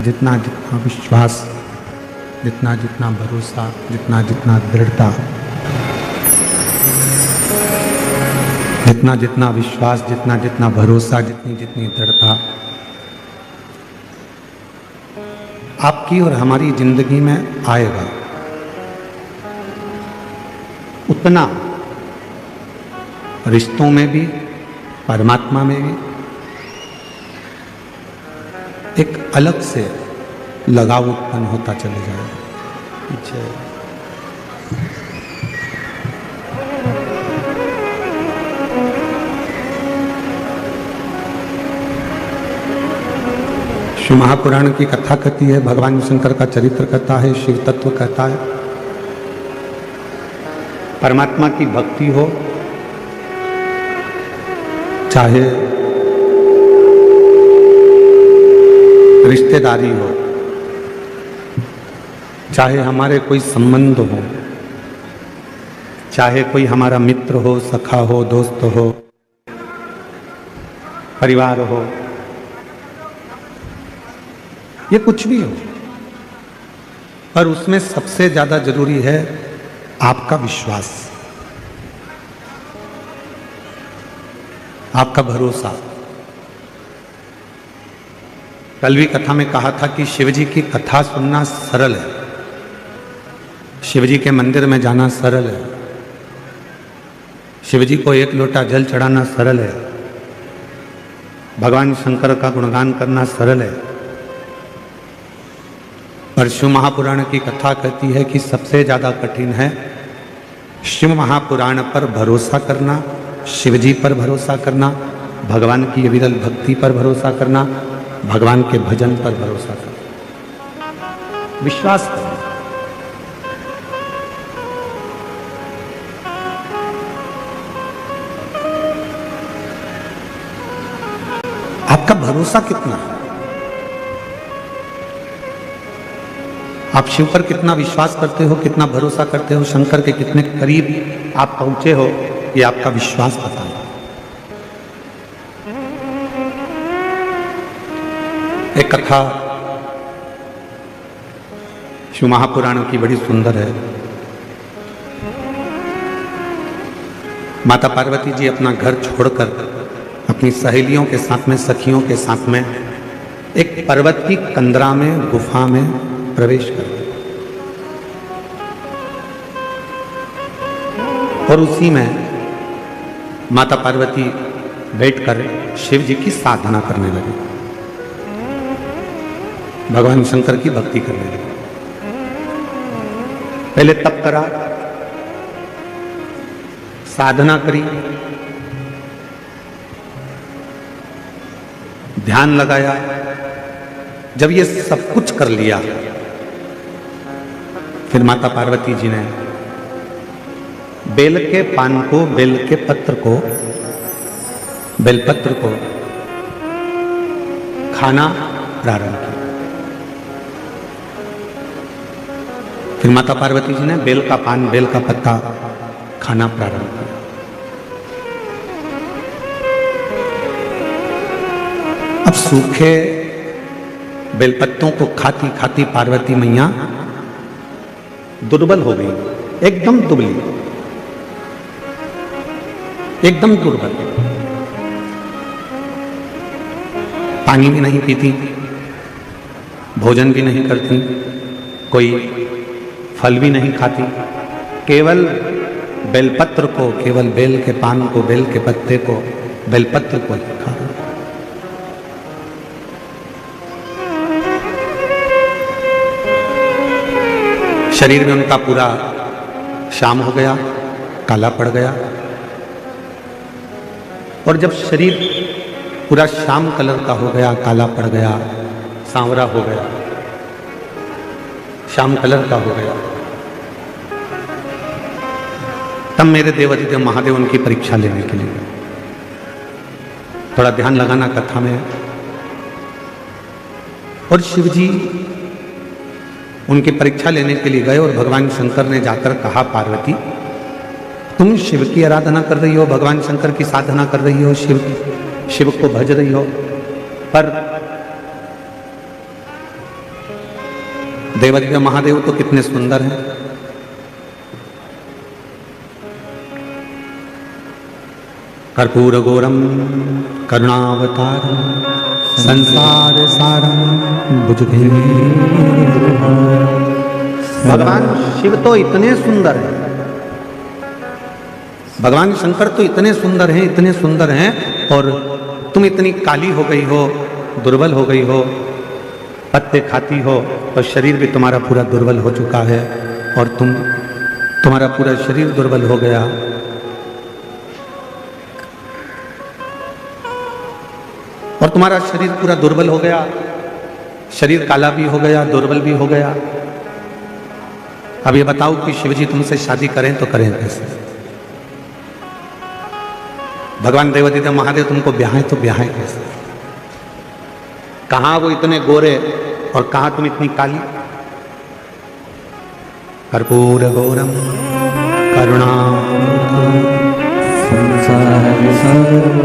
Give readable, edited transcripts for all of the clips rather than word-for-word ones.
जितना जितना विश्वास, जितना जितना भरोसा, जितना जितना दृढ़ता, जितना जितना विश्वास, जितना जितना भरोसा, जितनी जितनी दृढ़ता आपकी और हमारी जिंदगी में आएगा, उतना रिश्तों में भी, परमात्मा में भी एक अलग से लगाव उत्पन्न होता चले जाएगा। पीछे शिव महापुराण की कथा कहती है, भगवान शंकर का चरित्र कहता है, शिव तत्व कहता है। परमात्मा की भक्ति हो, चाहे रिश्तेदारी हो, चाहे हमारे कोई संबंध हो, चाहे कोई हमारा मित्र हो, सखा हो, दोस्त हो, परिवार हो, ये कुछ भी हो, पर उसमें सबसे ज्यादा जरूरी है आपका विश्वास, आपका भरोसा। कल भी कथा में कहा था कि शिवजी की कथा सुनना सरल है, शिवजी के मंदिर में जाना सरल है, शिवजी को एक लोटा जल चढ़ाना सरल है, भगवान शंकर का गुणगान करना सरल है। पर शिव महापुराण की कथा कहती है कि सबसे ज्यादा कठिन है शिव महापुराण पर भरोसा करना, शिवजी पर भरोसा करना, भगवान की विरल भक्ति पर भरोसा करना, भगवान के भजन पर भरोसा करना, विश्वास करना। आपका भरोसा कितना है? आप शिव पर कितना विश्वास करते हो, कितना भरोसा करते हो, शंकर के कितने करीब आप पहुंचे हो, ये आपका विश्वास बताए। एक कथा शिव महापुराण की बड़ी सुंदर है। माता पार्वती जी अपना घर छोड़कर अपनी सहेलियों के साथ में, सखियों के साथ में एक पर्वत की कंदरा में, गुफा में प्रवेश कर, और उसी में माता पार्वती बैठकर शिव जी की साधना करने लगी, भगवान शंकर की भक्ति करने लगी। पहले तप करा, साधना करी, ध्यान लगाया। जब ये सब कुछ कर लिया, फिर माता पार्वती जी ने बेल के पान को, बेल के पत्र को, बेलपत्र को खाना प्रारंभ किया। फिर माता पार्वती जी ने बेल का पान, बेल का पत्ता खाना प्रारंभ किया। अब सूखे बेलपत्तों को खाती खाती पार्वती मैया दुर्बल हो गई, एकदम दुबली, एकदम दुर्बल। पानी भी नहीं पीती, भोजन भी नहीं करती, कोई फल भी नहीं खाती, केवल बेलपत्र को, केवल बेल के पान को, बेल के पत्ते को, बेलपत्र को खा रही। शरीर में उनका पूरा शाम हो गया, काला पड़ गया। और जब शरीर पूरा शाम कलर का हो गया, काला पड़ गया, सांवरा हो गया, शाम कलर का हो गया, तब मेरे देवाधिदेव महादेव उनकी परीक्षा लेने के लिए, थोड़ा ध्यान लगाना कथा में। और शिवजी उनकी परीक्षा लेने के लिए गए और भगवान शंकर ने जाकर कहा, पार्वती तुम शिव की आराधना कर रही हो, भगवान शंकर की साधना कर रही हो, शिव को भज रही हो, पर देवादिदेव महादेव तो कितने सुंदर हैं। कर्पूर गौरम करुणावतारम संसार सारम भुजगेन्द्रहारम। भगवान शिव तो इतने सुंदर हैं, भगवान शंकर तो इतने सुंदर हैं, इतने सुंदर हैं, और तुम इतनी काली हो गई हो, दुर्बल हो गई हो, पत्ते खाती हो, और शरीर भी तुम्हारा पूरा दुर्बल हो चुका है, और तुम्हारा पूरा शरीर दुर्बल हो गया। और तुम्हारा शरीर पूरा दुर्बल हो गया, शरीर काला भी हो गया, दुर्बल भी हो गया। अब ये बताओ कि शिवजी तुमसे शादी करें तो करें कैसे? भगवान देवादिदेव महादेव तुमको ब्याहें तो ब्याहें कैसे? कहां वो इतने गोरे और कहां तुम इतनी काली? कर्पूर गौरम करुणा संसार सारम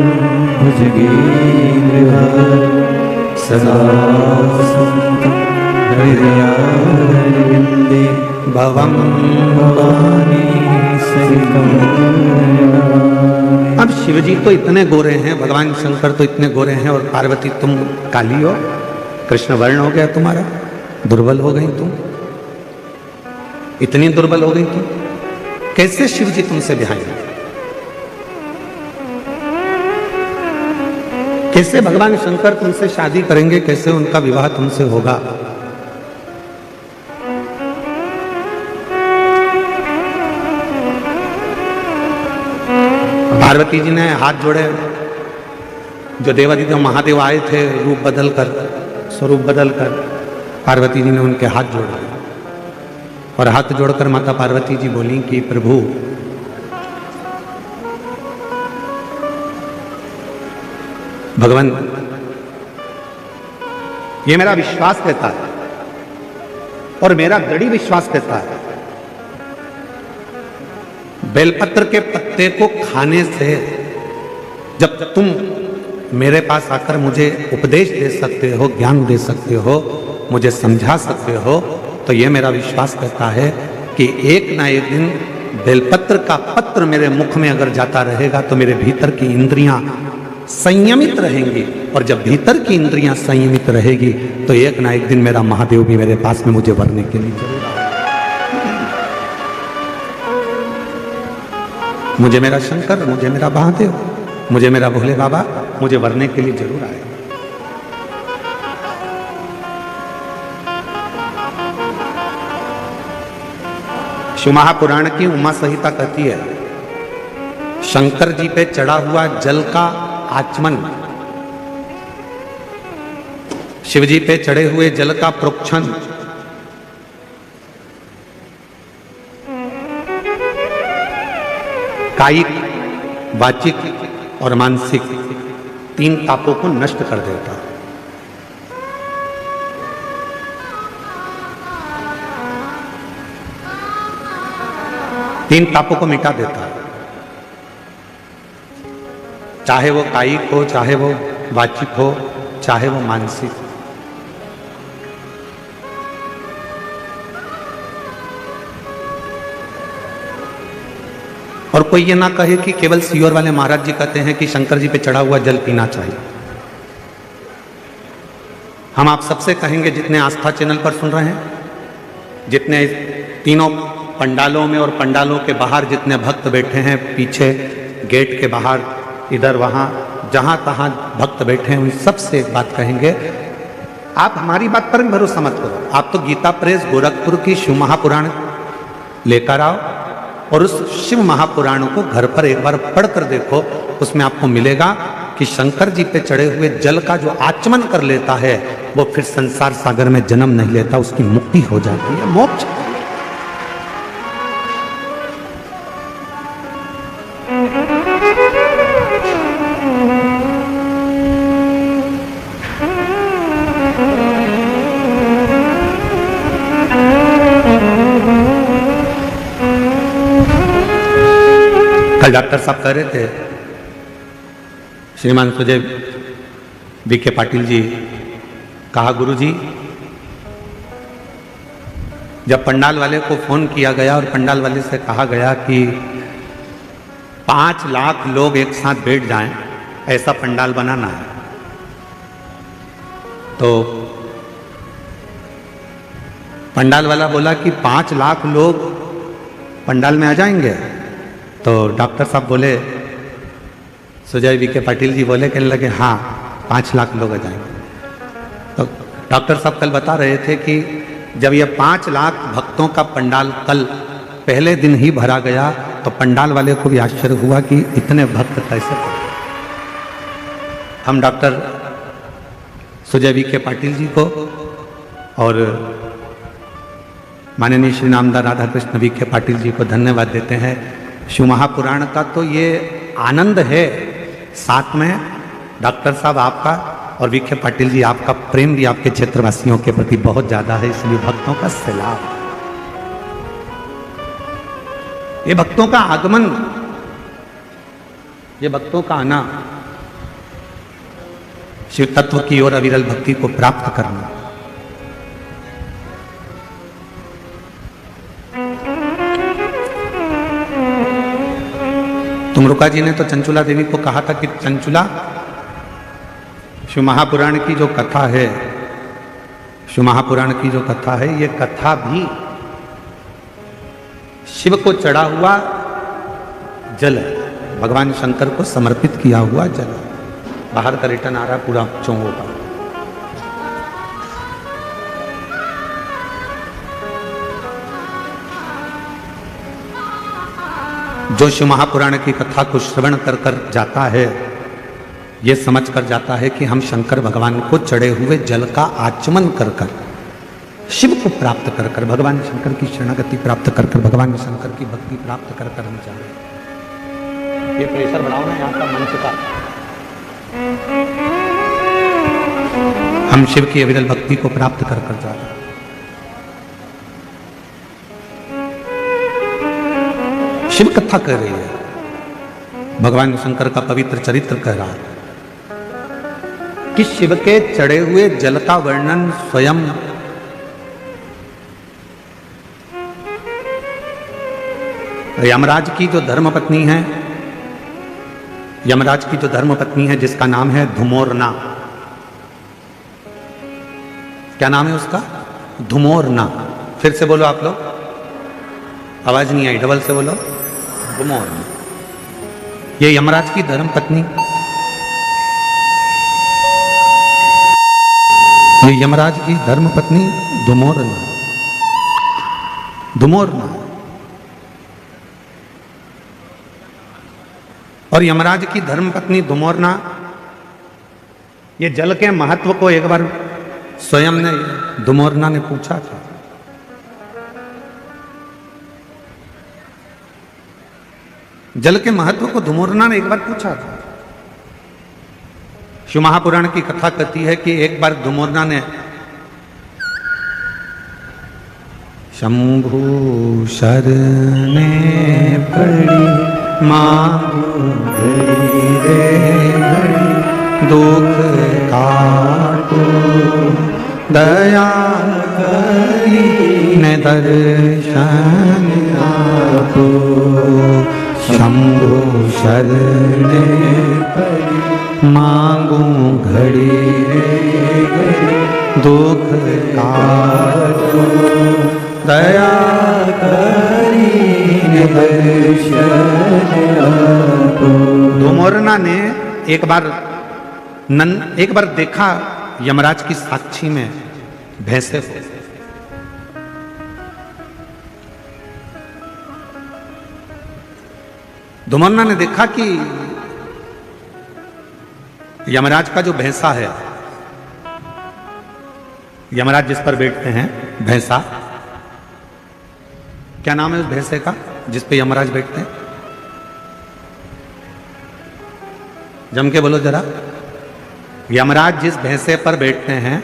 भुजगेन्द्रहारम सदा वसन्तं हृदयारविन्दे भवं भवानी सहितं। अब शिवजी तो इतने गोरे हैं, भगवान शंकर तो इतने गोरे हैं, और पार्वती तुम काली हो, कृष्ण वर्ण हो गया तुम्हारा, दुर्बल हो गई तुम, इतनी दुर्बल हो गई तुम, कैसे शिवजी तुमसे ब्याहेंगे? कैसे भगवान शंकर तुमसे शादी करेंगे? कैसे उनका विवाह तुमसे होगा? पार्वती जी ने हाथ जोड़े, जो देवादिदेव महादेव आए थे रूप बदल कर, स्वरूप बदल कर, पार्वती जी ने उनके हाथ जोड़े, और हाथ जोड़कर माता पार्वती जी बोली कि प्रभु, भगवान, ये मेरा विश्वास कहता है और मेरा दृढ़ विश्वास कहता है, बेलपत्र के पत्ते को खाने से जब तुम मेरे पास आकर मुझे उपदेश दे सकते हो, ज्ञान दे सकते हो, मुझे समझा सकते हो, तो ये मेरा विश्वास कहता है कि एक ना एक दिन बेलपत्र का पत्र मेरे मुख में अगर जाता रहेगा तो मेरे भीतर की इंद्रियां संयमित रहेंगी, और जब भीतर की इंद्रियां संयमित रहेगी तो एक ना एक दिन मेरा महादेव भी मेरे पास में मुझे वरने के लिए जरूर आएगा। मुझे मेरा शंकर, मुझे मेरा महादेव, मुझे मेरा भोले बाबा मुझे वरने के लिए जरूर आएगा। शिव महापुराण की उमा संहिता कहती है, शंकर जी पे चढ़ा हुआ जल का आचमन, शिव जी पे चढ़े हुए जल का प्रोक्षण, कायिक, वाचिक और मानसिक तीन तापों को नष्ट कर देता है। तीन तापों को मिटा देता है, चाहे वो कायिक हो, चाहे वो वाचिक हो, चाहे वो मानसिक। और कोई ये ना कहे कि केवल सीहोर वाले महाराज जी कहते हैं कि शंकर जी पे चढ़ा हुआ जल पीना चाहिए। हम आप सबसे कहेंगे, जितने आस्था चैनल पर सुन रहे हैं, जितने तीनों पंडालों में और पंडालों के बाहर जितने भक्त बैठे हैं, पीछे गेट के बाहर, इधर वहां जहां तहां भक्त बैठे हैं, उन सबसे एक बात कहेंगे, आप हमारी बात पर भरोसा मत करो, आप तो गीता प्रेस गोरखपुर की शिव महापुराण लेकर आओ और उस शिव महापुराण को घर पर एक बार पढ़कर देखो। उसमें आपको मिलेगा कि शंकर जी पे चढ़े हुए जल का जो आचमन कर लेता है वो फिर संसार सागर में जन्म नहीं लेता, उसकी मुक्ति हो जाती है, मोक्ष। कल डॉक्टर साहब कह रहे थे, श्रीमान सुजय वी के पाटिल जी, कहा गुरु जी जब पंडाल वाले को फोन किया गया और पंडाल वाले से कहा गया कि 5 लाख लोग एक साथ बैठ जाएं, ऐसा पंडाल बनाना है, तो पंडाल वाला बोला कि 5 लाख लोग पंडाल में आ जाएंगे। तो डॉक्टर साहब बोले, सुजय विखे पाटिल जी बोले, कहने लगे हाँ 5 लाख लोग आ जाएंगे। तो डॉक्टर साहब कल बता रहे थे कि जब ये 5 लाख भक्तों का पंडाल कल पहले दिन ही भरा गया तो पंडाल वाले को भी आश्चर्य हुआ कि इतने भक्त कैसे थे। हम डॉक्टर सुजय विखे पाटिल जी को और माननीय श्री नामदार राधा कृष्ण विखे पाटिल जी को धन्यवाद देते हैं। शिव महापुराण का तो ये आनंद है, साथ में डॉक्टर साहब आपका और विखे पाटिल जी आपका प्रेम भी आपके क्षेत्रवासियों के प्रति बहुत ज्यादा है, इसलिए भक्तों का सैलाब, ये भक्तों का आगमन, ये भक्तों का आना, शिव तत्व की ओर अविरल भक्ति को प्राप्त करना। तुमरुका जी ने तो चंचुला देवी को कहा था कि चंचुला, शिव महापुराण की जो कथा है, शिव महापुराण की जो कथा है, ये कथा भी शिव को चढ़ा हुआ जल है, भगवान शंकर को समर्पित किया हुआ जल। बाहर का रिटर्न आ रहा है पूरा चौंगों का। जो शिव महापुराण की कथा को श्रवण कर कर जाता है, ये समझ कर जाता है कि हम शंकर भगवान को चढ़े हुए जल का आचमन कर कर, शिव को प्राप्त कर कर, भगवान शंकर की शरणागति प्राप्त कर कर, भगवान शंकर की भक्ति प्राप्त कर कर हम जा रहे हैं। ये प्रेशर बढ़ाओ ना यहाँ का मंच का। हम शिव की अविरल भक्ति को प्राप्त कर कर जा रहे हैं। शिव कथा कह रही है, भगवान शंकर का पवित्र चरित्र कह रहा है कि शिव के चढ़े हुए जल का वर्णन स्वयं यमराज की जो धर्मपत्नी है, यमराज की जो धर्मपत्नी है जिसका नाम है धुमोरना। क्या नाम है उसका? धुमोरना। फिर से बोलो आप लोग, आवाज नहीं आई, डबल से बोलो, धुमोरना। ये यमराज की धर्मपत्नी, ये यमराज की धर्मपत्नी धुमोरना, धुमोरना। और यमराज की धर्मपत्नी धुमोरना ये जल के महत्व को एक बार स्वयं ने, धुमोरना ने पूछा था। जल के महत्व को धुमोरना ने एक बार पूछा था। शिव महापुराण की कथा कहती है कि एक बार धुमोरना ने शंभु शरणे पड़ी मांगू घड़ी रे घड़ी, दुख काटो दया करी ने दर्शन आपो। शंभु शरणे पड़ी मांगू घड़ी रे घड़ी, दुख काटो दया करी ने दर्शन आपो। धुमोरना ने एक बार देखा यमराज की साक्षी में भैंसे को। धुमोरना ने देखा कि यमराज का जो भैंसा है, यमराज जिस पर बैठते हैं भैंसा, क्या नाम है उस भैंसे का जिस पे यमराज बैठते हैं? जम के बोलो जरा। यमराज जिस भैंसे पर बैठते हैं,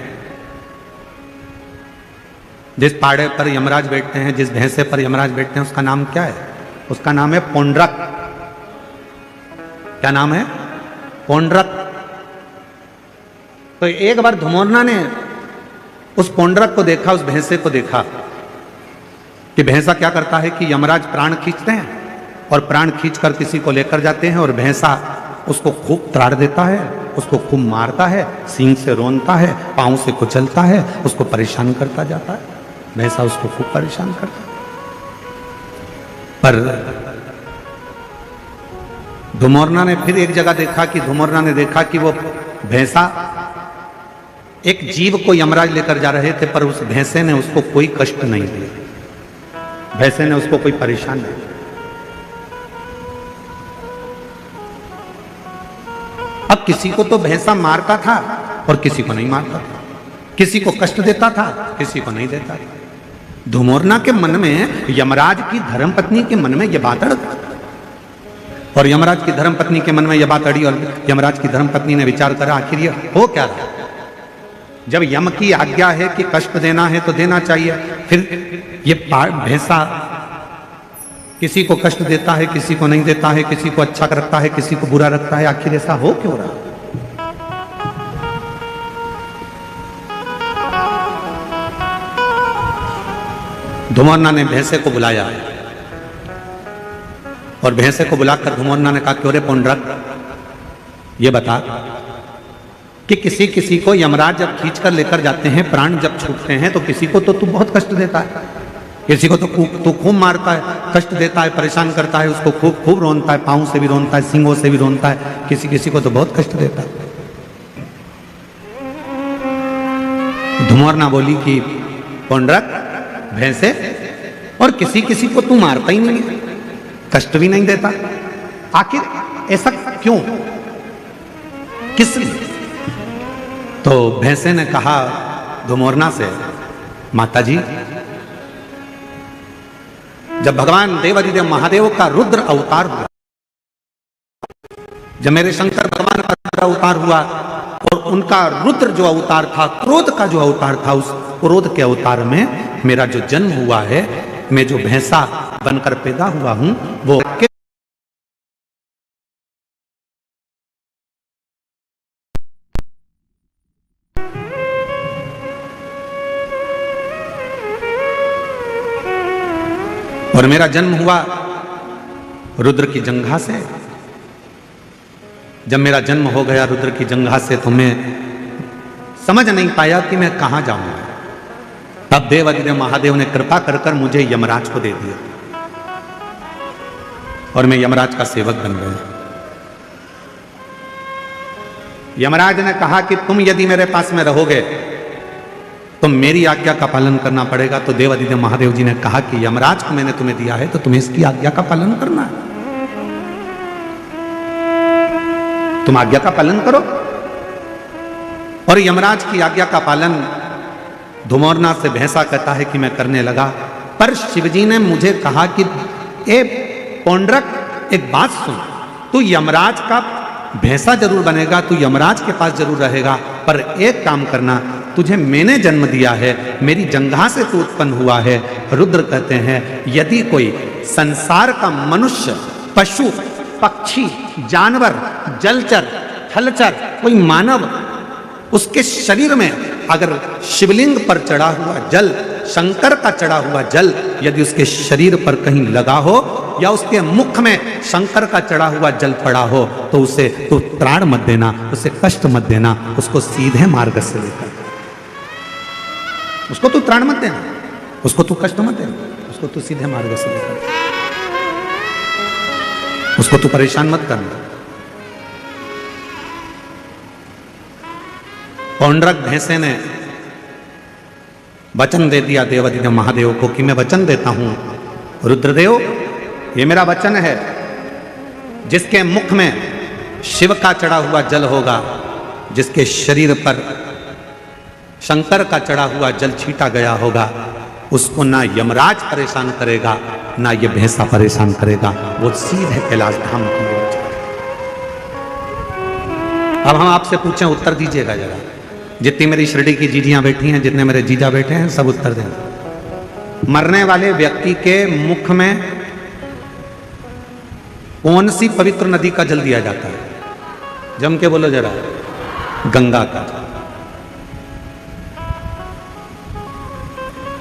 जिस पाड़े पर यमराज बैठते हैं, जिस भैंसे पर यमराज बैठते हैं, उसका नाम क्या है? उसका नाम है पोंड्रक। क्या नाम है? पोंड्रक। तो एक बार धुमोरना ने उस पोंड्रक को देखा, उस भैंसे को देखा कि भैंसा क्या करता है कि यमराज प्राण खींचते हैं और प्राण खींचकर किसी को लेकर जाते हैं और भैंसा उसको खूब त्राड़ देता है, उसको खूब मारता है, सींग से रोनता है, पांव से कुचलता है, उसको परेशान करता जाता है। भैंसा उसको खूब परेशान करता है। पर धुमोरना ने फिर एक जगह देखा कि धुमोरना ने देखा कि वो भैंसा एक जीव को यमराज लेकर जा रहे थे, पर उस भैंसे ने उसको कोई कष्ट नहीं दिया, भैंसे ने उसको कोई परेशान नहीं। अब किसी को तो भैंसा मारता था और किसी को नहीं मारता था, किसी को कष्ट देता था, किसी को नहीं देता था। धुमोरना के मन में यमराज की धर्मपत्नी के मन में यह बात अड़ और यमराज की धर्मपत्नी के मन में यह बात अड़ी और यमराज की धर्मपत्नी ने विचार करा आखिर ये हो क्या रहा। जब यम की आज्ञा है कि कष्ट देना है तो देना चाहिए, फिर ये भैंसा किसी को कष्ट देता है, किसी को नहीं देता है, किसी को अच्छा रखता है, किसी को बुरा रखता है, आखिर ऐसा हो क्यों रहा। धुमोरना ने भैंसे को बुलाया और भैंसे को बुलाकर धुमोरना ने कहा क्यों रे पुंडरक, ये बता कि किसी किसी को यमराज जब खींच कर लेकर जाते हैं, प्राण जब छूटते हैं, तो किसी को तो तू बहुत कष्ट देता है, किसी को तो तू खूब मारता है, कष्ट देता है, परेशान करता है, उसको खूब खूब रोनता है, पांव से भी रोनता है, सींगों से भी रोनता है, किसी किसी को तो बहुत कष्ट देता है। धुमोरना बोली कि पुंडरक भैंसे, और किसी किसी को तू मारता ही नहीं है, कष्ट भी नहीं देता, आखिर ऐसा क्यों, किस लिए? तो भैंसे ने कहा धुमोरना से, माता जी जब भगवान देवादिदेव महादेव का रुद्र अवतार हुआ, जब मेरे शंकर भगवान का रुद्र अवतार हुआ और उनका रुद्र जो अवतार था, क्रोध का जो अवतार था, उस क्रोध के अवतार में मेरा जो जन्म हुआ है, मैं जो भैंसा बनकर पैदा हुआ हूं, वो और मेरा जन्म हुआ रुद्र की जंघा से। जब मेरा जन्म हो गया रुद्र की जंघा से, तो मैं समझ नहीं पाया कि मैं कहां जाऊंगा। तब देवादिदेव महादेव ने कृपा कर कर मुझे यमराज को दे दिया और मैं यमराज का सेवक बन गया। यमराज ने कहा कि तुम यदि मेरे पास में रहोगे तो मेरी आज्ञा का पालन करना पड़ेगा। तो देवादिदेव महादेव जी ने कहा कि यमराज को मैंने तुम्हें दिया है तो तुम्हें इसकी आज्ञा का पालन करना है, तुम आज्ञा का पालन करो। और यमराज की आज्ञा का पालन धुमोरना से भैंसा कहता है कि मैं करने लगा। पर शिवजी ने मुझे कहा कि ए पुंडरक, एक बात सुन, तू यमराज का भैंसा जरूर बनेगा, तू यमराज के पास जरूर रहेगा, पर एक काम करना, तुझे मैंने जन्म दिया है, मेरी जंघा से तू उत्पन्न हुआ है। रुद्र कहते हैं यदि कोई संसार का मनुष्य, पशु, पक्षी, जानवर, जलचर, थलचर, कोई मानव, उसके शरीर में अगर शिवलिंग पर चढ़ा हुआ जल, शंकर का चढ़ा हुआ जल यदि उसके शरीर पर कहीं लगा हो या उसके मुख में शंकर का चढ़ा हुआ जल पड़ा हो, तो उसे तू त्राण मत देना, उसे कष्ट मत देना, उसको सीधे मार्ग से लेकर, उसको तू त्राण मत देना, उसको तू कष्ट मत देना, उसको तू सीधे मार्ग से लेकर, उसको तू परेशान मत करना। पुंडरक भैंसे ने वचन दे दिया देवादिदेव महादेव को कि मैं वचन देता हूं रुद्रदेव, ये मेरा वचन है, जिसके मुख में शिव का चढ़ा हुआ जल होगा, जिसके शरीर पर शंकर का चढ़ा हुआ जल छीटा गया होगा, उसको ना यमराज परेशान करेगा ना ये भैंसा परेशान करेगा, वो सीधे कैलाश धाम की ओर जाएगा। अब हम आपसे पूछें, उत्तर दीजिएगा जरा। जितनी मेरी शिरडी की जीजियां बैठी हैं, जितने मेरे जीजा बैठे हैं, सब उत्तर दें। मरने वाले व्यक्ति के मुख में कौन सी पवित्र नदी का जल दिया जाता है? जम के बोलो जरा। गंगा का।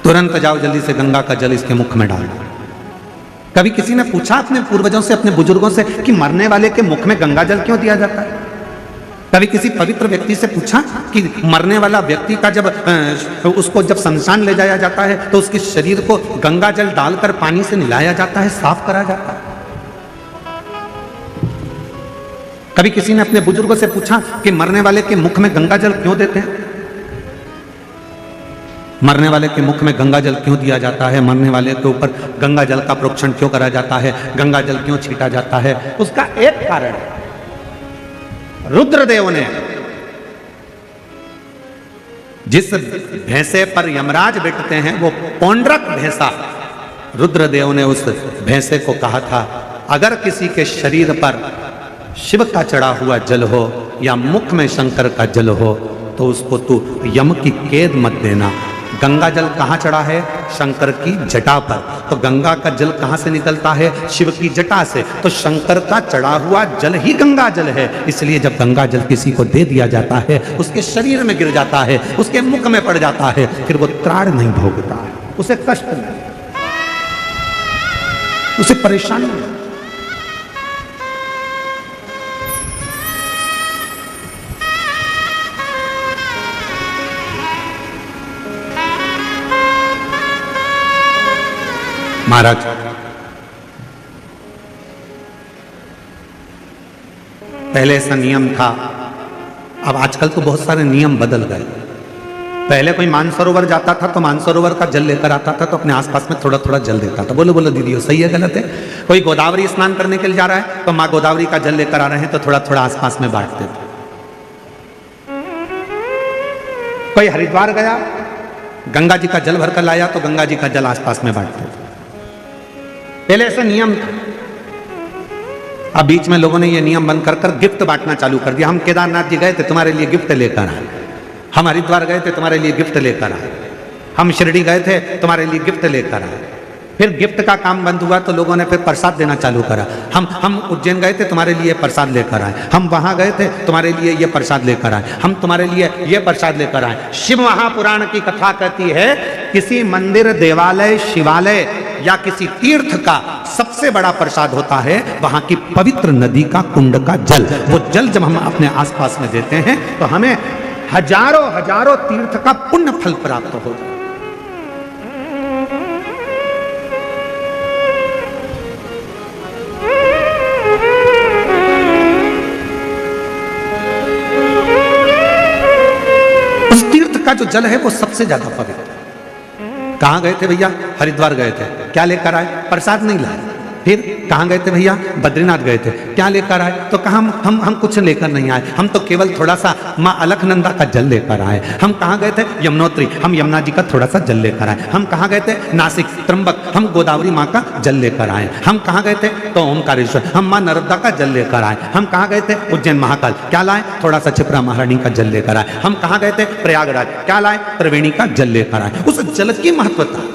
तुरंत जाओ जल्दी से गंगा का जल इसके मुख में डाल दो। कभी किसी ने पूछा अपने पूर्वजों से, अपने बुजुर्गों से कि मरने वाले के मुख में गंगा जल क्यों दिया जाता है? कभी किसी पवित्र व्यक्ति से पूछा कि मरने वाला व्यक्ति का जब उसको जब शमशान ले जाया जाता है तो उसके शरीर को गंगा जल डालकर पानी से नहलाया जाता है, साफ करा जाता है? कभी किसी ने अपने बुजुर्गों से पूछा कि मरने वाले के मुख में गंगा जल क्यों देते हैं? मरने वाले के मुख में गंगा जल क्यों दिया जाता है? मरने वाले के ऊपर गंगा जल का प्रोक्षण क्यों करा जाता है? गंगा जल क्यों छीटा जाता है? उसका एक कारण है, रुद्रदेव ने जिस भैंसे पर यमराज बैठते हैं वो पौंड्रक भैंसा, रुद्रदेव ने उस भैंसे को कहा था अगर किसी के शरीर पर शिव का चढ़ा हुआ जल हो या मुख में शंकर का जल हो तो उसको तू यम की कैद मत देना। गंगा जल कहाँ चढ़ा है? शंकर की जटा पर। तो गंगा का जल कहाँ से निकलता है? शिव की जटा से। तो शंकर का चढ़ा हुआ जल ही गंगा जल है। इसलिए जब गंगा जल किसी को दे दिया जाता है, उसके शरीर में गिर जाता है, उसके मुख में पड़ जाता है, फिर वो त्राण नहीं भोगता है, उसे कष्ट नहीं, उसे परेशानी नहीं। महाराज, पहले ऐसा नियम था, अब आजकल तो बहुत सारे नियम बदल गए। पहले कोई मानसरोवर जाता था तो मानसरोवर का जल लेकर आता था तो अपने आसपास में थोड़ा थोड़ा जल देता था। बोलो बोलो दीदी, सही है गलत है? कोई गोदावरी स्नान करने के लिए जा रहा है तो माँ गोदावरी का जल लेकर आ रहे हैं तो थोड़ा थोड़ा आसपास में बांटते थे। कोई हरिद्वार गया, गंगा जी का जल भरकर लाया तो गंगा जी का जल आसपास में बांटते थे। पहले ऐसा नियम था। अब बीच में लोगों ने ये नियम बंद कर कर गिफ्ट बांटना चालू कर दिया। हम केदारनाथ जी गए थे, तुम्हारे लिए गिफ्ट लेकर आए। हम हरिद्वार गए थे, तुम्हारे लिए गिफ्ट लेकर आए। हम शिरडी गए थे, तुम्हारे लिए गिफ्ट लेकर आए। फिर गिफ्ट का काम बंद हुआ तो लोगों ने फिर प्रसाद देना चालू करा। हम उज्जैन गए थे, तुम्हारे लिए प्रसाद लेकर आए। हम वहां गए थे, तुम्हारे लिए ये प्रसाद लेकर आए। हम तुम्हारे लिए ये प्रसाद लेकर आए। शिव महापुराण की कथा कहती है किसी मंदिर, देवालय, शिवालय या किसी तीर्थ का सबसे बड़ा प्रसाद होता है वहां की पवित्र नदी का कुंड का जल। वो जल जब हम अपने आसपास में देते हैं तो हमें हजारों हजारों तीर्थ का पुण्य फल प्राप्त हो जाए। उस तीर्थ का जो जल है वो सबसे ज्यादा पवित्र। कहाँ गए थे भैया? हरिद्वार गए थे, क्या लेकर आए? प्रसाद नहीं लाए। फिर कहाँ गए थे भैया? बद्रीनाथ गए थे, क्या लेकर आए? तो कहा हम कुछ लेकर नहीं आए, हम तो केवल थोड़ा सा माँ अलकनंदा का जल लेकर आए। हम कहाँ गए थे? यमुनोत्री, हम यमुना जी का थोड़ा सा जल लेकर आए। हम कहाँ गए थे? नासिक, त्र्यंबक, हम गोदावरी माँ का जल लेकर आए। हम कहाँ गए थे? तो ओमकारेश्वर, हम माँ नर्मदा का जल लेकर आए। हम कहाँ गए थे? उज्जैन महाकाल, क्या लाए? थोड़ा सा क्षिप्रा महारानी का जल लेकर आए। हम कहाँ गए थे? प्रयागराज, क्या लाए? त्रिवेणी का जल लेकर आए। उस जल की महत्वता,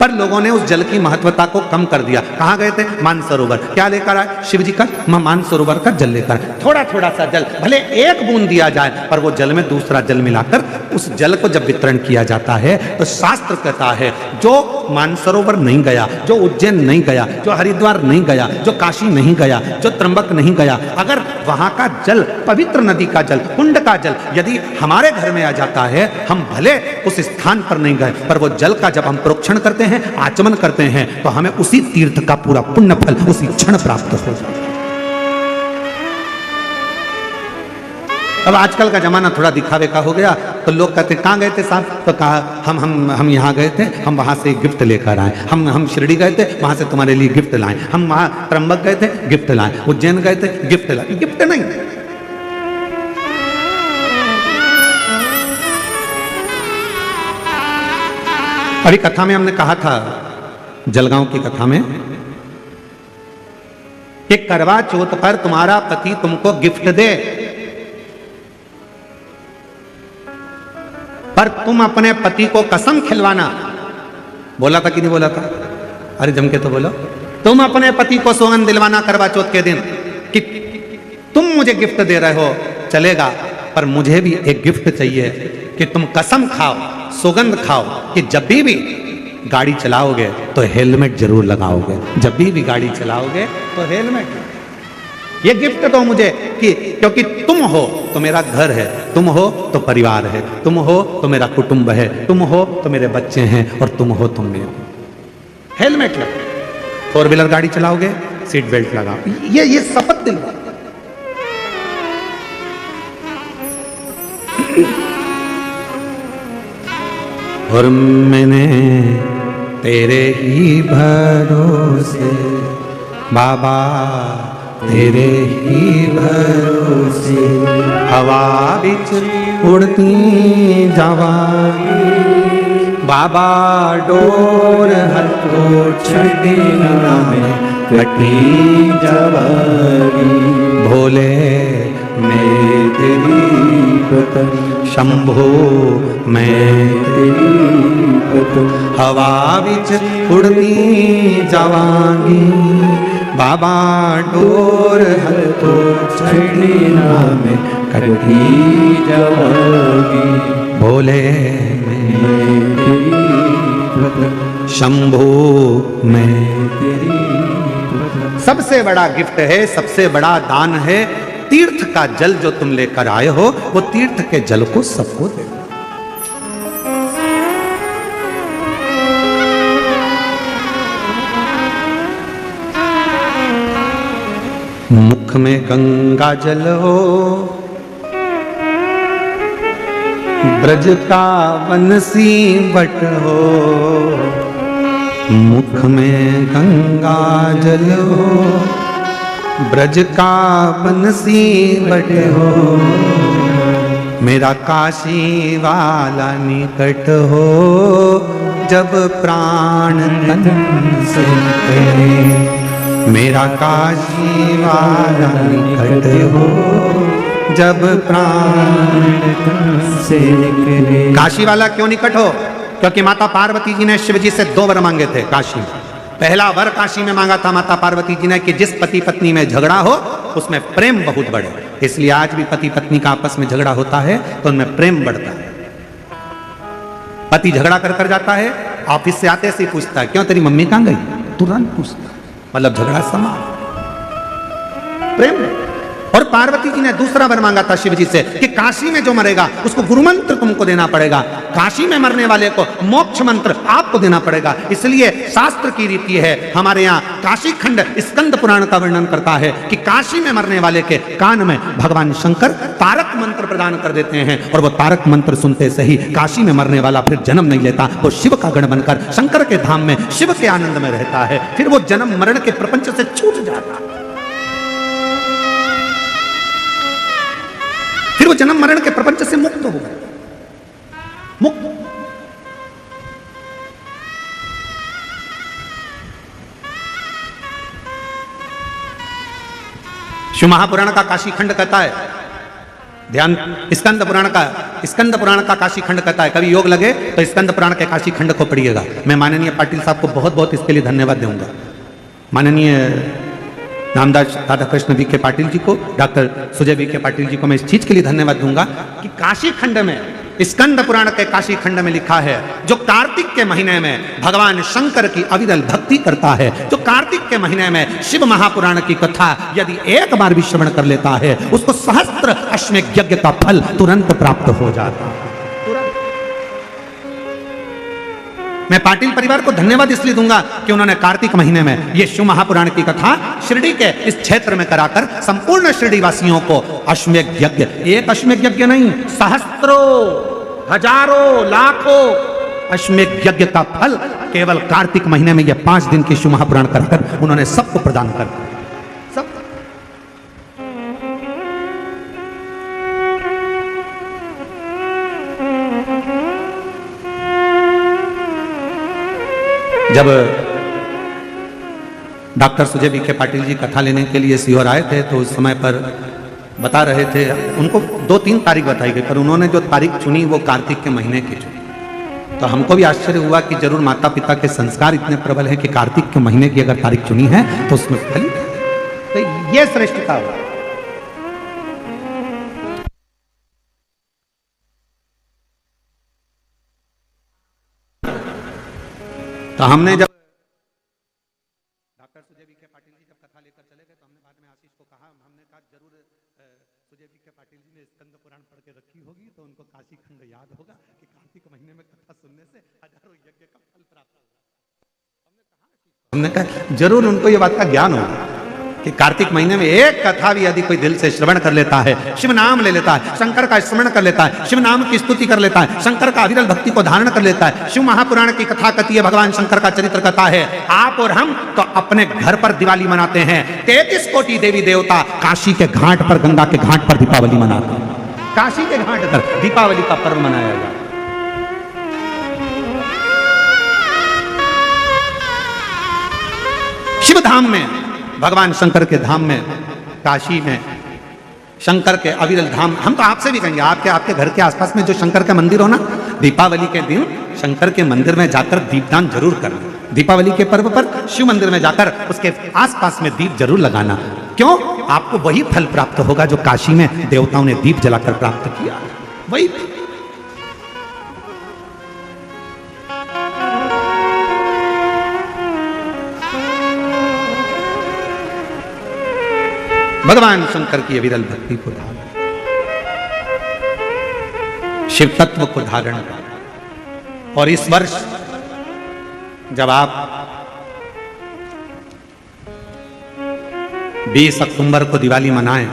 पर लोगों ने उस जल की महत्वता को कम कर दिया। कहाँ गए थे? मानसरोवर, क्या लेकर आए? शिव जी का मानसरोवर का जल लेकर आए। थोड़ा थोड़ा सा जल, भले एक बूंद दिया जाए, पर वो जल में दूसरा जल मिलाकर उस जल को जब वितरण किया जाता है तो शास्त्र कहता है जो मानसरोवर नहीं गया, जो उज्जैन नहीं गया, जो हरिद्वार नहीं गया, जो काशी नहीं गया, जो त्र्यंबक नहीं गया, अगर वहां का जल, पवित्र नदी का जल, कुंड का जल यदि हमारे घर में आ जाता है, हम भले उस स्थान पर नहीं गए, पर वो जल का जब हम प्रोक्षण करते हैं, आचमन करते हैं, तो हमें उसी तीर्थ का पूरा पुण्य फल उसी क्षण प्राप्त हो जाता है। अब आजकल का जमाना थोड़ा दिखावे का हो गया, तो लोग कहते कहाँ गए थे साहब? तो कहा हम यहाँ गए थे, हम वहां से गिफ्ट लेकर आए। हम शिरडी गए थे, वहां से तुम्हारे लिए गिफ्ट लाए। हम वहां त्र्यंबक गए थे, गिफ्ट लाए। उज्जैन गए थे, गिफ्ट लाए। गिफ्ट नहीं, अभी कथा में हमने कहा था, जलगांव की कथा में, कि करवा चौथ पर तुम्हारा पति तुमको गिफ्ट दे, पर तुम अपने पति को कसम खिलवाना। बोला था कि नहीं बोला था? अरे जम के तो बोलो। तुम अपने पति को सौगंध दिलवाना करवा चौथ के दिन कि तुम मुझे गिफ्ट दे रहे हो, चलेगा, पर मुझे भी एक गिफ्ट चाहिए। कि तुम कसम खाओ, सौगंध खाओ कि जब भी गाड़ी चलाओगे तो हेलमेट जरूर लगाओगे, जब भी गाड़ी चलाओगे तो हेलमेट। ये गिफ्ट दो मुझे कि क्योंकि तुम हो तो मेरा घर है, तुम हो तो परिवार है, तुम हो तो मेरा कुटुंब है, तुम हो तो मेरे बच्चे हैं, और तुम हो तो मैं हूं। हेलमेट लगाओ, 4 व्हीलर गाड़ी चलाओगे सीट बेल्ट लगाओ। ये शपथ दिलवा। और मैंने तेरे ही भरोसे बाबा, तेरे ही भरोसे हवा बिच उड़ती जावांगी बाबा, डोर हथो छड़ीना में कटी जावांगी। भोले मैं तेरी पतन, शंभो मैं तेरी पतन, हवा बिच उड़ती जावांगी बाबा, डोर हथो छड़ीना में कटी जावांगी। भोले मैं तेरी पतन, शंभो मैं तेरी पतन। सबसे बड़ा गिफ्ट है, सबसे बड़ा दान है तीर्थ का जल जो तुम लेकर आए हो, वो तीर्थ के जल को सबको दे। मुख में गंगा जल हो, ब्रज का बंसी बट हो, मुख में गंगा जल हो, ब्रज का बंसी बट हो, मेरा काशी वाला निकट हो, जब प्राण तन से निकले, मेरा काशी वाला निकट हो, जब प्राण तन से निकले। काशी वाला क्यों निकट हो? क्योंकि माता पार्वती जी ने शिव जी से 2 वर मांगे थे काशी में। पहला वर काशी में मांगा था माता पार्वती जी ने कि जिस पति पत्नी में झगड़ा हो उसमें प्रेम बहुत बढ़े। इसलिए आज भी पति पत्नी का आपस में झगड़ा होता है तो उनमें प्रेम बढ़ता है। पति झगड़ा कर जाता है, ऑफिस से आते से ही पूछता है क्यों तेरी मम्मी कहां गई, तुरंत पूछता, मतलब झगड़ा समाप्त, प्रेम। और पार्वती जी ने दूसरा वर मांगा था शिव जी से कि काशी में जो मरेगा उसको गुरु मंत्र तुमको देना पड़ेगा, काशी में मरने वाले को मोक्ष मंत्र आपको देना पड़ेगा। इसलिए शास्त्र की रीति है, हमारे यहाँ काशी खंड स्कंद पुराण का वर्णन करता है कि काशी में मरने वाले के कान में भगवान शंकर तारक मंत्र प्रदान कर देते हैं, और वो तारक मंत्र सुनते से ही काशी में मरने वाला फिर जन्म नहीं लेता, वो शिव का गण बनकर शंकर के धाम में शिव के आनंद में रहता है, फिर वो जन्म मरण के प्रपंच से छूट जाता है, फिर वो जन्म मरण के प्रपंच से मुक्त हो गए, मुक्त। शिव महापुराण का काशी खंड कहता है, ध्यान, स्कंद पुराण का काशी खंड कहता है, कभी योग लगे तो स्कंद पुराण के काशी खंड को पढ़िएगा। मैं माननीय पाटिल साहब को बहुत बहुत इसके लिए धन्यवाद दूंगा, माननीय नामदास राधाकृष्ण विखे पाटिल जी को, डॉक्टर सुजय विखे पाटिल जी को मैं इस चीज के लिए धन्यवाद दूंगा कि काशी खंड में, स्कंद पुराण के काशी खंड में लिखा है, जो कार्तिक के महीने में भगवान शंकर की अविरल भक्ति करता है, जो कार्तिक के महीने में शिव महापुराण की कथा यदि एक बार भी श्रवण कर लेता है, उसको सहस्त्र अश्वमेध यज्ञ का फल तुरंत प्राप्त हो जाता है। मैं पाटिल परिवार को धन्यवाद इसलिए दूंगा कि उन्होंने कार्तिक महीने में ये शिव महापुराण की कथा शिरडी के इस क्षेत्र में कराकर संपूर्ण शिरडी वासियों को अश्वमेध यज्ञ, एक अश्वमेध यज्ञ नहीं, सहस्त्रों, हजारों, लाखों अश्वमेध यज्ञ का फल केवल कार्तिक महीने में ये 5 दिन की शिव महापुराण कराकर उन्होंने सबको प्रदान कर दिया। सब जब डॉक्टर सुजय विखे पाटिल जी कथा लेने के लिए सीहोर आए थे तो उस समय पर बता रहे थे, उनको 2-3 तारीख बताई गई, पर उन्होंने जो तारीख चुनी वो कार्तिक के महीने की चुनी। तो हमको भी आश्चर्य हुआ कि जरूर माता पिता के संस्कार इतने प्रबल है कि कार्तिक के महीने की अगर तारीख चुनी है तो उसमें फल, तो ये श्रेष्ठता हुआ। तो हमने जब डॉक्टर सुजय विखे पाटिल जी जब कथा लेकर चले गए तो हमने बाद में आशीष को कहा, हमने कहा जरूर सुजय विखे पाटिल जी ने स्कंद पुराण पढ़ के रखी होगी तो उनको काशी खंड याद होगा कि कार्तिक महीने में कथा सुनने से हजारों यज्ञ का फल प्राप्त होगा। हमने कहा जरूर उनको ये बात का ज्ञान होगा कि कार्तिक महीने में एक कथा भी यदि कोई दिल से श्रवण कर लेता है, शिव नाम ले लेता है, शंकर का स्मरण कर लेता है, शिव नाम की स्तुति कर लेता है, शंकर का अविरल भक्ति को धारण कर लेता है, शिव महापुराण की कथा कहती है, भगवान शंकर का चरित्र कथा है, आप और हम तो अपने घर पर दिवाली मनाते हैं। 33 कोटि देवी देवता काशी के घाट पर, गंगा के घाट पर दीपावली मनाते हैं। काशी के घाट पर दीपावली का पर्व मनाया जाता है। शिव धाम में, भगवान शंकर के धाम में, काशी में शंकर के अविरल धाम, हम तो आपसे भी कहेंगे आपके घर के आसपास में जो शंकर का मंदिर हो ना, दीपावली के दिन शंकर के मंदिर में जाकर दीपदान जरूर करना। दीपावली के पर्व पर शिव मंदिर में जाकर उसके आसपास में दीप जरूर लगाना। क्यों? आपको वही फल प्राप्त होगा जो काशी में देवताओं ने दीप जलाकर प्राप्त किया, वही। भगवान शंकर की अविरल भक्ति को धारण, शिव तत्व को धारण कर। और इस वर्ष जब आप 20 अक्टूबर को दिवाली मनाएं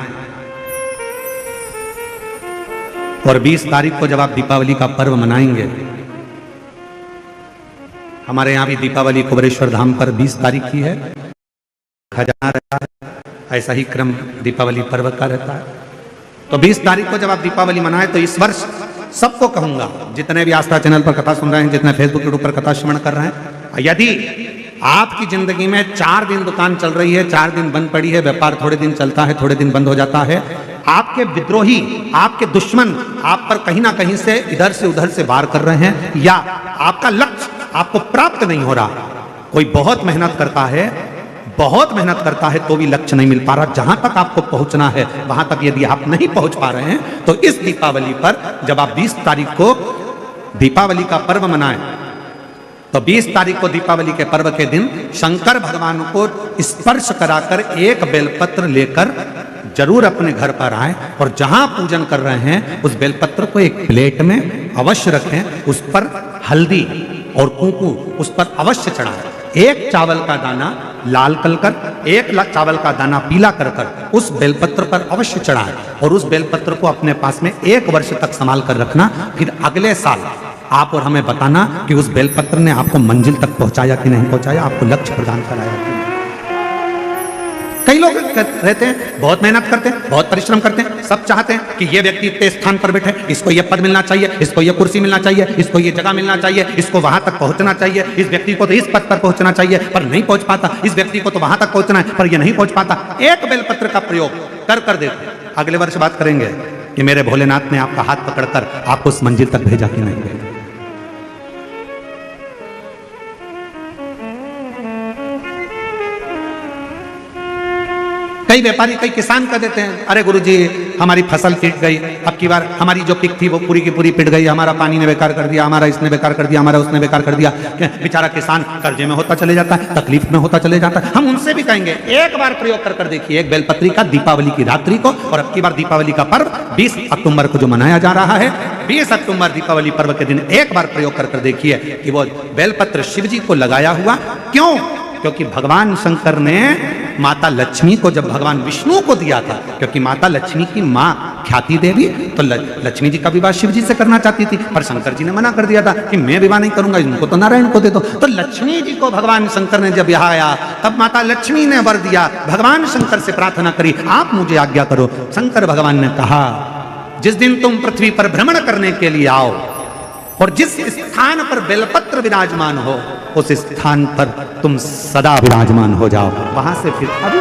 और 20 तारीख को जब आप दीपावली का पर्व मनाएंगे, हमारे यहां भी दीपावली कुबेरेश्वर धाम पर 20 तारीख की है, खजाना रहता है, ऐसा ही क्रम दीपावली पर्व का रहता है। तो 20 तारीख को जब आप दीपावली मनाएं तो इस वर्ष सबको कहूंगा, जितने भी आस्था चैनल पर कथा सुन रहे हैं, जितने फेसबुक यूट्यूब पर कथा श्रवण कर रहे हैं, यदि आपकी जिंदगी में 4 दिन दुकान चल रही है, 4 दिन बंद पड़ी है, व्यापार थोड़े दिन चलता है, थोड़े दिन बंद हो जाता है, आपके विद्रोही, आपके दुश्मन आप पर कहीं ना कहीं से इधर से उधर से वार कर रहे हैं, या आपका लक्ष्य आपको प्राप्त नहीं हो रहा, कोई बहुत मेहनत करता है तो भी लक्ष्य नहीं मिल पा रहा, जहां तक आपको पहुंचना है वहां तक यदि आप नहीं पहुंच पा रहे हैं, तो इस दीपावली पर जब आप 20 तारीख को दीपावली का पर्व मनाएं, तो 20 तारीख को दीपावली के पर्व के दिन शंकर भगवान को स्पर्श कराकर एक बेलपत्र लेकर जरूर अपने घर पर आए और जहां पूजन कर रहे हैं उस बेलपत्र को एक प्लेट में अवश्य रखें, उस पर हल्दी और कुंकू उस पर अवश्य चढ़ाएं। एक चावल का दाना लाल कर, एक चावल का दाना पीला कर उस बेलपत्र पर अवश्य चढ़ाएं और उस बेलपत्र को अपने पास में 1 वर्ष तक संभाल कर रखना। फिर अगले साल आप और हमें बताना कि उस बेलपत्र ने आपको मंजिल तक पहुंचाया कि नहीं पहुंचाया, आपको लक्ष्य प्रदान कराया कि नहीं। कई लोग रहते हैं, बहुत मेहनत करते हैं, बहुत परिश्रम करते हैं, सब चाहते हैं कि ये व्यक्ति इतने स्थान पर बैठे, इसको ये पद मिलना चाहिए, इसको ये कुर्सी मिलना चाहिए, इसको ये जगह मिलना चाहिए, इसको वहां तक पहुंचना चाहिए, इस व्यक्ति को तो इस पद पर पहुंचना चाहिए पर नहीं पहुंच पाता, इस व्यक्ति को तो वहां तक पहुंचना है पर ये नहीं पहुंच पाता। एक बेलपत्र का प्रयोग कर देते, अगले वर्ष बात करेंगे कि मेरे भोलेनाथ ने आपका हाथ पकड़कर आपको उस मंजिल तक भेजा कि नहीं भेजा। कई व्यापारी, कई किसान कह देते हैं, अरे गुरुजी हमारी फसल पिट गई, अब की बार हमारी जो पिक थी वो पूरी की पूरी पिट गई, हमारा पानी ने बेकार कर दिया, हमारा इसने बेकार कर दिया, हमारा उसने बेकार कर दिया। बेचारा किसान कर्जे में होता चले जाता है, तकलीफ में होता चले जाता है। हम उनसे भी कहेंगे एक बार प्रयोग कर देखिए, एक बेलपत्री का दीपावली की रात्रि को, और अब की बार दीपावली का पर्व 20 अक्टूबर को जो मनाया जा रहा है, 20 अक्टूबर दीपावली पर्व के दिन एक बार प्रयोग कर देखिए कि वो बेलपत्र शिव जी को लगाया हुआ। क्यों? क्योंकि भगवान शंकर ने माता लक्ष्मी को जब भगवान विष्णु को दिया था, क्योंकि माता लक्ष्मी की माँ ख्याति देवी तो लक्ष्मी जी का विवाह शिव जी से करना चाहती थी, पर शंकर जी ने मना कर दिया था कि मैं विवाह नहीं करूंगा, इनको तो नारायण को दे दो। तो लक्ष्मी जी को भगवान शंकर ने जब यहाँ आया तब माता लक्ष्मी ने वर दिया, भगवान शंकर से प्रार्थना करी, आप मुझे आज्ञा करो। शंकर भगवान ने कहा, जिस दिन तुम पृथ्वी पर भ्रमण करने के लिए आओ और जिस स्थान पर बेलपत्र विराजमान हो उस स्थान पर तुम सदा विराजमान हो जाओ। वहां से फिर अभी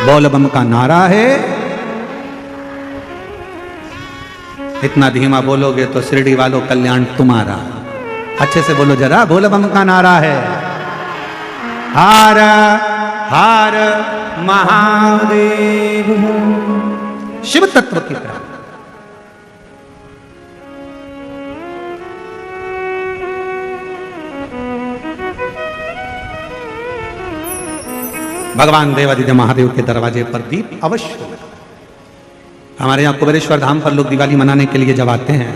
बोल बम का नारा है, इतना धीमा बोलोगे तो शिरडी वालों कल्याण तुम्हारा। अच्छे से बोलो जरा, बोल बम का नारा है, हार हार महादेव। शिव तत्व की प्राप्ति, भगवान देवादिदेव महादेव के दरवाजे पर दीप अवश्य लगा। हमारे यहाँ कुबेरेश्वर धाम पर लोग दिवाली मनाने के लिए जब आते हैं,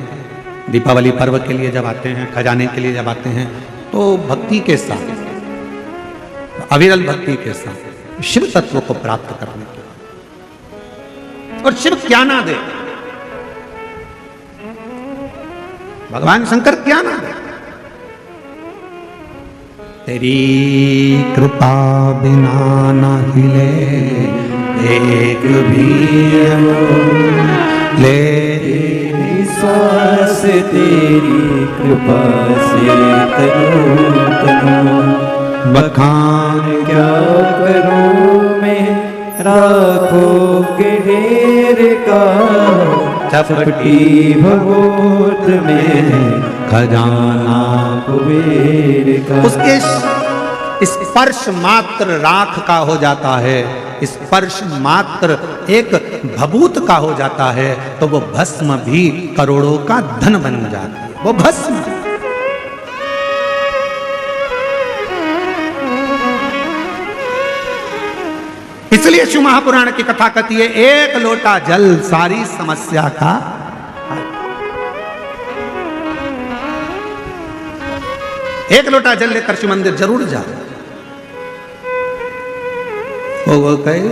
दीपावली पर्व के लिए जब आते हैं, खजाने के लिए जब आते हैं, तो भक्ति के साथ, अविरल भक्ति के साथ शिव तत्व को प्राप्त करने के लिए। और शिव क्या ना दे, भगवान शंकर क्या ना दे। तेरी कृपा बिना न हिले एक भी ले, विश्वास तेरी कृपा से तनु बखान क्या करूं मैं, राखों के ढेर का चपटी भगोत में खजाना कुबेर का। उसके स्पर्श मात्र राख का हो जाता है, स्पर्श मात्र एक भभूत का हो जाता है, तो वो भस्म भी करोड़ों का धन बन जाता है। वो भस्म, इसलिए शिव महापुराण की कथा कहती है, एक लोटा जल सारी समस्या का। एक लोटा जल लेकर शिव मंदिर जरूर जा। वो कहे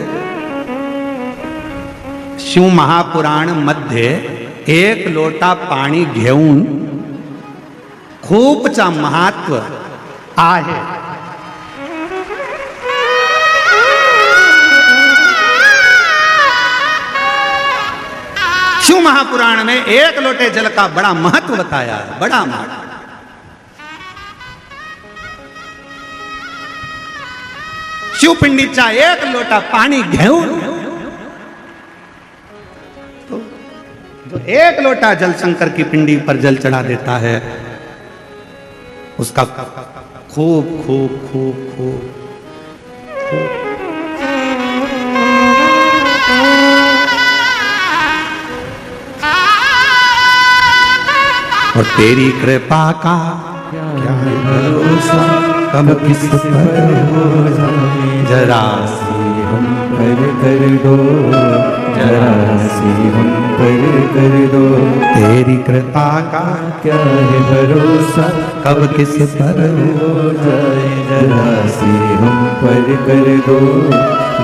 शिव महापुराण मध्ये एक लोटा पाणी घेऊन खूपचा महत्व आहे। शिव महापुराण में एक लोटे जल का बड़ा महत्व बताया है, बड़ा महत्व। शिवपिंडीचा एक लोटा पानी घेऊन, तो जो एक लोटा जल शंकर की पिंडी पर जल चढ़ा देता है, उसका खूब खूब खूब खूब और तेरी कृपा का क्या है भरोसा, कब किस पर हो जाए, जरा सी हम पर कर दो, जरा सी हम पर कर दो। तेरी कृपा का क्या है भरोसा, कब किस पर हो जाए, जरा सी हम पर कर दो,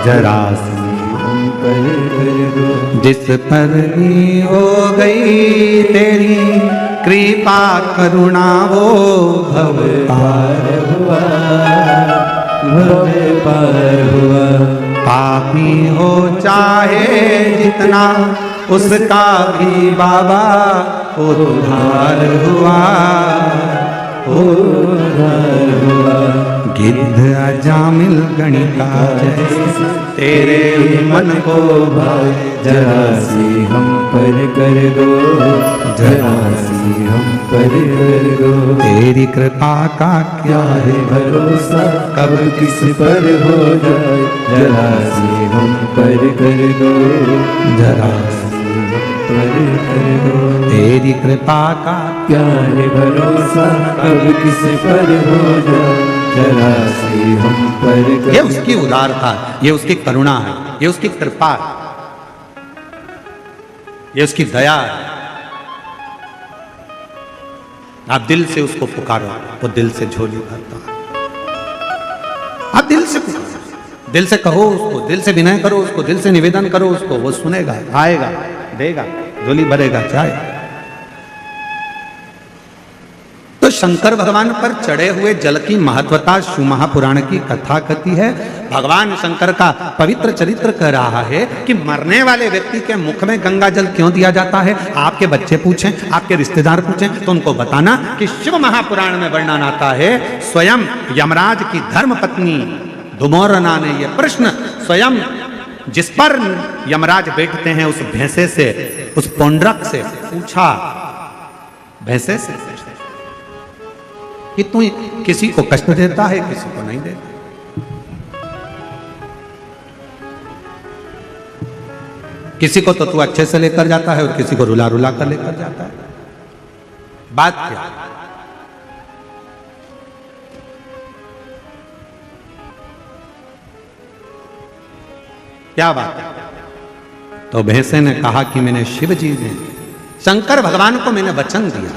जरा सी हम पर कर दो। जिस पर भी हो गई तेरी कृपा करुणा, वो भव पार हुआ, भव पार हुआ। पापी हो चाहे जितना, उसका भी बाबा उद्धार हुआ, उद्धार हुआ। गिद्ध अजामिल गणिका जैसे तेरे मन को भाए, जरा सी हम पर कर दो, जरा सी हम पर कर दो। तेरी कृपा का क्या है भरोसा, कब किस पर हो जाए, जरा सी हम पर कर दो, जरा पर कर दो। तेरी कृपा का क्या है भरोसा, कब किस पर हो जाए, जरा सी हम पर कर। ये उसकी उदारता, ये उसकी करुणा है, ये उसकी कृपा है, ये उसकी दया है। आप दिल से उसको पुकारो, वो दिल से झोली भरता है। आप दिल से पुकारो, दिल से कहो उसको, दिल से विनय करो उसको, दिल से निवेदन करो उसको, वो सुनेगा, आएगा, देगा, झोली भरेगा, जाएगा। तो शंकर भगवान पर चढ़े हुए जल की महत्वता शिव महापुराण की कथा कहती है। भगवान शंकर का पवित्र चरित्र कह रहा है कि मरने वाले व्यक्ति के मुख में गंगा जल क्यों दिया जाता है। आपके बच्चे पूछें, आपके रिश्तेदार पूछें, तो उनको बताना कि शिव महापुराण में वर्णन आता है, स्वयं यमराज की धर्म पत्नी धुमोरना ने यह प्रश्न स्वयं जिस पर यमराज बैठते हैं उस भैंसे से, उस पौंड्रक से पूछा, भैंसे से कि तू किसी को कष्ट देता है, किसी को नहीं देता। किसी को तो तू अच्छे से लेकर जाता है और किसी को रुला रुला कर लेकर जाता है। बात क्या? क्या बात है? तो भैंसे ने कहा कि मैंने शिव जी ने, शंकर भगवान को मैंने वचन दिया,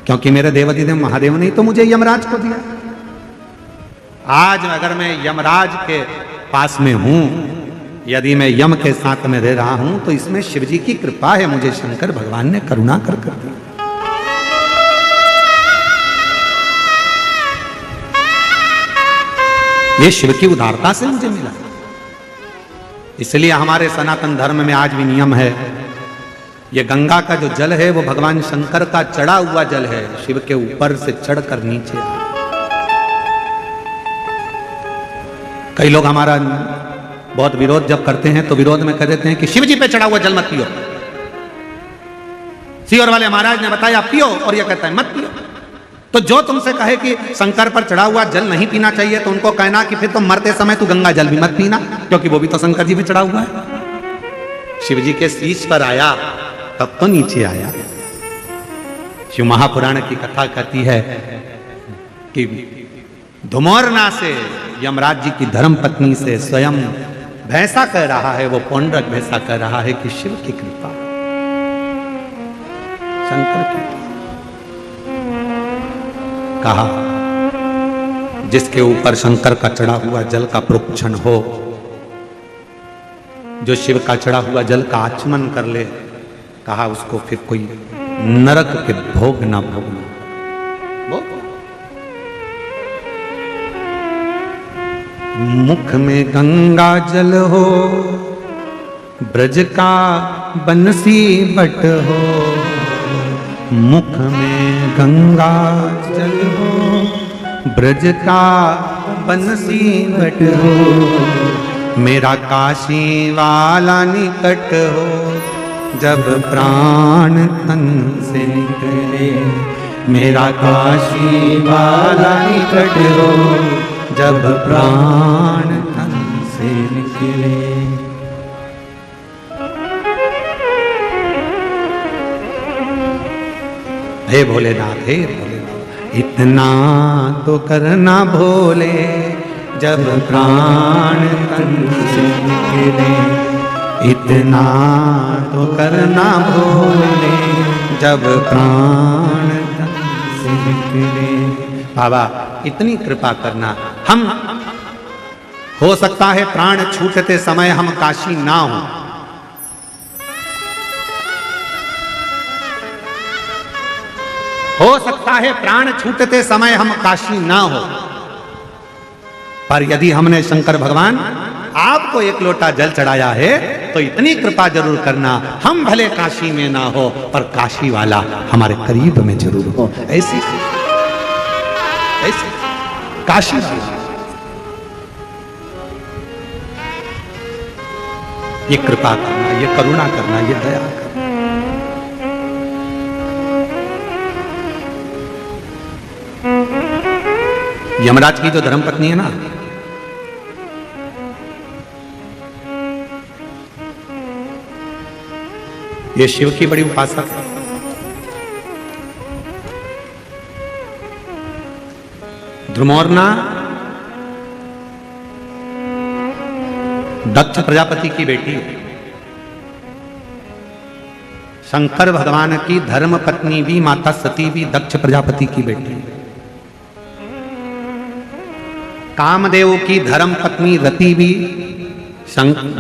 क्योंकि मेरे देवाधिदेव महादेव ने तो मुझे यमराज को दिया। आज अगर मैं यमराज के पास में हूं, यदि मैं यम के साथ में रह रहा हूं, तो इसमें शिव जी की कृपा है, मुझे शंकर भगवान ने करुणा कर दिया। ये शिव की उदारता से मुझे मिला। इसलिए हमारे सनातन धर्म में आज भी नियम है, ये गंगा का जो जल है वो भगवान शंकर का चढ़ा हुआ जल है, शिव के ऊपर से चढ़कर नीचे आ। कई लोग हमारा बहुत विरोध जब करते हैं तो विरोध में कह देते हैं कि शिव जी पे चढ़ा हुआ जल मत पियो। सीहोर वाले महाराज ने बताया पियो, और यह कहता है मत पियो। तो जो तुमसे कहे कि शंकर पर चढ़ा हुआ जल नहीं पीना चाहिए, तो उनको कहना कि फिर तुम मरते समय तू गंगा जल भी मत पीना, क्योंकि वो भी तो शंकर जी पे चढ़ा हुआ है। शिव जी के शीश पर आया तब तो नीचे आया। शिव महापुराण की कथा कहती है कि धुमोरना से, यमराज जी की धर्म पत्नी से स्वयं भैंसा कह रहा है, वो पौंड्रक भैंसा कह रहा है कि शिव की कृपा, शंकर की। कहा जिसके ऊपर शंकर का चढ़ा हुआ जल का प्रोक्षण हो, जो शिव का चढ़ा हुआ जल का आचमन कर ले, कहा उसको फिर कोई नरक के भोग ना भोगना। मुख में गंगा जल हो, ब्रज का बंसी बट हो। मुख में गंगा जल हो, ब्रज का बंसी बट हो। मेरा काशी वाला निकट हो, जब प्राण तन से निकले। मेरा काशी वाला निकट हो, जब प्राण तन से निकले। हे भोलेनाथ, हे भोलेनाथ, इतना तो करना भोले, जब प्राण तन से निकले। इतना तो करना भोले, जब प्राण तन से निकले। बाबा इतनी कृपा करना। हम हो सकता है प्राण छूटते समय हम काशी ना हो, सकता है प्राण छूटते समय हम काशी ना हो, पर यदि हमने शंकर भगवान आपको एक लोटा जल चढ़ाया है तो इतनी कृपा जरूर करना, हम भले काशी में ना हो पर काशी वाला हमारे करीब में जरूर हो। ऐसी काशी वाला, ये कृपा करना, ये करुणा करना, ये दया करना। यमराज की जो धर्मपत्नी है ना, ये शिव की बड़ी उपासक है। ध्रुमोर्ना दक्ष प्रजापति की बेटी, शंकर भगवान की धर्म पत्नी भी, माता सती भी दक्ष प्रजापति की बेटी, कामदेव की धर्म पत्नी रति भी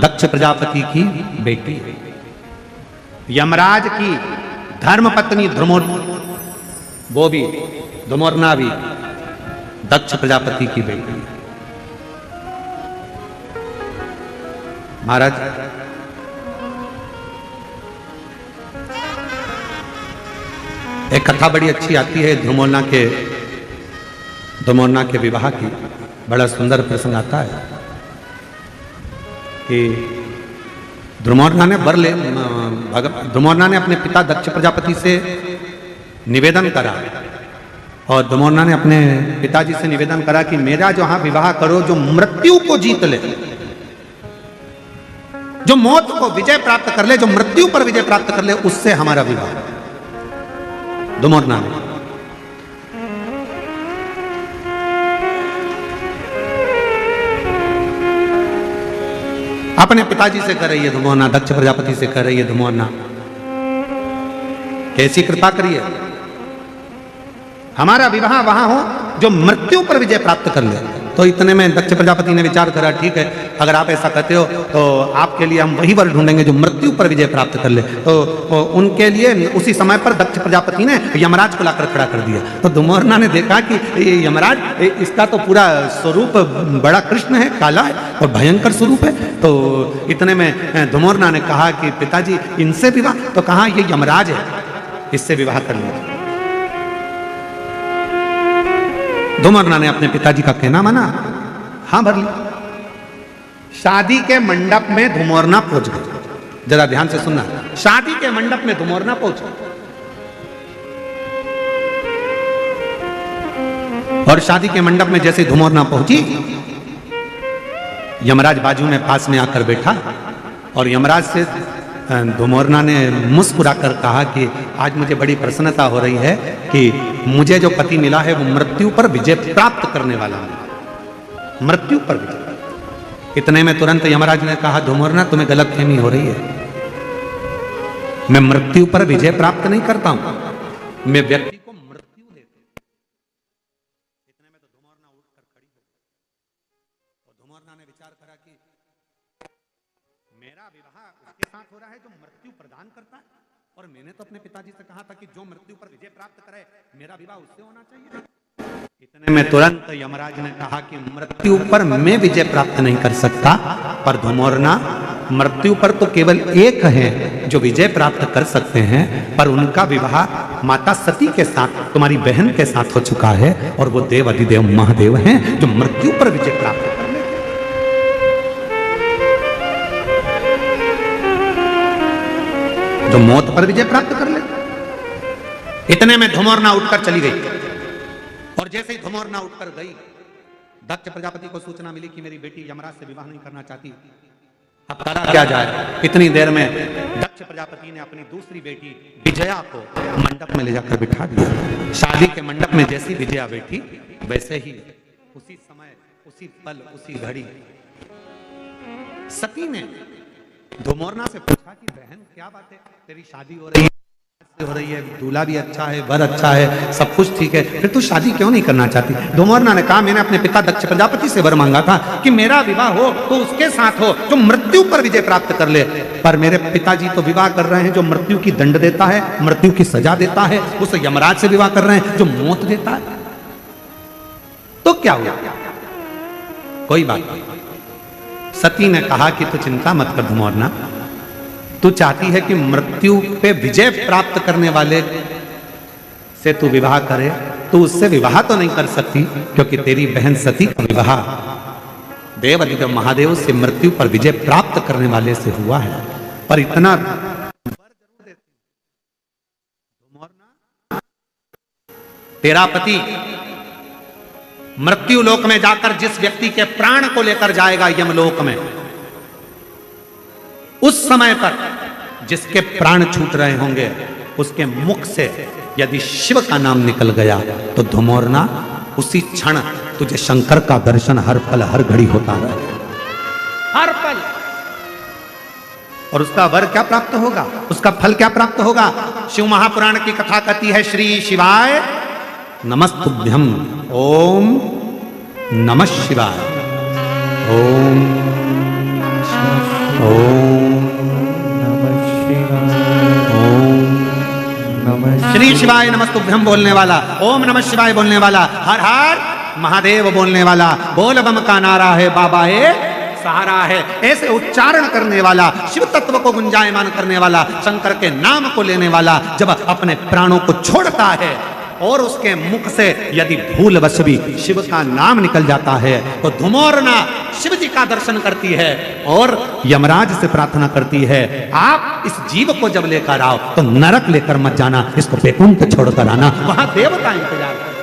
दक्ष प्रजापति की बेटी, यमराज की धर्म पत्नी वो भी ध्रुमोर्ना भी दक्ष प्रजापति की बेटी। महाराज एक कथा बड़ी अच्छी आती है ध्रुमोर्ना के विवाह की। बड़ा सुंदर प्रसंग आता है कि ध्रुमोर्ना ने अपने पिता दक्ष प्रजापति से निवेदन करा, और ध्रुमोर्ना ने अपने पिताजी से निवेदन करा कि मेरा जो हाँ विवाह करो जो मृत्यु को जीत ले, जो मौत को विजय प्राप्त कर ले, जो मृत्यु पर विजय प्राप्त कर ले, उससे हमारा विवाह। ध्रुमोर्ना ने अपने पिताजी से कर रही है धुमोरना, दक्ष प्रजापति से कर रही है धुमोरना। कैसी कृपा करिए, हमारा विवाह वहां हो जो मृत्यु पर विजय प्राप्त कर ले। तो इतने में दक्ष प्रजापति ने विचार करा, ठीक है अगर आप ऐसा कहते हो तो आपके लिए हम वही वर ढूंढेंगे जो मृत्यु पर विजय प्राप्त कर ले। तो उनके लिए उसी समय पर दक्ष प्रजापति ने यमराज को लाकर खड़ा कर दिया। तो धुमोरना ने देखा कि यमराज इसका तो पूरा स्वरूप बड़ा कृष्ण है, काला है और भयंकर स्वरूप है। तो इतने में धुमोरना ने कहा कि पिताजी इनसे विवाह, तो कहा ये यमराज है, इससे विवाह कर लीजिए। धुमोरना ने अपने पिताजी का कहना माना, हां भर ली। शादी के मंडप में धुमोरना पहुंच गए। जरा ध्यान से सुनना, शादी के मंडप में धुमोरना पहुंच गए और शादी के मंडप में जैसे धुमोरना पहुंची, यमराज बाजू में पास में आकर बैठा और यमराज से धुमोरना ने मुस्कुराकर कहा कि आज मुझे बड़ी प्रसन्नता हो रही है कि मुझे जो पति मिला है वो मृत्यु पर विजय प्राप्त करने वाला है, मृत्यु पर विजय। इतने में तुरंत यमराज ने कहा, धुमोरना तुम्हें गलतफहमी हो रही है, मैं मृत्यु पर विजय प्राप्त नहीं करता हूं, मैं व्यक्ति को मृत्यु देता हूं। इतने में तो धुमोरना उठकर खड़ी हो गई और धुमोरना ने विचार करा कि मेरा विवाह उसके साथ हो रहा है जो मृत्यु प्रदान करता है, और मैंने तो अपने पिताजी से कहा था कि जो मृत्यु पर विजय प्राप्त करे मेरा विवाह उससे होना चाहिए। इतने में तुरंत यमराज ने कहा कि मृत्यु पर मैं विजय प्राप्त नहीं कर सकता, पर धुमोरना मृत्यु पर तो केवल एक है जो विजय प्राप्त कर सकते हैं, पर उनका विवाह माता सती के साथ, तुम्हारी बहन के साथ हो चुका है और वो देव अधिदेव महादेव हैं जो मृत्यु पर विजय प्राप्त कर ले। जो मौत पर विजय प्राप्त कर ले। इतने में धुमोरना उठकर चली गई और जैसे ही धुमोरना उठकर गई, दक्ष प्रजापति को सूचना मिली कि मेरी बेटी यमराज से विवाह नहीं करना चाहती, अब करा क्या जाए। इतनी देर में दक्ष प्रजापति ने अपनी दूसरी बेटी विजया को मंडप में ले जाकर बिठा दिया। शादी के मंडप में जैसी विजया बैठी, वैसे ही उसी समय, उसी पल, उसी घड़ी सती ने धुमोरना से पूछा कि बहन क्या बात है, तेरी शादी हो रही है, दूल्हा भी अच्छा है, वर अच्छा है, सब कुछ ठीक है, फिर तू शादी क्यों नहीं करना चाहती। धुमोरना ने कहा, मैंने अपने पिता दक्ष प्रजापति से वर मांगा था कि मेरा विवाह हो तो उसके साथ हो जो मृत्यु पर विजय प्राप्त कर ले, पर मेरे पिताजी तो विवाह कर रहे हैं जो मृत्यु की दंड देता है, मृत्यु की सजा देता है, उस यमराज से विवाह कर रहे हैं जो मौत देता है। तो क्या हुआ, कोई बात नहीं। सती ने कहा कि तू चिंता मत कर धुमोरना, तू चाहती है कि मृत्यु पे विजय प्राप्त करने वाले से तू विवाह करे, तू उससे विवाह तो नहीं कर सकती क्योंकि तेरी बहन सती का विवाह देव अधिदेव महादेव से मृत्यु पर विजय प्राप्त करने वाले से हुआ है। पर इतना तेरा पति मृत्यु लोक में जाकर जिस व्यक्ति के प्राण को लेकर जाएगा यमलोक में, उस समय पर जिसके प्राण छूट रहे होंगे उसके मुख से यदि शिव का नाम निकल गया तो धुमोरना उसी क्षण तुझे शंकर का दर्शन हर पल हर घड़ी होता रहे, हर पल। और उसका वर क्या प्राप्त होगा, उसका फल क्या प्राप्त होगा। शिव महापुराण की कथा कहती है, श्री शिवाय नमस्तुभ्यं, ओम नमः शिवाय, ओम श्री शिवाय नमस्तुभ्यं बोलने वाला, ओम नमः शिवाय बोलने वाला, हर हर महादेव बोलने वाला, बोल बम का नारा है बाबा है सहारा है, ऐसे उच्चारण करने वाला, शिव तत्व को गुंजायमान करने वाला, शंकर के नाम को लेने वाला जब अपने प्राणों को छोड़ता है और उसके मुख से यदि भूलवश भी शिव का नाम निकल जाता है तो धुमोरना शिव जी का दर्शन करती है और यमराज से प्रार्थना करती है, आप इस जीव को जब लेकर आओ तो नरक लेकर मत जाना, इसको वैकुंठ छोड़कर आना, वहां देवता इंतजार कर,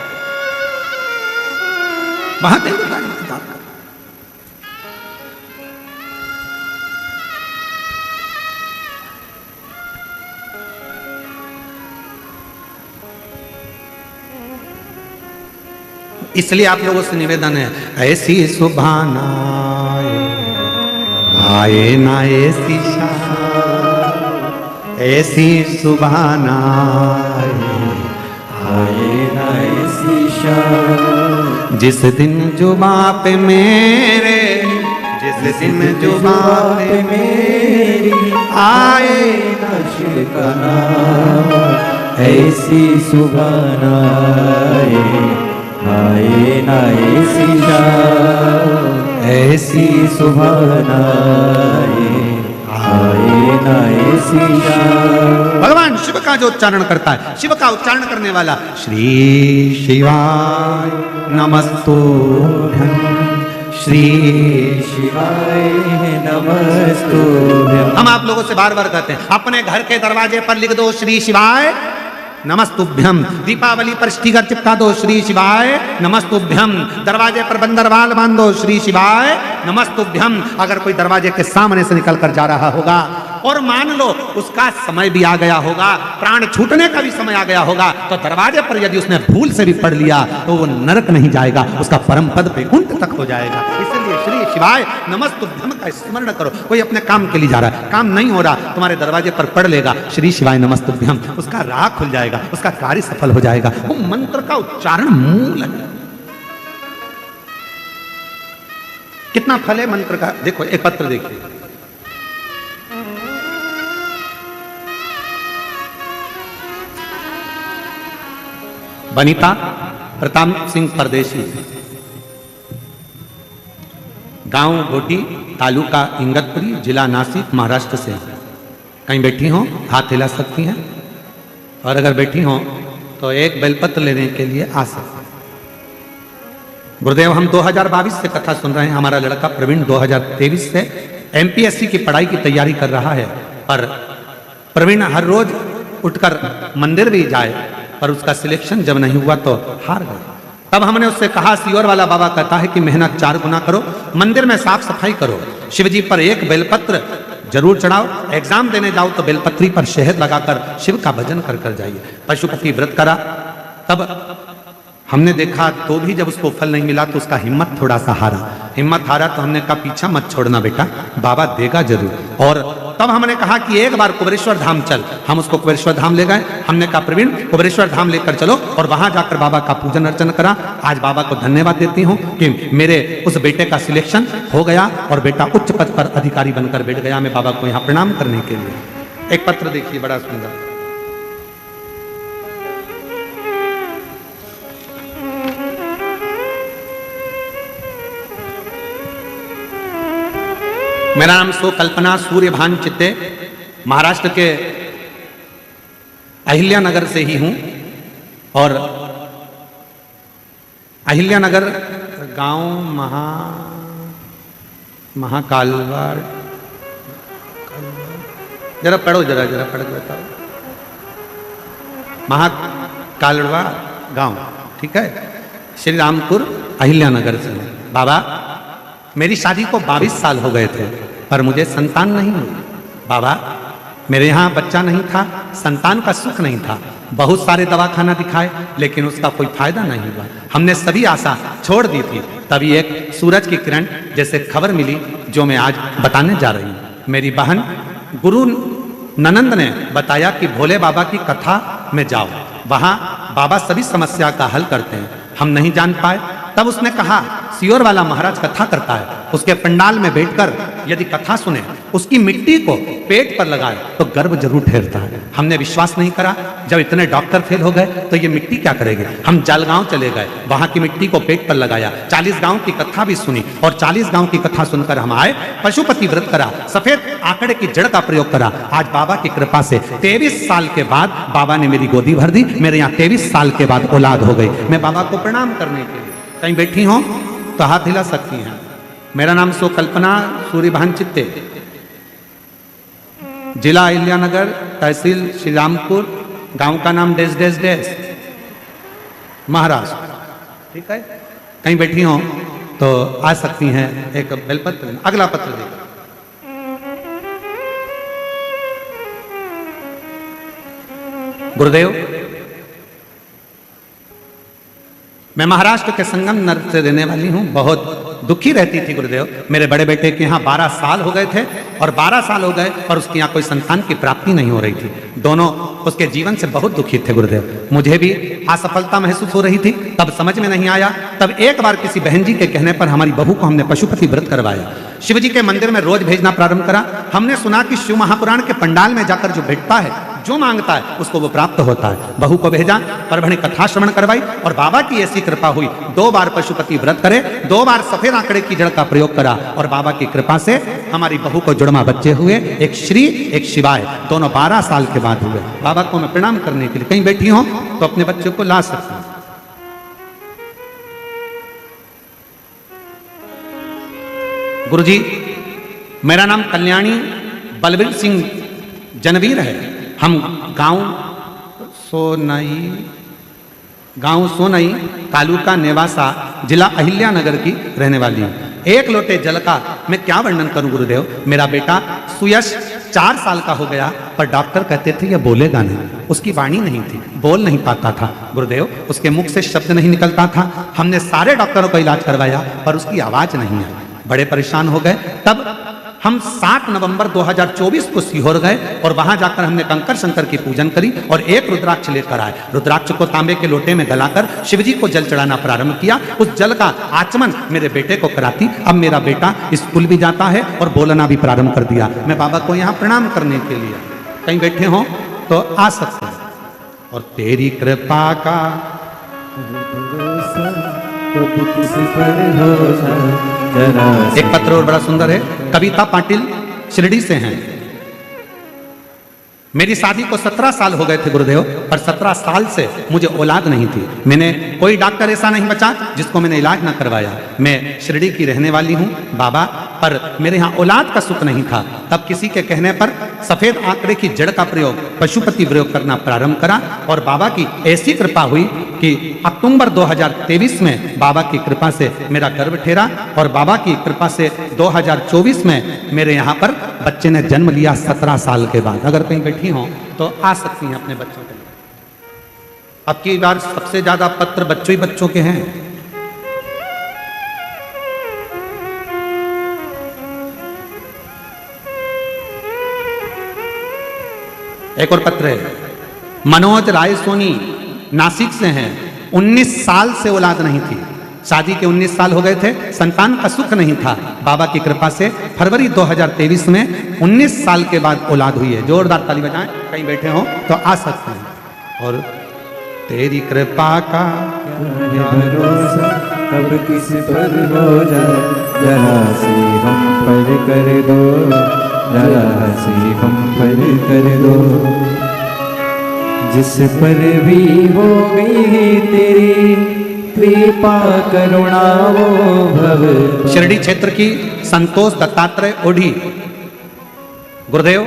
वहां देवता इंतजार कर। इसलिए आप लोगों से निवेदन है, ऐसी सुभानाए आए ना ऐसी शाम, ऐसी सुबह ना आए ना ऐसी शाम, जिस दिन जुबां पे मेरे, जिस दिन जुबां पे मेरी आए ना शिव का नाम, ऐसी सुबह ना आए ना ऐसी शाम, ऐसी सुबह ना आए ना ऐसी शाम। भगवान शिव का जो उच्चारण करता है, शिव का उच्चारण करने वाला श्री शिवाय नमस्तुभ्यं, श्री शिवाय नमस्तुभ्यं। हम आप लोगों से बार बार कहते हैं, अपने घर के दरवाजे पर लिख दो श्री शिवाय नमस्तुभ्यं, दीपावली पर स्टिकर चिपका दो श्री शिवाय नमस्तुभ्यं, दरवाजे पर बंदरवाल बांध दो श्री शिवाय नमस्तुभ्यं। अगर कोई दरवाजे के सामने से निकल कर जा रहा होगा और मान लो उसका समय भी आ गया होगा, प्राण छूटने का भी समय आ गया होगा, तो दरवाजे पर यदि उसने भूल से भी पढ़ लिया तो वो नरक नहीं जाएगा, उसका परम पद वैकुंठ तक हो जाएगा। इसलिए श्री शिवाय नमस्तुभ्यं का स्मरण करो। कोई अपने काम के लिए जा रहा है, काम नहीं हो रहा, तुम्हारे दरवाजे पर पढ़ लेगा श्री शिवाय नमस्तुभ्यं, उसका राह खुल जाएगा, उसका कार्य सफल हो जाएगा। वो मंत्र का उच्चारण मूल है। कितना फल है मंत्र का, देखो एक पत्र देखिए। वनिता प्रताप सिंह परदेशी, गांव गोटी, तालुका इंगतपुरी, जिला नासिक, महाराष्ट्र से। कहीं बैठी हो हाथ हिला सकती हैं, और अगर बैठी हो तो एक बेलपत्र लेने के लिए आ सकते हैं। गुरुदेव हम 2022 से कथा सुन रहे हैं। हमारा लड़का प्रवीण 2023 से एमपीएससी की पढ़ाई की तैयारी कर रहा है, पर प्रवीण हर रोज उठकर मंदिर भी जाए, पर उसका सिलेक्शन जब नहीं हुआ तो हार गया। तब हमने उससे कहा, सियोर वाला बाबा कहता है कि मेहनत 4 गुना करो, मंदिर में साफ सफाई करो, शिव जी पर एक बेलपत्र जरूर चढ़ाओ, एग्जाम देने जाओ तो बेलपत्री पर शहद लगाकर शिव का भजन कर कर जाइए। पशुपति व्रत करा, तब हमने देखा तो भी जब उसको फल नहीं मिला तो उसका हिम्मत थोड़ा सा हारा। हिम्मत हारा तो हमने कहा पीछा मत छोड़ना बेटा, बाबा देगा जरूर। और तब हमने कहा कि एक बार कुबेरेश्वर धाम चल। हम उसको कुबेरेश्वर धाम ले गए। हमने कहा प्रवीण कुबेरेश्वर धाम लेकर चलो, और वहां जाकर बाबा का पूजन अर्चन करा। आज बाबा को धन्यवाद देती हूँ कि मेरे उस बेटे का सिलेक्शन हो गया और बेटा उच्च पद पर अधिकारी बनकर बैठ गया। मैं बाबा को यहाँ प्रणाम करने के लिए। एक पत्र देखिए बड़ा सुंदर। मेरा नाम सो कल्पना सूर्यभान चित्ते, महाराष्ट्र के अहिल्यानगर से ही हूं। और अहिल्यानगर गांव महाकालवाड़, जरा पढ़ो, जरा पढ़ के बताओ। महाकालवा गांव, ठीक है, श्री रामपुर अहिल्यानगर से। बाबा मेरी शादी को 22 साल हो गए थे, पर मुझे संतान नहीं हुई। बाबा मेरे यहाँ बच्चा नहीं था, संतान का सुख नहीं था। बहुत सारे दवाखाना दिखाए लेकिन उसका कोई फायदा नहीं हुआ। हमने सभी आशा छोड़ दी थी। तभी एक सूरज की किरण जैसे खबर मिली जो मैं आज बताने जा रही हूँ। मेरी बहन गुरु ननंद ने बताया कि भोले बाबा की कथा में जाओ, वहाँ बाबा सभी समस्या का हल करते हैं। हम नहीं जान पाए। तब उसने कहा सियोर वाला महाराज कथा करता है, उसके पंडाल में बैठकर यदि कथा सुने, उसकी मिट्टी को पेट पर लगाए तो गर्भ जरूर ठहरता है। हमने विश्वास नहीं करा। जब इतने डॉक्टर फेल हो गए तो ये मिट्टी क्या करेगी। हम जलगांव चले गए, वहां की मिट्टी को पेट पर लगाया, 40 गांव की कथा भी सुनी और 40 गांव की कथा सुनकर हम आए। पशुपति व्रत करा, सफेद आंकड़े की जड़ का प्रयोग करा। आज बाबा की कृपा से 23 साल के बाद बाबा ने मेरी गोदी भर दी। मेरे यहाँ 23 साल के बाद औलाद हो गई। मैं बाबा को प्रणाम करने के लिए, कहीं बैठी हो तो हाथ हिला सकती हैं। मेरा नाम सो कल्पना सूर्यभान चित्ते, जिला अहिल्यानगर, तहसील श्री रामपुर, गांव का नाम डेस डेस डेस, महाराष्ट्र, ठीक है। कहीं बैठी हो तो आ सकती हैं। एक बेलपत्र। अगला पत्र देखो। गुरुदेव मैं महाराष्ट्र के संगम नगर से रहने वाली हूँ। बहुत दुखी रहती थी गुरुदेव। मेरे बड़े बेटे के यहाँ 12 साल हो गए थे और 12 साल हो गए और उसके यहाँ कोई संतान की प्राप्ति नहीं हो रही थी। दोनों उसके जीवन से बहुत दुखी थे गुरुदेव। मुझे भी असफलता महसूस हो रही थी, तब समझ में नहीं आया। तब एक बार किसी बहन जी के कहने पर हमारी बहू को हमने पशुपति व्रत करवाया। शिव जी के मंदिर में रोज भेजना प्रारंभ करा। हमने सुना कि शिव महापुराण के पंडाल में जाकर जो भेटता है, जो मांगता है, उसको वो प्राप्त होता है। बहू को भेजा, परभणी कथा श्रवण करवाई और बाबा की ऐसी कृपा हुई, 2 बार पशुपति व्रत करे, 2 बार सफेद आंकड़े की जड़ का प्रयोग करा और बाबा की कृपा से हमारी बहू को जुड़वा बच्चे हुए, एक श्री एक शिवाय, दोनों 12 साल के बाद हुए। बाबा को मैं प्रणाम करने के लिए कहीं बैठी हूं तो अपने बच्चों को ला सकती हूं। गुरुजी, मेरा नाम कल्याणी बलबीर सिंह जनवीर है। हम गांव सोनई तालुका नेवासा जिला अहिल्यानगर की रहने वाली हूँ। 1 लोटे जल का मैं क्या वर्णन करूं गुरुदेव। मेरा बेटा सुयश 4 साल का हो गया, पर डॉक्टर कहते थे ये बोलेगा नहीं, उसकी वाणी नहीं थी, बोल नहीं पाता था गुरुदेव, उसके मुख से शब्द नहीं निकलता था। हमने सारे डॉक्टरों का इलाज करवाया पर उसकी आवाज नहीं आई। बड़े परेशान हो गए। तब हम 7 नवंबर 2024 को सीहोर गए और वहां जाकर हमने कंकर शंकर की पूजन करी और एक रुद्राक्ष लेकर आए। रुद्राक्ष को तांबे के लोटे में गलाकर शिवजी को जल चढ़ाना प्रारंभ किया। उस जल का आचमन मेरे बेटे को कराती। अब मेरा बेटा स्कूल भी जाता है और बोलना भी प्रारंभ कर दिया। मैं बाबा को यहाँ प्रणाम करने के लिए, कहीं बैठे हो तो आ सकते हैं। और तेरी कृपा का एक पत्र और बड़ा सुंदर है। कविता पाटिल शिरडी से हैं। मेरी शादी को 17 साल हो गए थे गुरुदेव, पर 17 साल से मुझे औलाद नहीं थी। मैंने कोई डॉक्टर ऐसा नहीं बचा जिसको मैंने इलाज ना करवाया। मैं शिरडी की रहने वाली हूँ बाबा, पर मेरे यहाँ औलाद का सुख नहीं था। तब किसी के कहने पर सफेद आंकड़े की जड़ का प्रयोग, पशुपति प्रयोग करना प्रारंभ करा और बाबा की ऐसी कृपा हुई कि अक्टूबर 2023 में बाबा की कृपा से मेरा गर्भ ठहरा और बाबा की कृपा से 2024 में मेरे यहाँ पर बच्चे ने जन्म लिया 17 साल के बाद। अगर कहीं बैठी हो तो आ सकती हैं अपने बच्चों के लिए। अब की बार सबसे ज्यादा पत्र बच्चों ही बच्चों के हैं। एक और पत्र है। मनोज राय सोनी नासिक से हैं। 19 साल से औलाद नहीं थी। शादी के 19 साल हो गए थे, संतान का सुख नहीं था। बाबा की कृपा से फरवरी 2023 में 19 साल के बाद औलाद हुई है। जोरदार ताली बजाएं, कहीं बैठे हो तो आ सकते हैं। और तेरी कृपा का भरोसा कब किस पर हो जाए, जरा सी हम पर कर दो, जरा सी हम पर कर दो। जिस पर भी हो गई तेरी कृपा करुणा वो भव। शिरडी क्षेत्र की संतोष दत्तात्रेय ओढ़ी। गुरुदेव,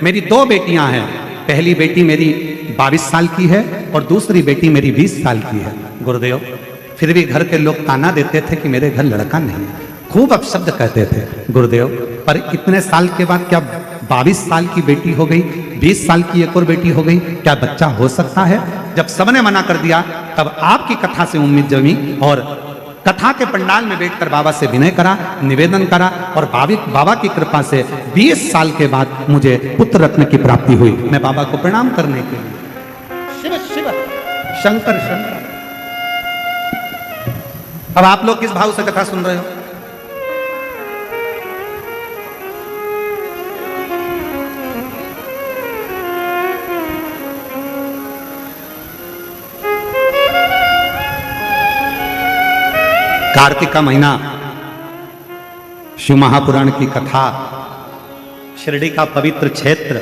मेरी 2 बेटियां हैं। पहली बेटी मेरी 22 साल की है और दूसरी बेटी मेरी 20 साल की है। गुरुदेव, फिर भी घर के लोग ताना देते थे कि मेरे घर लड़का नहीं है, खूब अपशब्द कहते थे गुरुदेव। पर इतने साल के बाद क्या 22 साल की बेटी हो गई, 20 साल की एक और बेटी हो गई, क्या बच्चा हो सकता है? जब सबने मना कर दिया तब आपकी कथा से उम्मीद जमी और कथा के पंडाल में बैठकर बाबा से विनय करा, निवेदन करा और बाबा की कृपा से 20 साल के बाद मुझे पुत्र रत्न की प्राप्ति हुई। मैं बाबा को प्रणाम करने के लिए शिव शिव शंकर शंकर। अब आप लोग किस भाव से कथा सुन रहे हो? कार्तिक का महीना, शिव महापुराण की कथा, शिरडी का पवित्र क्षेत्र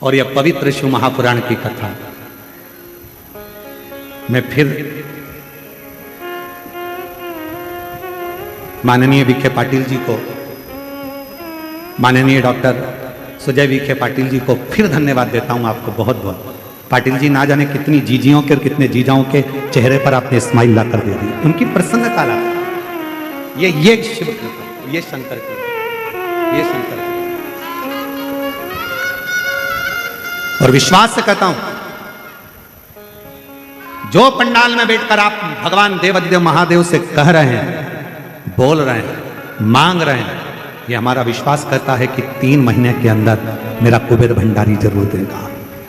और यह पवित्र शिव महापुराण की कथा। मैं फिर माननीय विखे पाटिल जी को, माननीय डॉक्टर सुजय विखे पाटिल जी को फिर धन्यवाद देता हूं आपको बहुत बहुत। पाटिल जी, ना जाने कितनी जीजियों के और कितने जीजाओं के चेहरे पर आपने स्माइल ला कर दे दी। उनकी प्रसन्नता ला, ये शिव कृपा, ये शंकर कृपा, ये शंकर कृपा। और विश्वास से कहता हूं, जो पंडाल में बैठकर आप भगवान देवाधिदेव महादेव से कह रहे हैं बोल रहे हैं, मांग रहे हैं, ये हमारा विश्वास करता है कि 3 महीने के अंदर मेरा कुबेर भंडारी जरूर देगा।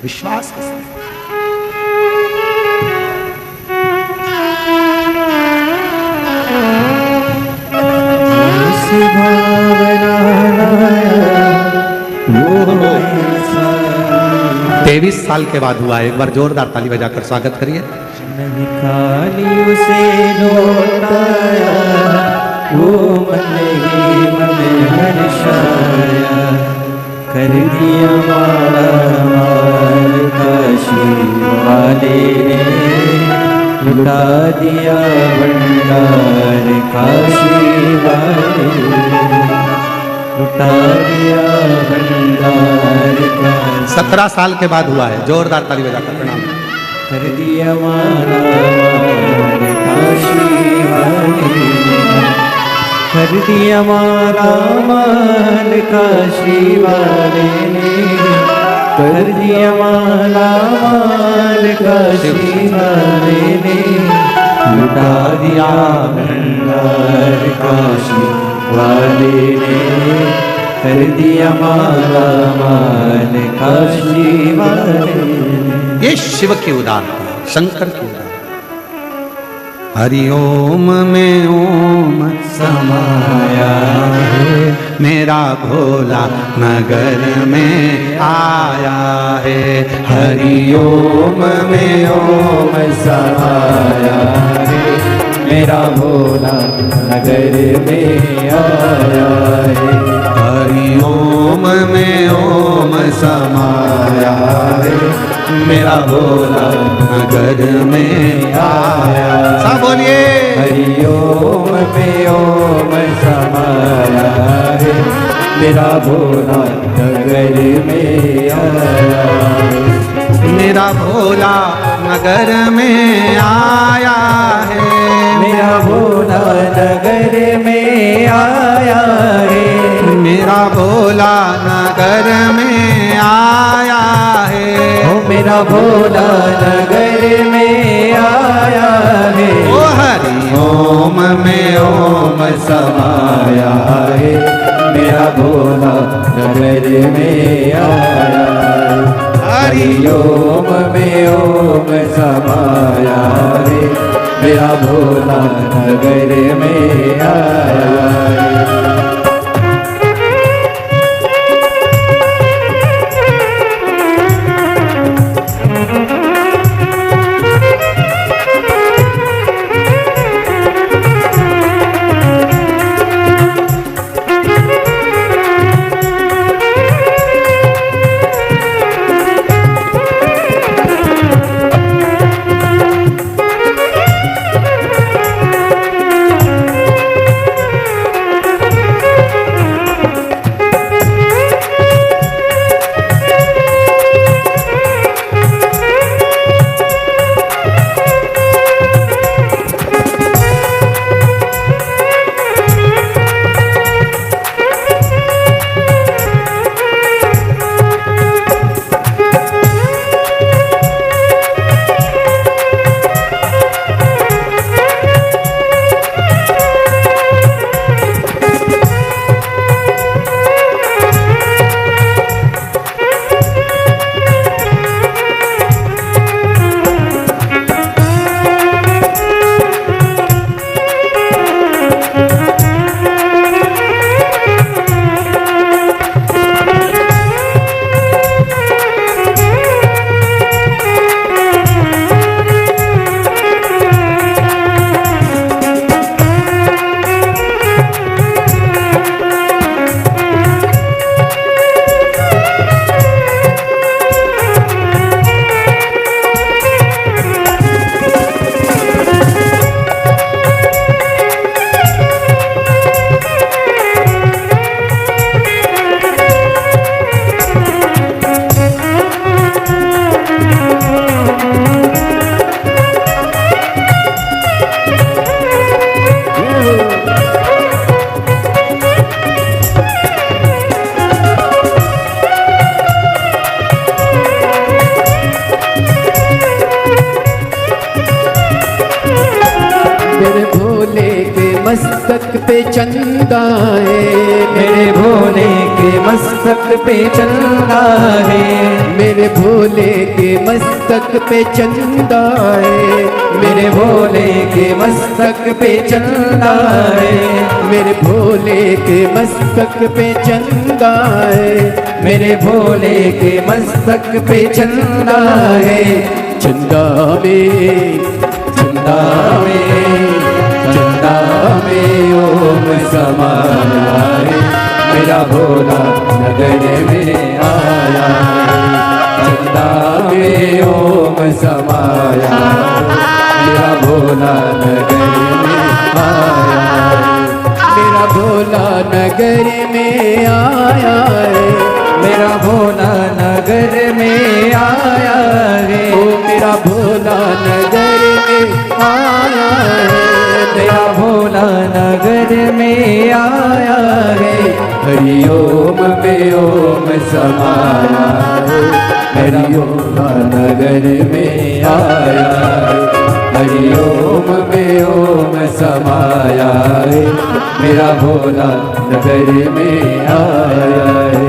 विश्वास के साथ। वो 23 साल के बाद हुआ है। एक बार जोरदार ताली बजाकर स्वागत करिए। नहीं खाली उसे लौटाया, वो मन ही मन हर्षाया, कर दिया माला माल काशी वाले ने, लुटा दिया भंडार काशी वाले ने, लुटा दिया भंडार काशी। 17 साल के बाद हुआ है। जोरदार ताली बजाकर प्रणाम। कर दिया माला माल काशी वाले ने, कर दिया माला माल काशी वाले ने, कर दिया माला माल काशी वाले ने, लुटा दिया भंडार काशी वाले ने, कर दिया माला माल काशी वाले ने। ये शिव की उदारता, शंकर की उदारता। हरिओम में ओम समाया है, मेरा भोला नगर में आया है। हरिओम में ओम समाया है, मेरा भोला नगर में आया है। हरिओम में ओम समाया है, मेरा भोला नगर में आया। सब बोलिए। हरिओम में ओम समाया है, मेरा भोला नगर में आया है। मेरा भोला नगर में आया है, मेरा भोला नगर में आया है, मेरा भोला नगर में आया है। ओ मेरा भोला नगर में आया है। ओ हरि ओम में ओम समाया है, मेरा भोला नगर में आया है। हरि ओम में ओम समाया है, मेरा भोला नगर में आया है। मस्तक पे चंदा है, मेरे भोले के मस्तक पे चंदा है, मेरे भोले के मस्तक पे चंदा है, मेरे भोले के मस्तक पे चंदा है, मेरे भोले के मस्तक पे चंदा है, मेरे भोले के मस्तक पे चंदा है। चंदा में, चंदा में, चंदा में ओम समाया है, मेरा भोला नगर में आया है। चंदा में ओम समाया है, मेरा भोला नगर में आया है। मेरा भोला नगर में आया है, मेरा भोला नगर में आया है, ओ मेरा भोला नगर में आया है, मेरा भोला नगर में आया है। हरि ओम में ओम समाया है, हरि ओम नगर में आया है, हरि ओम में ओम समाया है, मेरा भोला नगर में आया है।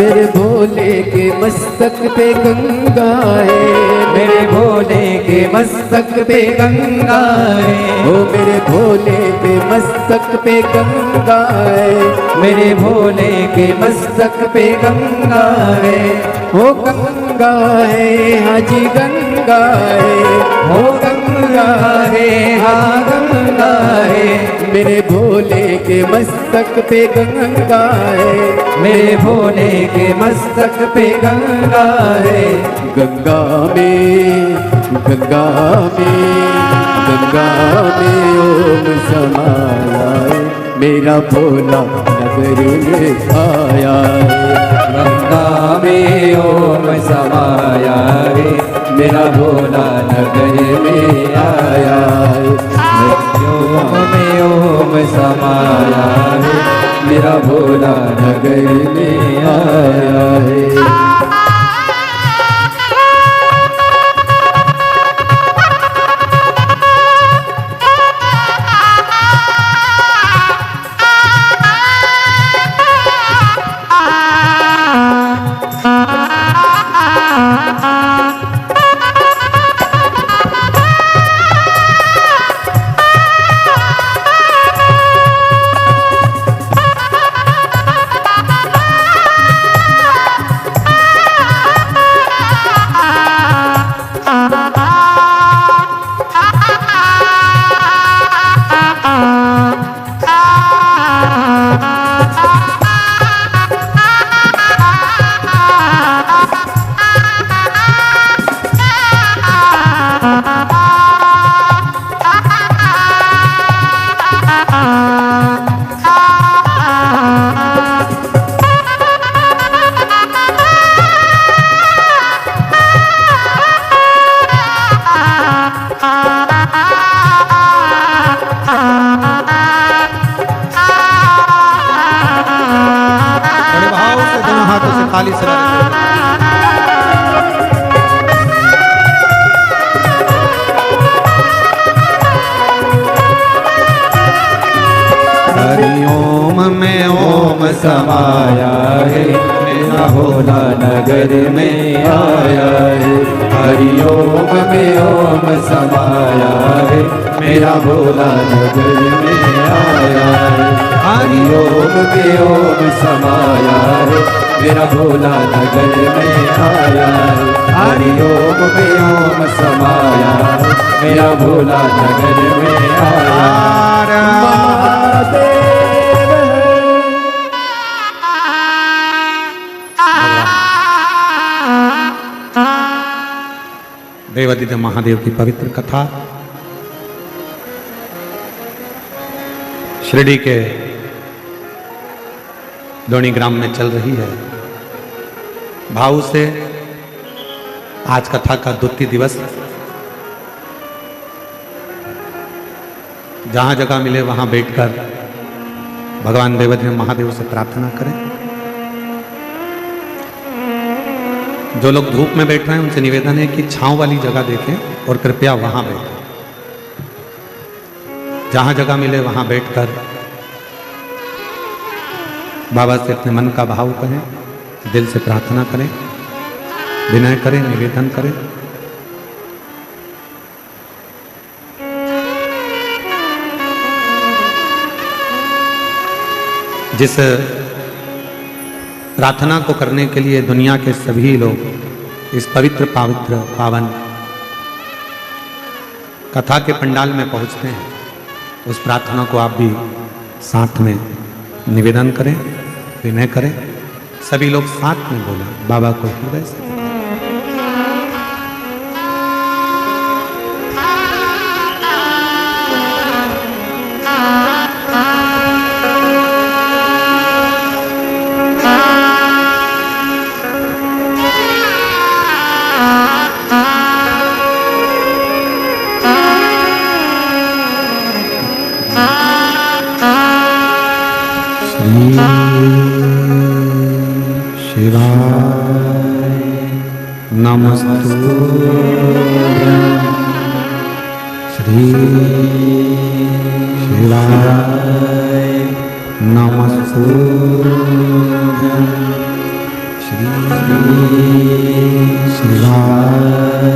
मेरे भोले के मस्तक पे गंगा है, मेरे भोले के मस्तक पे गंगा है, ओ मेरे भोले के मस्तक पे गंगा है, मेरे भोले के मस्तक पे गंगा है, ओ गंगा है हाजी गंगा है, हो गंगा है, हाँ गंगा है, मेरे भोले के मस्तक पे गंगा है, मेरे भोले के मस्तक पे गंगा है। गंगा में, गंगा में, गंगा में ओम समाया है, मेरा भोला नगर में आया है। गंगा में ओम समाया है, मेरा भोला नगर में आया है। ओम में ओम समाया है, मेरा भोला नगर में आया है। समाया है, मेरा भोला नगर में आया है। हरि ओम में ओम समाया है, मेरा भोला नगर में आया है। हरि ओम में ओम समाया है, मेरा भोला नगर में आया है। हरि ओम में ओम समाया है, मेरा भोला नगर में आया है। महादेव देवादिदेव महादेव की पवित्र कथा शिरडी के दोनी ग्राम में चल रही है। भाव से आज कथा का द्वितीय दिवस, जहां जगह मिले वहां बैठकर भगवान देवादिदेव महादेव से प्रार्थना करें। जो लोग धूप में बैठ रहे हैं उनसे निवेदन है कि छांव वाली जगह देखें और कृपया वहां बैठें। जहां जगह मिले वहां बैठकर बाबा से अपने मन का भाव कहें, दिल से प्रार्थना करें, विनय करें, निवेदन करें। जिस प्रार्थना को करने के लिए दुनिया के सभी लोग इस पवित्र पावन कथा के पंडाल में पहुंचते हैं, उस प्रार्थना को आप भी साथ में निवेदन करें, विनय करें। सभी लोग साथ में बोलें, बाबा को हृदय से। शिवाय नमस्तुभ्यं, श्री शिवाय नमस्तुभ्यं, श्री शिवाय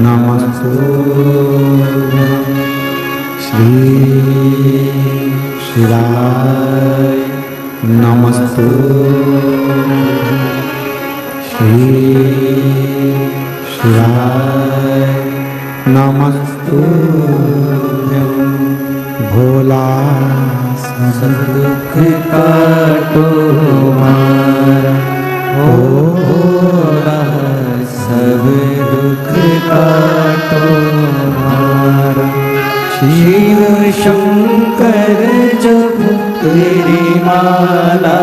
नमस्तुभ्यं, श्री शिवाय नमस्तुभ्यं, श्री शिवाय नमस्तुभ्यं। भोला सब दुख काटो हमारा, ओ भोला सब दुख काटो हमारा। शिव शंकर जप तेरी माला,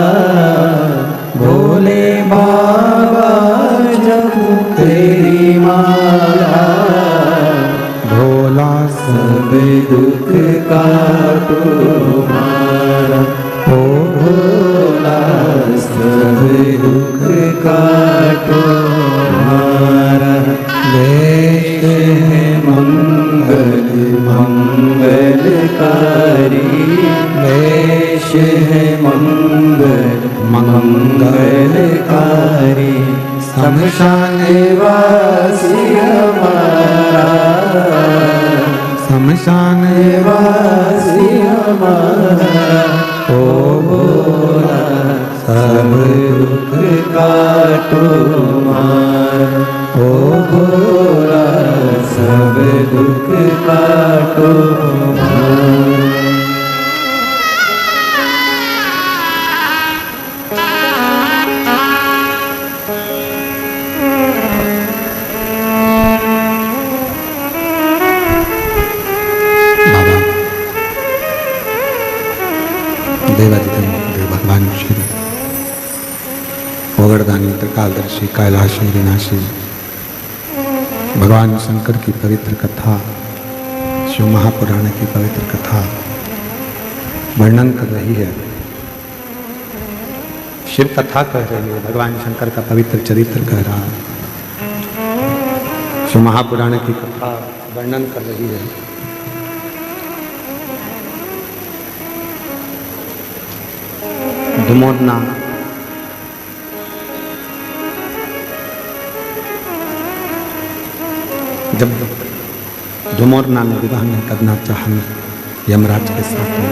भोले बाबा जप तेरी माला। भोला सब दुख काटो हमारा, ओ भोला सब दुख काटो हमारा। देश है मंगल मंगलकारी, देश है मंगल मंगलकारी। शमशान वासी हमारा, शमशान वासी हमारा। ओ भोला सब दुख काटो हमारा, ओ भोला सब दुख काटो हमारा। देवादिदेव भगवान श्री ओगड़दानी त्रिकालदर्शी कैलाशी विनाशी भगवान शंकर की पवित्र कथा, शिव महापुराण की पवित्र कथा वर्णन कर रही है। शिव कथा कह रही है, भगवान शंकर का पवित्र चरित्र कह रहा है। शिव महापुराण की कथा वर्णन कर रही है। धुमोरना, जब धुमोरना ने विवाह नहीं करना चाहा यमराज के साथ में,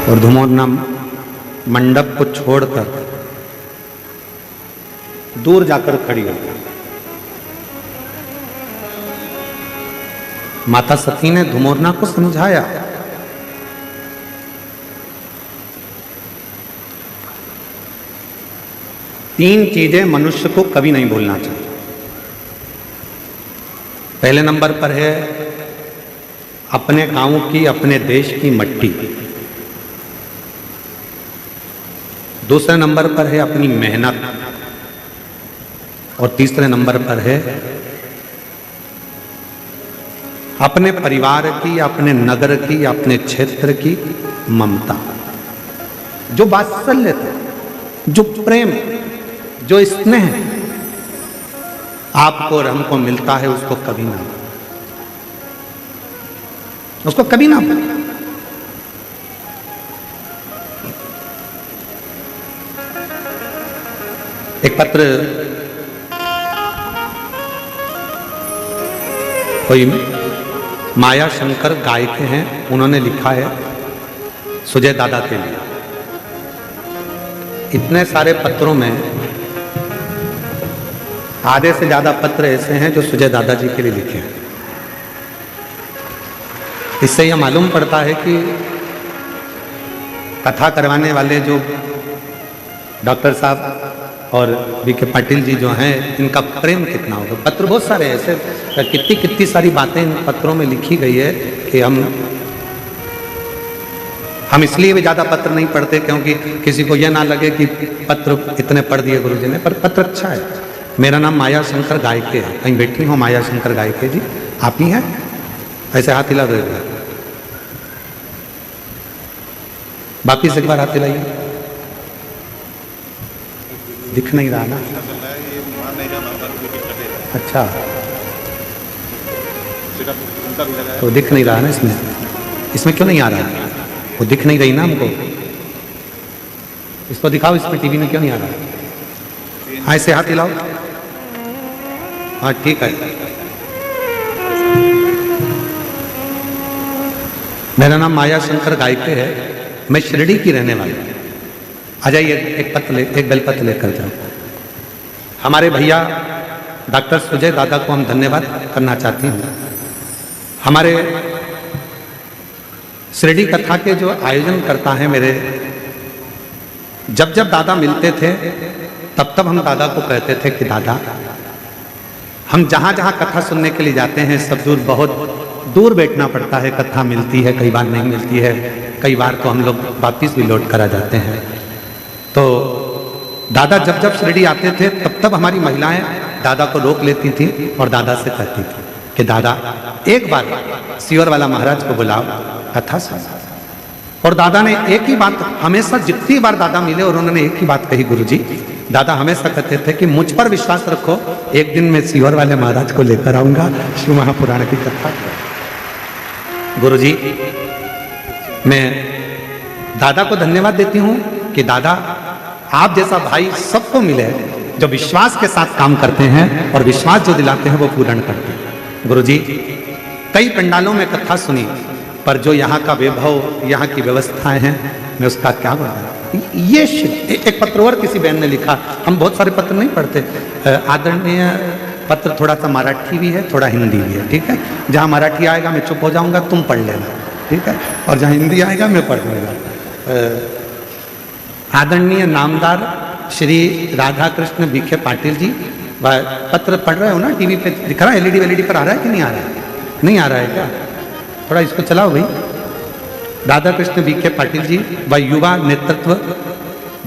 और धुमोरना मंडप को छोड़कर दूर जाकर खड़ी हो गई। माता सती ने धुमोरना को समझाया, तीन चीजें मनुष्य को कभी नहीं भूलना चाहिए। पहले नंबर पर है अपने गांव की, अपने देश की मट्टी। दूसरे नंबर पर है अपनी मेहनत, और तीसरे नंबर पर है अपने परिवार की, अपने नगर की, अपने क्षेत्र की ममता। जो वात्सल्य था, जो प्रेम, जो स्नेह आपको और हमको मिलता है, उसको कभी ना भूलें। एक पत्र कोई माया शंकर गायक हैं, उन्होंने लिखा है सुजय दादा के लिए। इतने सारे पत्रों में आधे से ज्यादा पत्र ऐसे हैं जो सुजय दादा जी के लिए लिखे हैं। इससे यह मालूम पड़ता है कि कथा करवाने वाले जो डॉक्टर साहब और बीके पाटिल जी जो हैं, इनका प्रेम कितना होगा। पत्र बहुत सारे ऐसे, कितनी सारी बातें इन पत्रों में लिखी गई है कि हम इसलिए भी ज़्यादा पत्र नहीं पढ़ते क्योंकि किसी को यह ना लगे कि पत्र इतने पढ़ दिए गुरुजी ने, पर पत्र अच्छा है। मेरा नाम माया शंकर गायके है, कहीं बैठी हो माया शंकर गायके जी, आप ही हैं? ऐसे हाथ हिला देगा, वापिस एक बार हाथ हिलाइए। दिख नहीं रहा ना? अच्छा, तो दिख नहीं रहा ना इसमें क्यों नहीं आ रहा है? वो दिख नहीं रही ना हमको, इसको दिखाओ, इसमें टीवी में क्यों नहीं आ रहा? हाँ, ऐसे हाथ हिलाओ। हाँ ठीक है। मेरा नाम माया शंकर गायके है, मैं शिरडी की रहने वाली हूँ। आ जाइए, एक बेलपत्र लेकर जाओ। हमारे भैया डॉक्टर सुजय दादा को हम धन्यवाद करना चाहती हूँ। हमारे शिरडी कथा के जो आयोजन करता है मेरे, जब दादा मिलते थे तब हम दादा को कहते थे कि दादा, हम जहाँ जहाँ कथा सुनने के लिए जाते हैं सब दूर, बहुत दूर बैठना पड़ता है। कथा मिलती है, कई बार नहीं मिलती है, कई बार तो हम लोग वापिस भी लौट कर आ जाते हैं। तो दादा जब शिरडी आते थे तब हमारी महिलाएं दादा को रोक लेती थी और दादा से कहती थी कि दादा एक बार सीवर वाला महाराज को बुलाओ, कथा सुन। और दादा ने एक ही बात, हमेशा जितनी बार दादा मिले और उन्होंने एक ही बात कही, गुरुजी, दादा हमेशा कहते थे कि मुझ पर विश्वास रखो, एक दिन मैं सीवर वाले महाराज को लेकर आऊंगा शिव महापुराण की कथा। गुरुजी, मैं दादा को धन्यवाद देती हूँ कि दादा आप जैसा भाई सबको मिले जो विश्वास के साथ काम करते हैं और विश्वास जो दिलाते हैं वो पूर्ण करते हैं। गुरुजी, कई पंडालों में कथा सुनी, पर जो यहाँ का वैभव, यहाँ की व्यवस्थाएं हैं, मैं उसका क्या बताऊं। ये एक पत्र और किसी बहन ने लिखा, हम बहुत सारे पत्र नहीं पढ़ते, आदरणीय पत्र थोड़ा सा मराठी भी है, थोड़ा हिंदी भी है, ठीक है। जहाँ मराठी आएगा मैं चुप हो जाऊंगा, तुम पढ़ लेना, ठीक है, और जहाँ हिंदी आएगा मैं पढ़ लूँगा। आदरणीय नामदार श्री राधा कृष्ण बीके पाटिल जी, पत्र पढ़ रहे हो ना, टीवी पे दिख रहा है, एलईडी पर आ रहा है कि नहीं आ रहा है? नहीं आ रहा है क्या? थोड़ा इसको चलाओ भाई। राधा कृष्ण बीके पाटिल जी व युवा नेतृत्व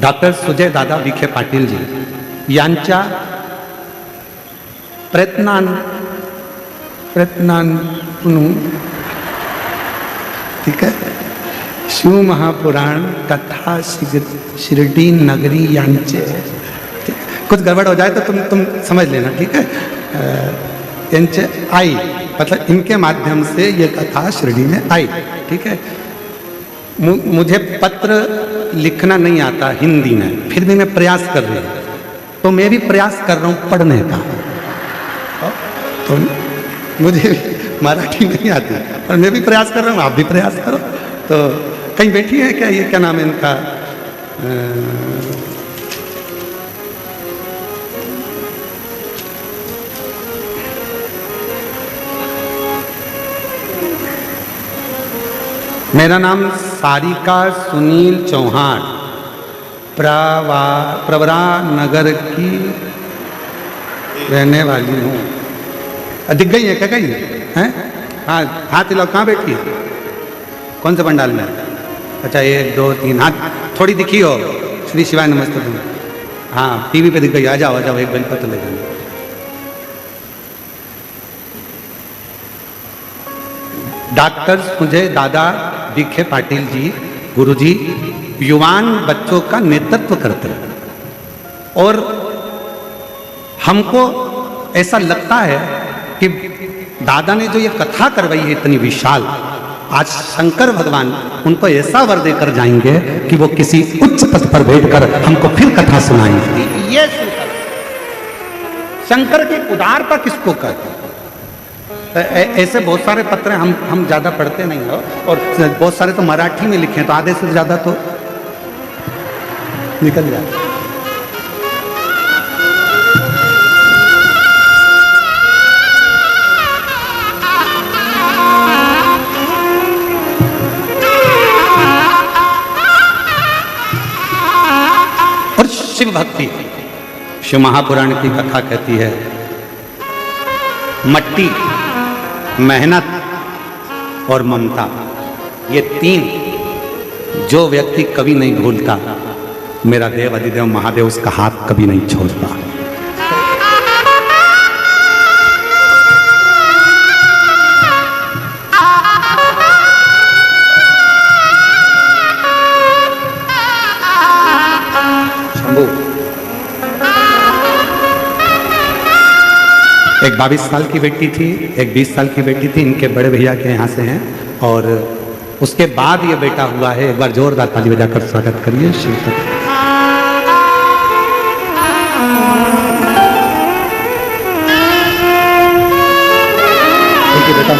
डॉक्टर सुजय दादा बीके पाटिल जी यांच्या प्रयत्नांतून, ठीक है, शिव महापुराण कथा शिरडी नगरी यांचे, कुछ गड़बड़ हो जाए तो तुम समझ लेना, ठीक है। यांचे आई, मतलब इनके माध्यम से ये कथा शिरडी में आई, ठीक है। मुझे पत्र लिखना नहीं आता हिंदी में, फिर भी मैं प्रयास कर रही हूँ। तो मैं भी प्रयास कर रहा हूँ पढ़ने का। तो मुझे मराठी नहीं आती और मैं भी प्रयास कर रहा हूँ, आप भी प्रयास करो। तो कहीं बैठी है क्या, ये क्या नाम है इनका, मेरा नाम सारिका सुनील चौहान, प्रवरा नगर की रहने वाली हूँ। दिख गई है क्या, कहीं हैं? हाँ, हाथ हिलाओ, कहाँ बैठी है, कौन से पंडाल में? अच्छा, 1 2 3 हाथ, थोड़ी दिखी हो। श्री शिवाय नमस्ते तुम। हाँ, टीवी पे दिख गई, आ जाओ आ जाओ, एक बेलपत्र ले जाओ। डॉक्टर मुझे दादा विखे पाटिल जी, गुरुजी, युवान बच्चों का नेतृत्व करते हैं और हमको ऐसा लगता है कि दादा ने जो ये कथा करवाई है इतनी विशाल, आज शंकर भगवान उनको ऐसा वर देकर जाएंगे कि वो किसी उच्च पद पर बैठकर हमको फिर कथा सुनाएंगे। ये शंकर की उदारता किसको कहते हैं? ऐसे बहुत सारे पत्र हम ज्यादा पढ़ते नहीं हो, और बहुत सारे तो मराठी में लिखे हैं, तो आधे से ज्यादा तो निकल जाए। और शिव भक्ति, शिव महापुराण की कथा कहती है, मट्टी, मेहनत और ममता, ये 3 जो व्यक्ति कभी नहीं भूलता, मेरा देव अधिदेव महादेव उसका हाथ कभी नहीं छोड़ता। एक 22 साल की बेटी थी, एक 20 साल की बेटी थी, इनके बड़े भैया के यहाँ से हैं, और उसके बाद ये बेटा हुआ है। एक बार जोरदार ताली बजाकर स्वागत करिए शिव तक। बेटा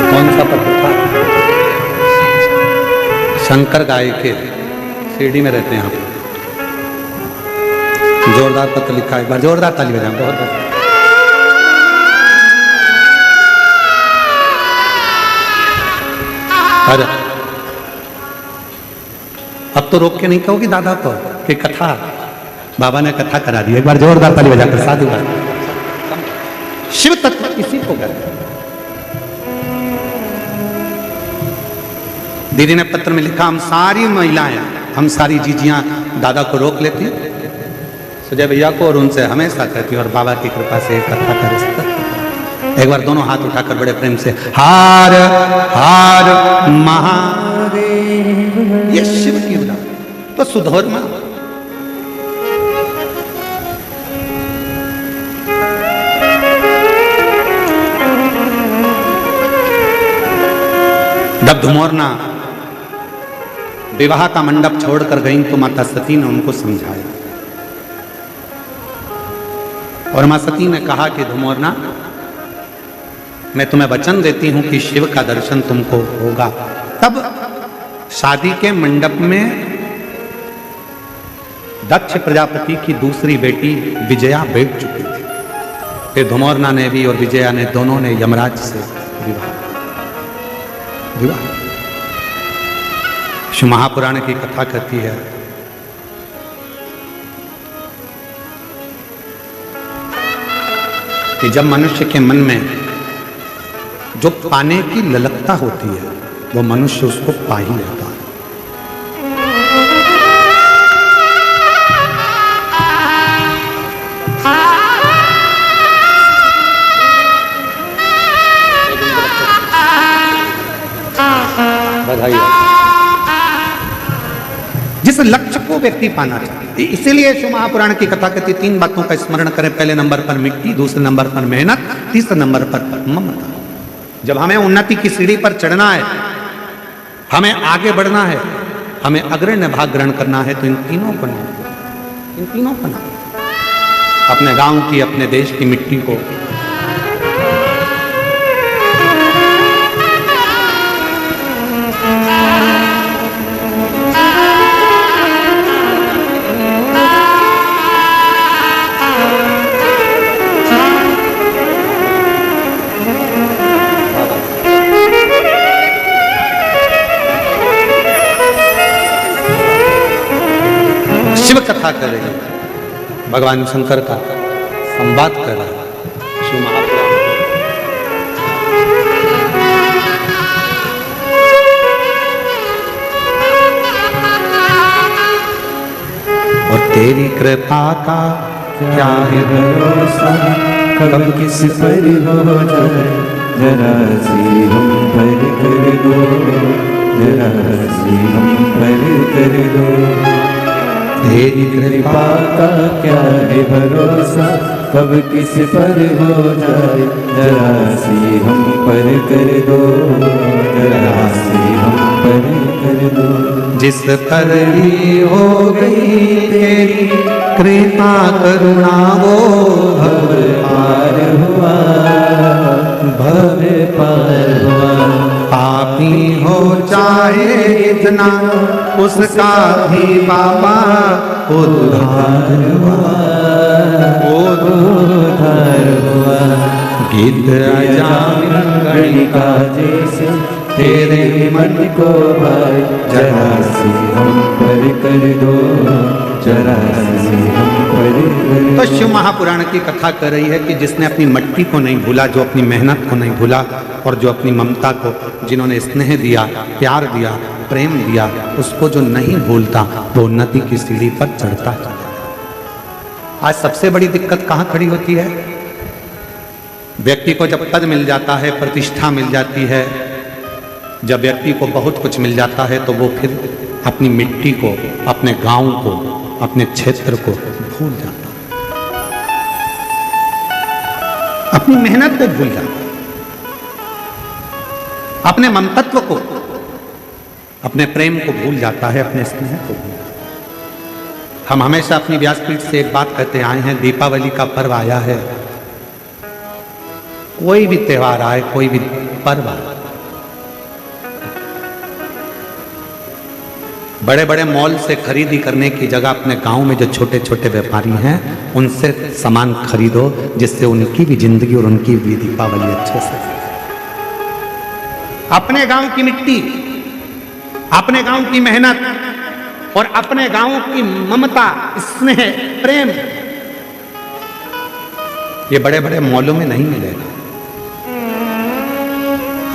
कौन सा पत्र था? शंकर गाय के सीढ़ी में रहते हैं आप। जोरदार पत्र लिखा है, एक बार जोरदार ताली बजाएं। बहुत बहुत अरे अब तो रोक के नहीं कहोगी दादा को कि कथा, बाबा ने कथा करा दी। एक बार जोरदार ताली बजाकर साधुवाद। शिव तत्व इसी को कहते हैं। दीदी ने पत्र में लिखा, हम सारी महिलाएं, हम सारी जीजियां दादा को रोक लेती, सुजय भैया को, और उनसे हमेशा कहती, और बाबा की कृपा से कथा कर। एक बार दोनों हाथ उठाकर बड़े प्रेम से हार हार महादेव, ये शिव की उदार। तो सुधर्मा जब धुमोरना विवाह का मंडप छोड़कर गई तो माता सती ने उनको समझाया, और मां सती ने कहा कि धुमोरना, मैं तुम्हें वचन देती हूं कि शिव का दर्शन तुमको होगा। तब शादी के मंडप में दक्ष प्रजापति की दूसरी बेटी विजया बैठ चुकी थी। फिर धुमोरना ने भी और विजया ने, दोनों ने यमराज से विवाह। शिव महापुराण की कथा कहती है, कि जब मनुष्य के मन में जो पाने की ललकता होती है, वो मनुष्य उसको पा ही लेता है। बधाई। जिस लक्ष्य वो व्यक्ति पाना चाहिए। इसीलिए शिव महापुराण की कथा कहती 3 बातों का स्मरण करें। पहले नंबर पर मिट्टी, दूसरे नंबर पर मेहनत, तीसरे नंबर पर ममता। जब हमें उन्नति की सीढ़ी पर चढ़ना है, हमें आगे बढ़ना है, हमें अग्रण्य भाग ग्रहण करना है, तो इन तीनों को ना अपने गांव की, अपने देश की मिट्टी को शिव कथा कर रही है, भगवान शंकर का संवाद कर रहा है शिव महापुराण। और तेरी कृपा का क्या है भरोसा, कब किस पर हो जाए, जरा सी हम पर कर दो, जरा सी हम पर कर दो। तेरी कृपा का क्या है भरोसा, कब किस पर हो जाए, जरा सी हम पर कर दो, जरा सी हम पर कर दो। जिस पर भी हो गई तेरी कृपा करुणा, वो भव पार हुआ, भव पार हुआ। पापी हो चाहे इतना, उसका भी बाबा उद्धार हुआ, उद्धार हुआ। गीत अजामिन गणिका जैसे तेरे मन को भाई, जरा सी हम पर कर दो, जरा सी हम पर कर दो। तो शिव महापुराण की कथा कर रही है कि जिसने अपनी मट्टी को नहीं भूला, जो अपनी मेहनत को नहीं भूला, और जो अपनी ममता को, जिन्होंने स्नेह दिया, प्यार दिया, प्रेम दिया, उसको जो नहीं भूलता, वो उन्नति की सीढ़ी पर चढ़ता है। आज सबसे बड़ी दिक्कत कहाँ खड़ी होती है? व्यक्ति को जब पद मिल जाता है, प्रतिष्ठा मिल जाती है, जब व्यक्ति को बहुत कुछ मिल जाता है, तो वो फिर अपनी मिट्टी को, अपने गांव को, अपने क्षेत्र को भूल जाता है, अपनी मेहनत को भूल जाता है, अपने ममतत्व को, अपने प्रेम को भूल जाता है, अपने स्नेह को भूल जाता है। हम हमेशा अपनी व्यासपीठ से एक बात कहते आए हैं, दीपावली का पर्व आया है, कोई भी त्योहार आए, कोई भी पर्व आए, बड़े बड़े मॉल से खरीदी करने की जगह अपने गांव में जो छोटे छोटे व्यापारी हैं, उनसे सामान खरीदो, जिससे उनकी भी जिंदगी और उनकी भी दीपावली अच्छे से। अपने गांव की मिट्टी, अपने गांव की मेहनत और अपने गांव की ममता, स्नेह, प्रेम, ये बड़े बड़े मॉलों में नहीं मिलेगा।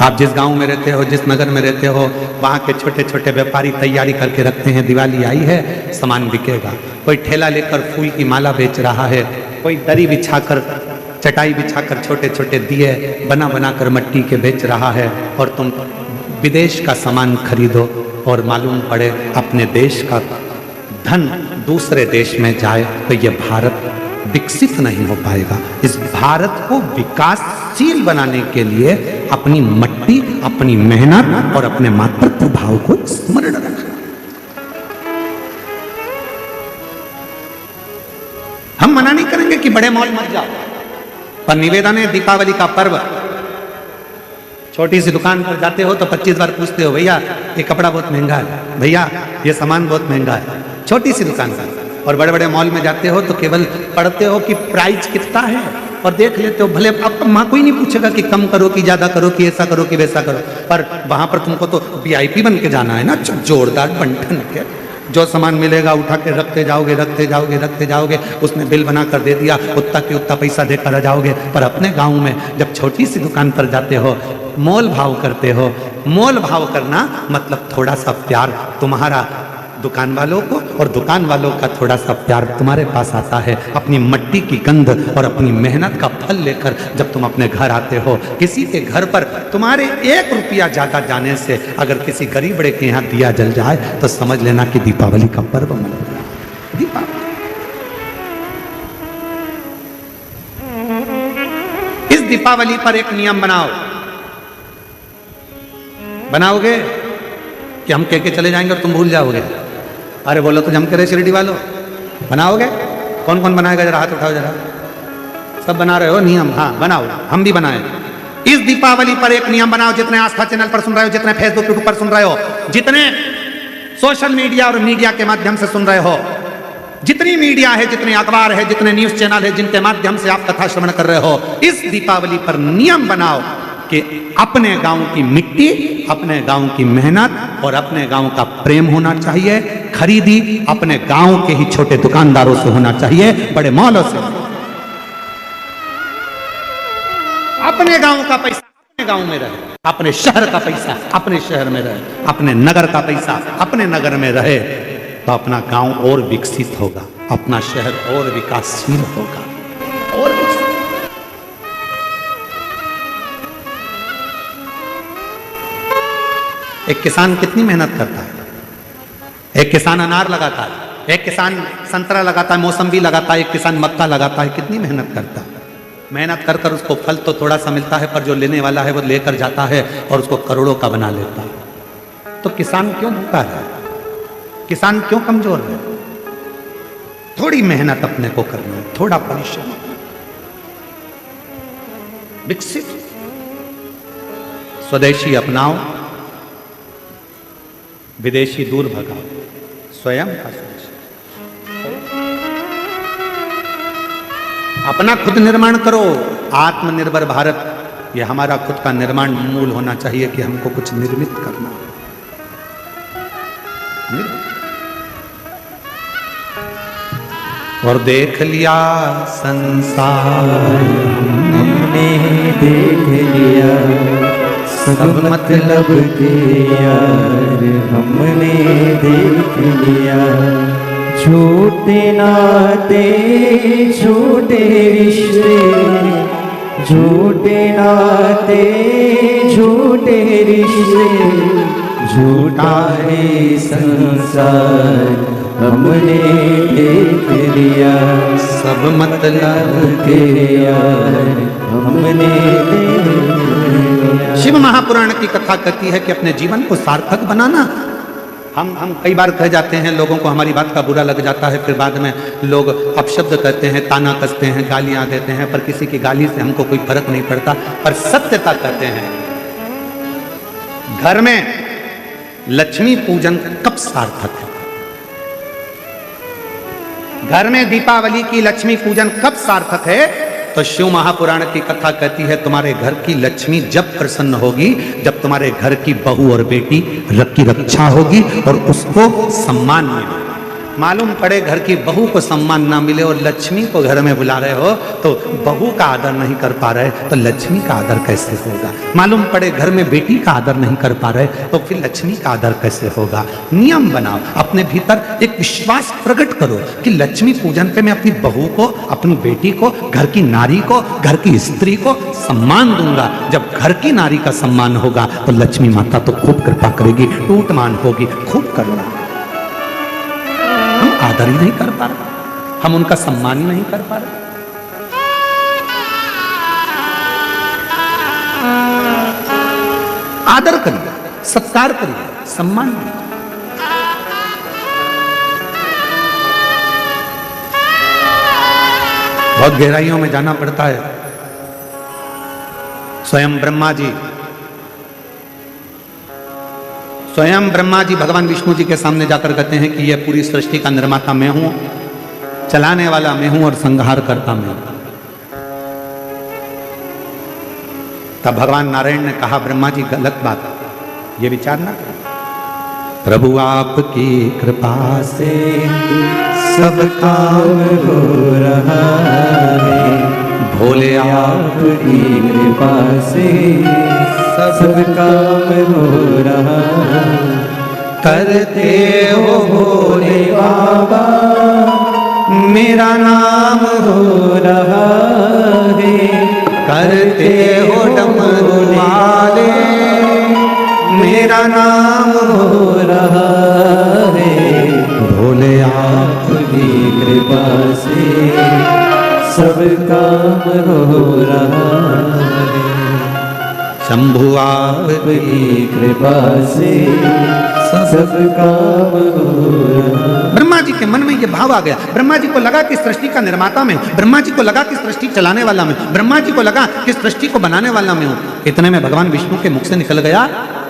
आप जिस गांव में रहते हो, जिस नगर में रहते हो, वहां के छोटे छोटे व्यापारी तैयारी करके रखते हैं, दिवाली आई है, सामान बिकेगा। कोई ठेला लेकर फूल की माला बेच रहा है, कोई दरी बिछाकर, चटाई बिछाकर छोटे छोटे दिए बना बनाकर मट्टी के बेच रहा है, और तुम विदेश का सामान खरीदो और मालूम पड़े अपने देश का धन दूसरे देश में जाए, तो ये भारत विकसित नहीं हो पाएगा। इस भारत को विकासशील बनाने के लिए अपनी मट्टी, अपनी मेहनत और अपने मातृत्व भाव को स्मरण रखना। हम मना नहीं करेंगे कि बड़े मॉल मत जाओ, पर निवेदन है, दीपावली का पर्व, छोटी सी दुकान पर जाते हो तो 25 बार पूछते हो, भैया ये कपड़ा बहुत महंगा है, भैया ये सामान बहुत महंगा है, छोटी सी दुकान पर। और बड़े बड़े मॉल में जाते हो तो केवल पढ़ते हो कि प्राइस कितना है और देख लेते हो, भले अब वहाँ कोई नहीं पूछेगा कि कम करो कि ज्यादा करो कि ऐसा करो कि वैसा करो, पर वहां पर तुमको तो VIP बन के जाना है ना, जोरदार बंटन के, जो सामान मिलेगा उठा के रखते जाओगे, रखते जाओगे, रखते जाओगे, उसने बिल बना कर दे दिया, उतना के उतना पैसा देकर आ जाओगे। पर अपने गाँव में जब छोटी सी दुकान पर जाते हो, मोल भाव करते हो। मोल भाव करना मतलब थोड़ा सा प्यार, तुम्हारा दुकान वालों को, और दुकान वालों का थोड़ा सा प्यार तुम्हारे पास आता है अपनी मट्टी की गंध और अपनी मेहनत का फल लेकर। जब तुम अपने घर आते हो, किसी के घर पर तुम्हारे 1 रुपया ज्यादा जाने से अगर किसी गरीब बड़े के यहाँ दिया जल जाए तो समझ लेना कि दीपावली का पर्व मन गया। दीपावली, इस दीपावली पर एक नियम बनाओ। बनाओगे कि हम कह के चले जाएंगे और तुम भूल जाओगे? अरे बोलो तो जम के रहे शिरडी वालों, बनाओगे? कौन कौन बनाएगा? जरा हाथ उठाओ जरा। सब बना रहे हो नियम? हाँ बनाओ, हम भी बनाए। इस दीपावली पर एक नियम बनाओ, जितने आस्था चैनल पर सुन रहे हो, जितने फेसबुक पर सुन रहे हो, जितने सोशल मीडिया और मीडिया के माध्यम से सुन रहे हो, जितनी मीडिया है, जितने अखबार है, जितने न्यूज चैनल है, जिनके माध्यम से आप कथा श्रवण कर रहे हो, इस दीपावली पर नियम बनाओ कि अपने गांव की मिट्टी, अपने गांव की मेहनत और अपने गांव का प्रेम होना चाहिए। खरीदी अपने गांव के ही छोटे दुकानदारों से होना चाहिए, बड़े मॉलों से। अपने गांव का पैसा अपने गांव में रहे, अपने शहर का पैसा अपने शहर में रहे, अपने नगर का पैसा अपने नगर में रहे, तो अपना गांव और विकसित होगा, अपना शहर और विकासशील होगा। और एक किसान कितनी मेहनत करता है? एक किसान अनार लगाता है, एक किसान संतरा लगाता है, मौसम्बी लगाता है, एक किसान मक्का लगाता है। कितनी मेहनत करता है? मेहनत कर कर उसको फल तो थोड़ा सा मिलता है, पर जो लेने वाला है वो लेकर जाता है और उसको करोड़ों का बना लेता है। तो किसान क्यों भूखा है? किसान क्यों कमजोर है? थोड़ी मेहनत अपने को करना है, थोड़ा परिश्रम, विकसित स्वदेशी अपनाओ, विदेशी दूर भगाओ, स्वयं का सोच, अपना खुद निर्माण करो। आत्मनिर्भर भारत, यह हमारा खुद का निर्माण मूल होना चाहिए कि हमको कुछ निर्मित करना। और देख लिया संसार हमने देख लिया, सब मतलब के यार हमने देख लिया। झूठे नाते झूठे रिश्ते, झूठे नाते झूठे रिश्ते, झूठा है संसार हमने देख लिया। सब मतलब के यार हमने देख लिया। शिव महापुराण की कथा कहती है कि अपने जीवन को सार्थक बनाना। हम कई बार कह जाते हैं, लोगों को हमारी बात का बुरा लग जाता है, फिर बाद में लोग अपशब्द कहते हैं, ताना कसते हैं, गालियां देते हैं, पर किसी की गाली से हमको कोई फर्क नहीं पड़ता। पर सत्यता कहते हैं, घर में लक्ष्मी पूजन कब सार्थक है? घर में दीपावली की लक्ष्मी पूजन कब सार्थक है? तो शिव महापुराण की कथा कहती है, तुम्हारे घर की लक्ष्मी जब प्रसन्न होगी, जब तुम्हारे घर की बहू और बेटी की रक्षा होगी और उसको सम्मान मिले। मालूम पड़े घर की बहू को सम्मान ना मिले और लक्ष्मी को घर में बुला रहे हो, तो बहू का आदर नहीं कर पा रहे तो लक्ष्मी का आदर कैसे होगा? मालूम पड़े घर में बेटी का आदर नहीं कर पा रहे तो फिर लक्ष्मी का आदर कैसे होगा? नियम बनाओ, अपने भीतर एक विश्वास प्रकट करो कि लक्ष्मी पूजन पे मैं अपनी बहू को, अपनी बेटी को, घर की नारी को, घर की स्त्री को सम्मान दूंगा। जब घर की नारी का सम्मान होगा तो लक्ष्मी माता तो खूब कृपा करेगी, टूटमान होगी, खूब करुणा। हम आदर ही नहीं कर पा रहे, हम उनका सम्मान ही नहीं कर पा रहे। आदर करिए, सत्कार करिए, सम्मान करिए। बहुत गहराइयों में जाना पड़ता है। स्वयं ब्रह्मा जी भगवान विष्णु जी के सामने जाकर कहते हैं कि यह पूरी सृष्टि का निर्माता मैं हूं, चलाने वाला मैं हूं और संहार करता मैं हूं। तब भगवान नारायण ने कहा, ब्रह्मा जी गलत बात, ये विचार ना करें। प्रभु आपकी कृपा से सब काम हो रहा है, भोले आपकी कृपा से सब काम हो रहा है। करते हो भोले बाबा, मेरा नाम हो रहा है। करते हो डमरू वाले, मेरा नाम हो रहा है। भोले आपकी कृपा से सब काम हो रहा है। शंभु आपकी कृपा से सब काम हो रहा है। ब्रह्मा जी के मन में ये भाव आ गया। ब्रह्मा जी को लगा कि सृष्टि का निर्माता मैं हूं। ब्रह्मा जी को लगा कि सृष्टि चलाने वाला मैं हूं। ब्रह्मा जी को लगा कि सृष्टि को बनाने वाला मैं हूं। इतने में भगवान विष्णु के मुख से निकल गया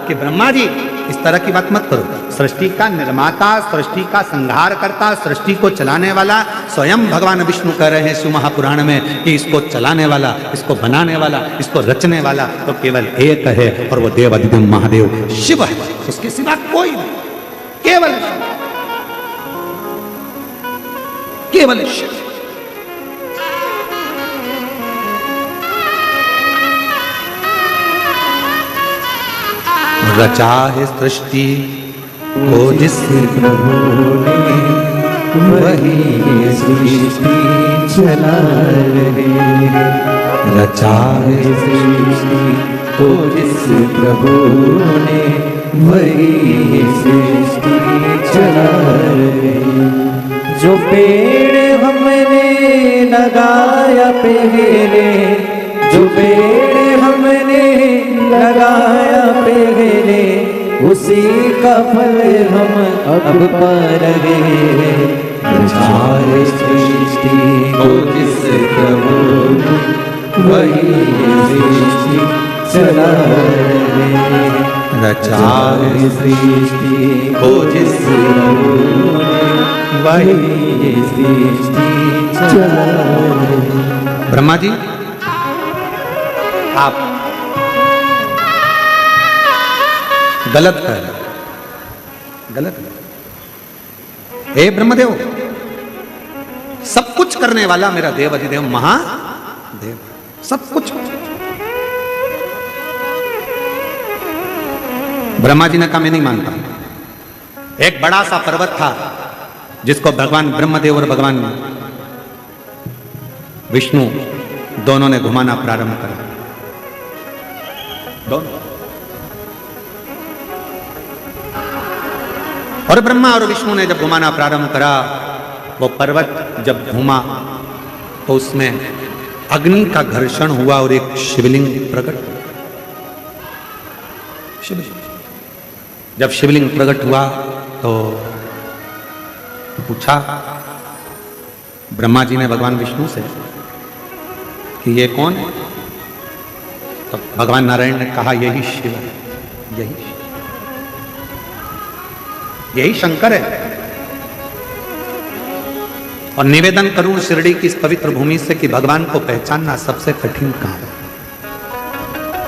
कि ब्रह्मा जी इस तरह की बात मत करो। सृष्टि का निर्माता, सृष्टि का संहार करता, सृष्टि को चलाने वाला स्वयं भगवान विष्णु कह रहे हैं शिव महापुराण में कि इसको चलाने वाला, इसको बनाने वाला, इसको रचने वाला तो केवल एक है और वो देव अधिदेव महादेव शिव है। उसके सिवा कोई नहीं, केवल केवल शिव। रचा है सृष्टि को जिस प्रभु ने, वही सृष्टि चला रहे। रचा है सृष्टि को जिस प्रभु ने, वही सृष्टि चला रहे। जो पेड़ हमने लगाया पहले, जो पेड़ हमने लगाया पहले, उसी का फल हम अब पा रहे हैं। सारे सृष्टि को जिस प्रभु ने, वही सृष्टि चला रहे। रचा सृष्टि को जिस प्रभु ने, वही सृष्टि चला रहे। ब्रह्मा जी आप गलत कर रहे, गलत। हे ब्रह्मदेव, सब कुछ करने वाला मेरा देव अधिदेव महादेव, सब कुछ। ब्रह्मा जी ने कहा मैं नहीं मानता। एक बड़ा सा पर्वत था जिसको भगवान ब्रह्मदेव और भगवान विष्णु दोनों ने घुमाना प्रारंभ करा। दोनों। और ब्रह्मा और विष्णु ने जब घुमाना प्रारंभ करा, वो पर्वत जब घूमा तो उसमें अग्नि का घर्षण हुआ और एक शिवलिंग प्रकट हुआ। शिवलिंग जब शिवलिंग प्रकट हुआ तो पूछा ब्रह्मा जी ने भगवान विष्णु से कि ये कौन है? तो भगवान नारायण ने कहा यही शिव है, यही शंकर है। और निवेदन करूं शिरडी की इस पवित्र भूमि से कि भगवान को पहचानना सबसे कठिन काम है।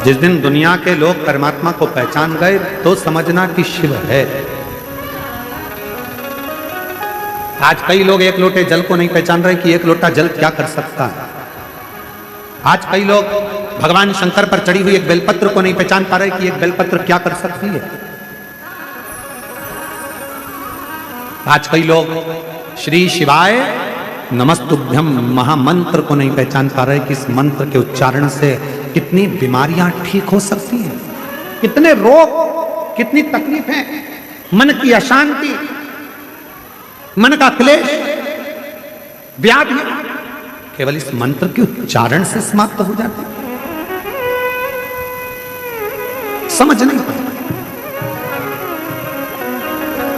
जिस दिन दुनिया के लोग परमात्मा को पहचान गए तो समझना कि शिव है। आज कई लोग एक लोटे जल को नहीं पहचान रहे कि एक लोटा जल क्या कर सकता है। आज कई लोग भगवान शंकर पर चढ़ी हुई एक बेलपत्र को नहीं पहचान पा रहे कि एक बेलपत्र क्या कर सकती है। आज कई लोग श्री शिवाय नमस्तुभ्यम महामंत्र को नहीं पहचान पा रहे कि इस मंत्र के उच्चारण से कितनी बीमारियां ठीक हो सकती हैं, कितने रोग, कितनी तकलीफें, मन की अशांति, मन का क्लेश, व्याधि केवल इस मंत्र के उच्चारण से समाप्त हो जाती है। समझ नहीं पाते।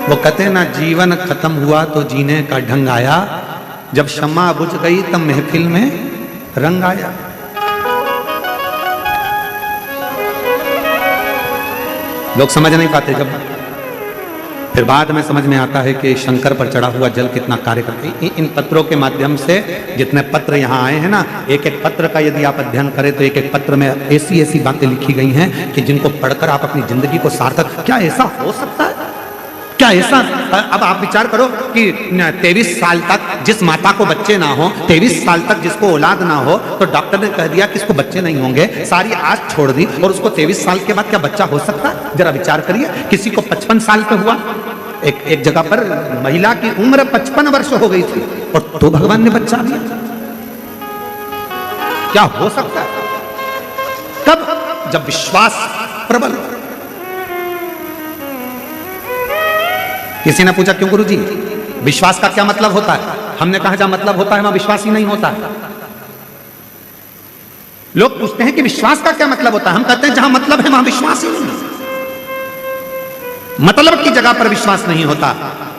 वो कहते ना जीवन खत्म हुआ तो जीने का ढंग आया, जब शम्मा बुझ गई तब महफिल में रंग आया। लोग समझ नहीं पाते। जब फिर बाद में समझ में आता है कि शंकर पर चढ़ा हुआ जल कितना कार्य करता है। इन पत्रों के माध्यम से जितने पत्र यहाँ आए हैं ना, एक एक पत्र का यदि आप अध्ययन करें तो एक एक पत्र में ऐसी ऐसी बातें लिखी गई हैं कि जिनको पढ़कर आप अपनी जिंदगी को सार्थक, क्या ऐसा हो सकता है? क्या क्या ऐसा? अब आप विचार करो कि 23 साल तक जिस माता को बच्चे ना हो, 23 साल तक जिसको औलाद ना हो, तो डॉक्टर ने कह दिया कि इसको बच्चे नहीं होंगे, सारी आस छोड़ दी, और उसको 23 साल के बाद क्या बच्चा हो सकता? जरा विचार करिए। किसी को 55 साल पे हुआ, एक जगह पर महिला की उम्र 55 वर्ष हो गई थी, और तो भगवान ने बच्चा दिया। क्या हो सकता है? कब? जब विश्वास प्रबल। किसी ने पूछा क्यों गुरुजी, विश्वास का क्या मतलब होता है? हमने कहा जहां मतलब होता है वहां विश्वास ही नहीं होता है। लोग पूछते हैं कि विश्वास का क्या मतलब होता है, हम कहते हैं जहां मतलब है वहां विश्वास ही नहीं। मतलब की जगह पर विश्वास नहीं होता,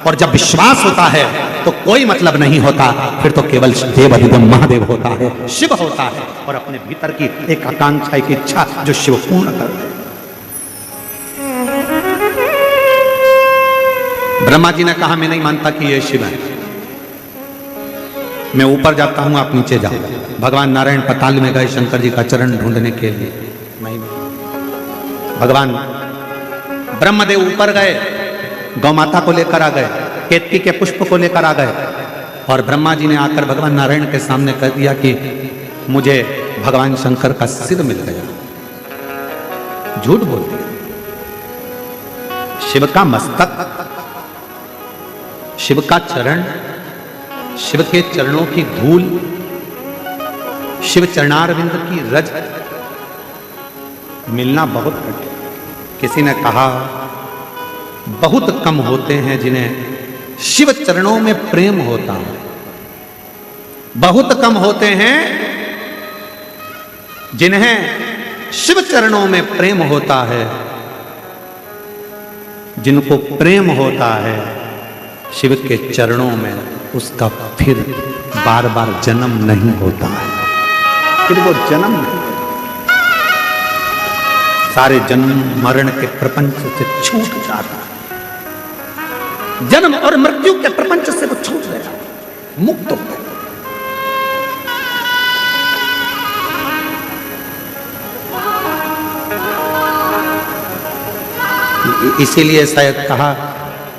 और जब विश्वास होता है तो कोई मतलब नहीं होता, फिर तो केवल देवाधिदेव महादेव होता है, शिव होता है, और अपने भीतर की एक आकांक्षा, एक इच्छा जो शिव पूर्ण कर दे। ब्रह्मा जी ने कहा मैं नहीं मानता कि ये शिव है, मैं ऊपर जाता हूं, आप नीचे जाओ। भगवान नारायण पाताल में गए शंकर जी का चरण ढूंढने के लिए। नहीं, भगवान ब्रह्मदेव ऊपर गए, गौ माता को लेकर आ गए, केतकी के पुष्प को लेकर आ गए, और ब्रह्मा जी ने आकर भगवान नारायण के सामने कह दिया कि मुझे भगवान शंकर का सिर मिल गया। झूठ बोल दिया। शिव का मस्तक, शिव का चरण, शिव के चरणों की धूल, शिव चरणारविंद की रज मिलना बहुत कठिन। किसी ने कहा बहुत कम होते हैं जिन्हें शिव चरणों में प्रेम होता है, बहुत कम होते हैं जिन्हें शिव चरणों में प्रेम होता है। जिनको प्रेम होता है शिव के चरणों में, उसका फिर बार बार जन्म नहीं होता है, फिर वो जन्म नहीं, सारे जन्म मरण के प्रपंच से छूट जाता है। जन्म और मृत्यु के प्रपंच से वो छूट गया, मुक्त हो गया। इसीलिए शायद कहा,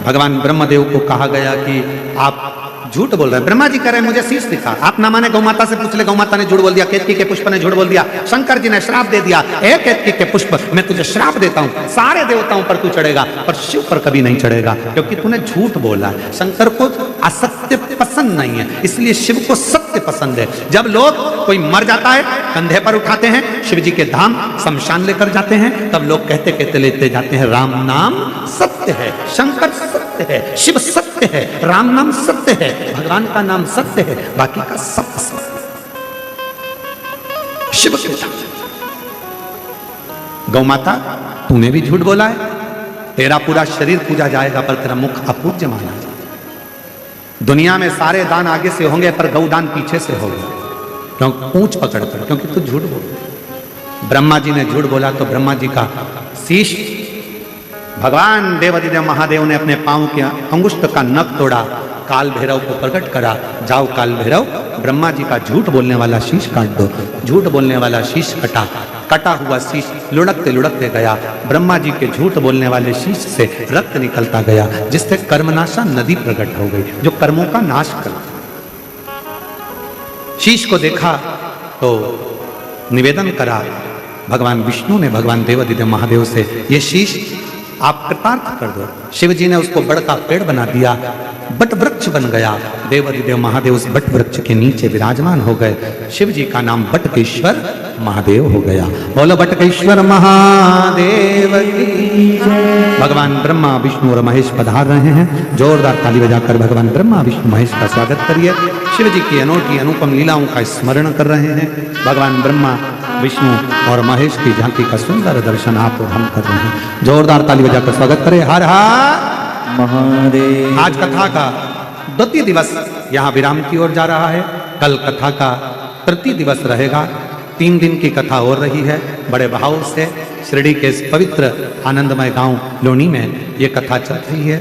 भगवान ब्रह्मदेव को कहा गया कि आप झूठ बोल रहे हैं। ब्रह्मा जी कह रहे हैं मुझे शीश दिखा, आप ना माने गौमाता से पूछ ले, गौमाता ने झूठ बोल दिया, केतकी के पुष्प ने झूठ बोल दिया, शंकर जी ने श्राप दे दिया, ए केतकी के पुष्प मैं तुझे श्राप देता हूं, सारे देवताओं पर तू चढ़ेगा पर शिव पर कभी नहीं चढ़ेगा, क्योंकि तूने झूठ बोला। शंकर को असत्य पसंद नहीं है, इसलिए शिव को सत्य पसंद है। जब लोग कोई मर जाता है कंधे पर उठाते हैं, शिव जी के धाम शमशान लेकर जाते हैं, तब लोग कहते कहते लेते जाते हैं राम नाम सत्य है, शंकर सत्य है, शिव सत्य है, राम नाम सत्य है, भगवान का नाम सत्य है, बाकी का सब सत्य। शिव के धाम। गौ माता तूने भी झूठ बोला है, तेरा पूरा शरीर पूजा जाएगा पर तेरा मुख अपूज्य माना जाएगा। दुनिया में सारे दान आगे से होंगे पर गौदान पीछे से होगा, क्योंकि पूंछ पकड़कर, क्योंकि तू झूठ बोल। ब्रह्मा जी ने झूठ बोला तो ब्रह्मा जी का शीश भगवान देवाधिदेव महादेव ने अपने पांव के अंगुष्ठ का नख तोड़ा, काल भैरव को प्रकट करा, जाओ काल भैरव ब्रह्मा जी का झूठ बोलने वाला शीश काट दो। झूठ बोलने वाला शीश कटा, कटा हुआ शीश लुढ़कते लुढ़कते गया, ब्रह्मा जी के झूठ बोलने वाले शीश से रक्त निकलता गया, जिससे कर्मनाशा नदी प्रकट हो गई जो कर्मों का नाश करती। शीश को देखा तो निवेदन करा भगवान विष्णु ने भगवान देवाधिदेव महादेव से, ये शीश आप कृतार्थ कर दो। शिव जी ने उसको बड़ का पेड़ बना दिया, बट वृक्ष बन गया। देवाधिदेव महादेव उस बट वृक्ष के नीचे विराजमान हो गए। शिव जी का नाम बटकेश्वर महादेव हो गया। बोलो बटकेश्वर महादेव की जय। भगवान ब्रह्मा विष्णु और महेश पधार रहे हैं, जोरदार ताली बजाकर भगवान ब्रह्मा विष्णु महेश का स्वागत करिए। शिव जी की अनोखी अनुपम लीलाओं का स्मरण कर रहे हैं। भगवान ब्रह्मा विष्णु और महेश की झांकी का सुंदर दर्शन आप हम कर रहे हैं। जोरदार ताली बजाकर स्वागत करें। हर हर महादेव। आज कथा का द्वितीय दिवस यहाँ विराम की ओर जा रहा है। कल कथा का तृतीय दिवस रहेगा। 3 दिन की कथा हो रही है। बड़े भाव से शिरडी के इस पवित्र आनंदमय गांव लोनी में ये कथा चल रही है।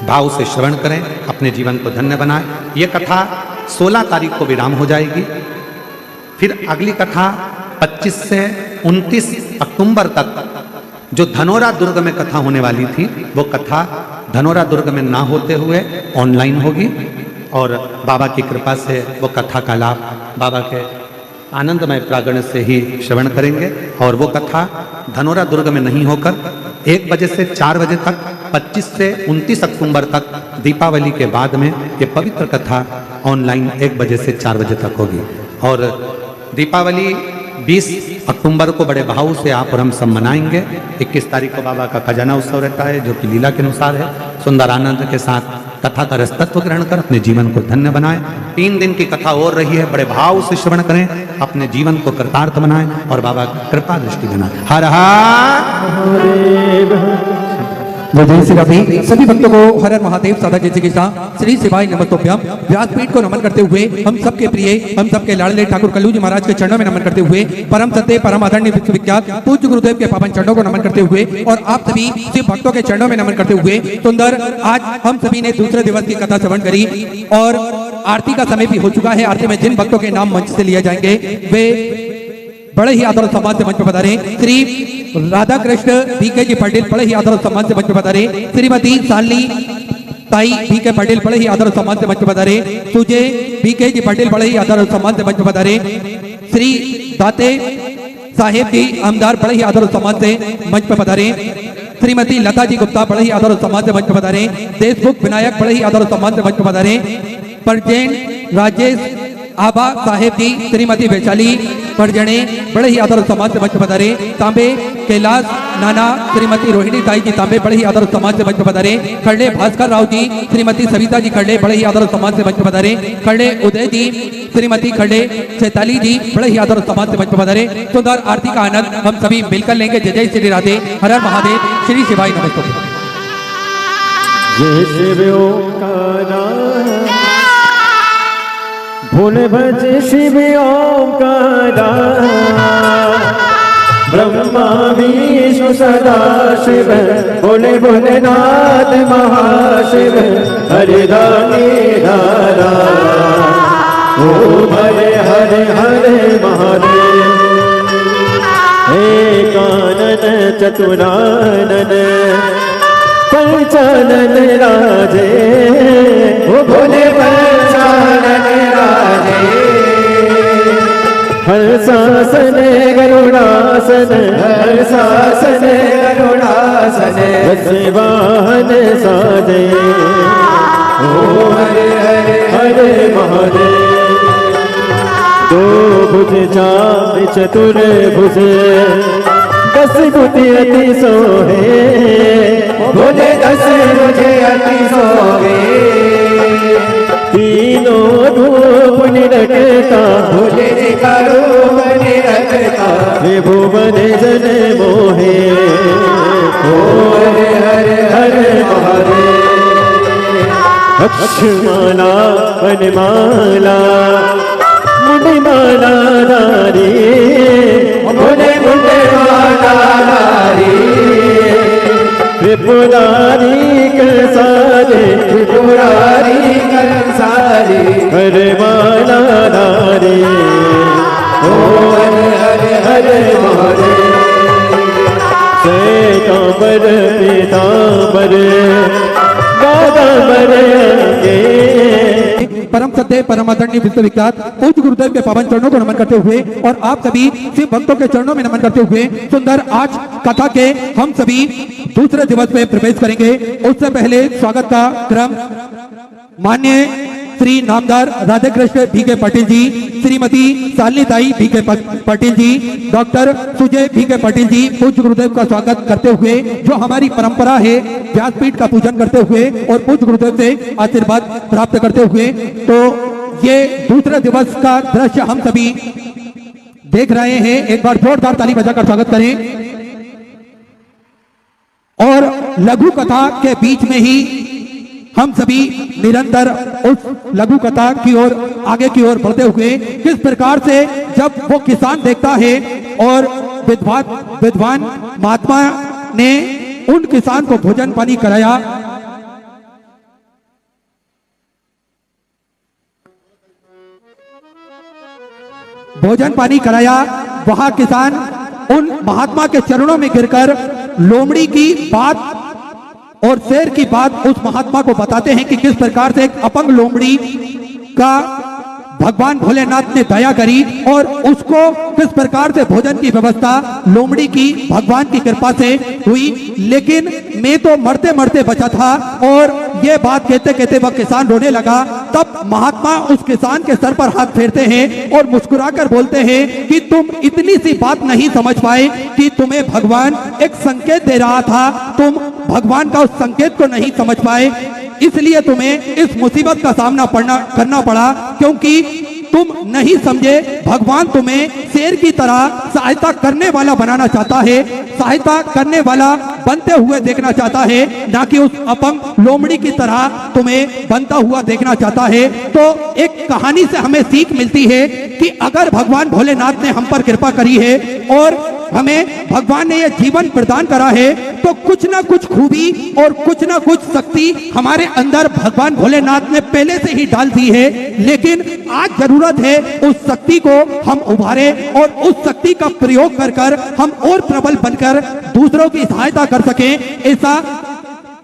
भाव से श्रवण करें, अपने जीवन को धन्य बनाएं। ये कथा 16 तारीख को विराम हो जाएगी। फिर अगली कथा 25 से 29 अक्टूबर तक जो धनोरा दुर्ग में कथा होने वाली थी, वो कथा धनोरा दुर्ग में ना होते हुए ऑनलाइन होगी और बाबा की कृपा से वो कथा का लाभ बाबा के आनंदमय प्रांगण से ही श्रवण करेंगे। और वो कथा धनोरा दुर्ग में नहीं होकर 1 बजे से 4 बजे तक 25 से 29 अक्टूबर तक दीपावली के बाद में ये पवित्र कथा ऑनलाइन 1 बजे से 4 बजे तक होगी। और दीपावली 20 अक्टूबर को बड़े भाव से आप और हम सब मनाएंगे। 21 तारीख को बाबा का खजाना उत्सव रहता है जो कि लीला के अनुसार है। सुंदर आनंद के साथ कथा का रसतत्व ग्रहण कर अपने जीवन को धन्य बनाएं। 3 दिन की कथा और रही है, बड़े भाव से श्रवण करें, अपने जीवन को कृतार्थ बनाएं और बाबा की कृपा दृष्टि बनाएं। हर हर जय श्री राधे। सभी भक्तों को हर हर महादेव सादा जय श्री कृष्णा श्री शिवाय नमस्तोभ्यम। व्यासपीठ को नमन करते हुए हम सबके प्रिय हम सबके लाडले ठाकुर कल्लू जी महाराज के चरणों में नमन करते हुए परम सत्य परम आदरणीय विश्वविख्यात पूज्य गुरुदेव के पावन चरणों को नमन करते हुए और आप सभी शिव भक्तों के चरणों में नमन करते हुए सुंदर आज हम सभी ने दूसरे दिवस की कथा श्रवण करी और आरती का समय भी हो चुका है। आरती में जिन भक्तों के नाम मंच से लिए जाएंगे वे बड़े ही आदर और सम्मान से मंच पर पधारे। श्री राधा कृष्ण बीके जी पाटिल बड़े ही आदर और सम्मान से मंच पर पधारे। श्रीमती साली ताई बीके पाटिल बड़े ही आदर और सम्मान से मंच पर पधारे। सुजय बीके जी पाटिल बड़े ही आदर और सम्मान से मंच पर पधारे। श्री दाते साहेब जी आमदार बड़े ही आदर और सम्मान से मंच पर पधारे। श्रीमती लता जी गुप्ता बड़े ही आदर और सम्मान से मंच पर पधारे। देशमुख विनायक बड़े ही आदर और सम्मान से मंच पर पधारे। परजेन राजेश आबा साहेब जी श्रीमती वैशाली परजणे बड़े ही आदर और सम्मान से मंच पर पधारे। तांबे कैलाश नाना श्रीमती रोहिणी ताई जी तांबे बड़े ही आदर और सम्मान से मंच पर पधारे। खड़े भास्कर राव जी श्रीमती सविता जी खड़े बड़े ही आदर और सम्मान से मंच पर पधारे। खड़े उदय जी श्रीमती खड़े चैताली जी बड़े ही आदर और सम्मान से मंच पर पधारे। सुंदर आरती का आनंद हम सभी मिलकर लेंगे। जय जय श्री राधे। हर हर महादेव। श्री शिवाय नमस्तुभ्यं। जय शिव ओंकारा भूल भज शिव ओंकारा ब्रह्मा विष्णु सदा शिव भोले भोलेनाथ महाशिव हरिदानी धारा ओम हरे हरे हरे महादेव हे कानन चतुरानन पंचानन राजे ओ भोले पंचानन राजे हर शासन गरुड़ासन हर शासन गरुड़ासन वाहन साजे ओ हरे हरे हरे महादेव दो भुज चार चतुर भुज 10 बुद्धि अति सोहे भोले 10 मुझे अति सोहे तीनों धूप निरखता भोले जी का रूप निरखता त्रिभुवन जन मोहे ओ हरे हरे हरे महादेव अक्षमाला वनमाला मुंडमाला धारी भोले मुंडमाला धारी त्रिपुरारी कंसारे त्रिपुरारी कंसारे हरे माला धारी ओ हरे हरे हरे महादेव श्वेतांबर पीतांबर गादांबर अंगे परम सत्य परम आदरणीय विश्वविख्यात पूज्य गुरुदेव के पावन चरणों को नमन करते हुए और आप सभी शिव भक्तों के चरणों में नमन करते हुए सुंदर आज कथा के हम सभी दूसरे दिवस में प्रवेश करेंगे। उससे पहले स्वागत का क्रम माननीय श्री नामदार राधे कृष्ण बीके पाटिल जी, श्रीमती सालनी ताई BK Patil ji, doctor Sujay BK Patil ji पूज्य गुरुदेव का स्वागत करते हुए जो हमारी परंपरा है व्यासपीठ का पूजन करते हुए और पूज्य गुरुदेव से आशीर्वाद प्राप्त करते हुए तो ये दूसरे दिवस का दृश्य हम सभी देख रहे हैं। एक बार जोरदार ताली बजाकर स्वागत करें। और लघु कथा के बीच में ही हम सभी निरंतर उस लघु कथा की ओर आगे की ओर बढ़ते हुए किस प्रकार से जब वो किसान देखता है और विद्वान महात्मा ने उन किसान को भोजन पानी कराया, भोजन पानी कराया, वहां किसान उन महात्मा के चरणों में गिरकर लोमड़ी की बात और शेर की बात उस महात्मा को बताते हैं कि किस प्रकार से एक अपंग लोमड़ी का भगवान भोलेनाथ ने दया करी और उसको किस प्रकार से भोजन की व्यवस्था लोमड़ी की भगवान की कृपा से हुई। लेकिन मैं तो मरते मरते बचा था और ये बात कहते कहते वह किसान रोने लगा। तब महात्मा उस किसान के सर पर हाथ फेरते हैं और मुस्कुराकर बोलते हैं कि तुम इतनी सी बात नहीं समझ पाए कि तुम्हें भगवान एक संकेत दे रहा था, तुम भगवान का उस संकेत को नहीं समझ पाए, इसलिए तुम्हें इस मुसीबत का सामना करना पड़ा, क्योंकि तुम नहीं समझे भगवान तुम्हें शेर की तरह सहायता करने वाला बनाना चाहता है, सहायता करने वाला बनते हुए देखना चाहता है, ना कि उस अपंग लोमड़ी की तरह तुम्हें बनता हुआ देखना चाहता है। तो एक कहानी से हमें सीख मिलती है कि अगर भगवान भोलेनाथ ने हम पर कृपा करी है और हमें भगवान ने यह जीवन प्रदान करा है, तो कुछ ना कुछ खूबी और कुछ ना कुछ शक्ति हमारे अंदर भगवान भोलेनाथ ने पहले से ही डाल दी है। लेकिन आज जरूरत है उस शक्ति को हम उभारे और उस शक्ति का प्रयोग कर कर हम और प्रबल बनकर दूसरों की सहायता कर सकें। ऐसा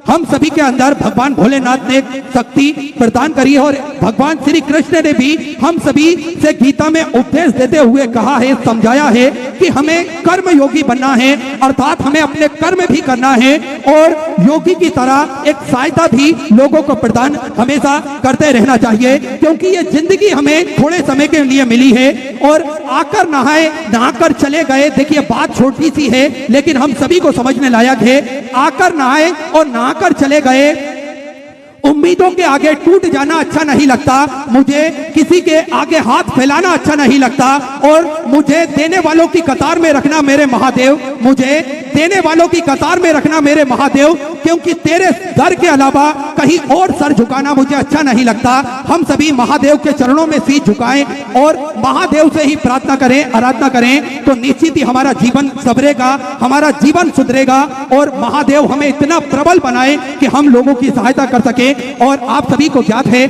हम सभी के अंदर भगवान भोलेनाथ ने शक्ति प्रदान करी है और भगवान श्री कृष्ण ने भी हम सभी से गीता में उपदेश देते हुए कहा है, समझाया है कि हमें कर्म योगी बनना है, अर्थात हमें अपने कर्म भी करना है और योगी की तरह एक सहायता भी लोगों को प्रदान हमेशा करते रहना चाहिए, क्योंकि ये जिंदगी हमें थोड़े समय के लिए मिली है और आकर नहाकर चले गए। देखिए बात छोटी सी है लेकिन हम सभी को समझने लायक है। आकर नहाए और नहाकर चले गए, उम्मीदों के आगे टूट जाना अच्छा नहीं लगता, मुझे किसी के आगे हाथ फैलाना अच्छा नहीं लगता और मुझे देने वालों की कतार में रखना मेरे महादेव, मुझे देने वालों की कतार में रखना मेरे महादेव, क्योंकि तेरे दर के अलावा कहीं और सर झुकाना मुझे अच्छा नहीं लगता। हम सभी महादेव के चरणों में शीश झुकाएं और महादेव से ही प्रार्थना करें, आराधना करें, तो निश्चित ही हमारा जीवन संवरेगा, हमारा जीवन सुधरेगा और महादेव हमें इतना प्रबल बनाए कि हम लोगों की सहायता कर सके। और आप सभी को ज्ञात है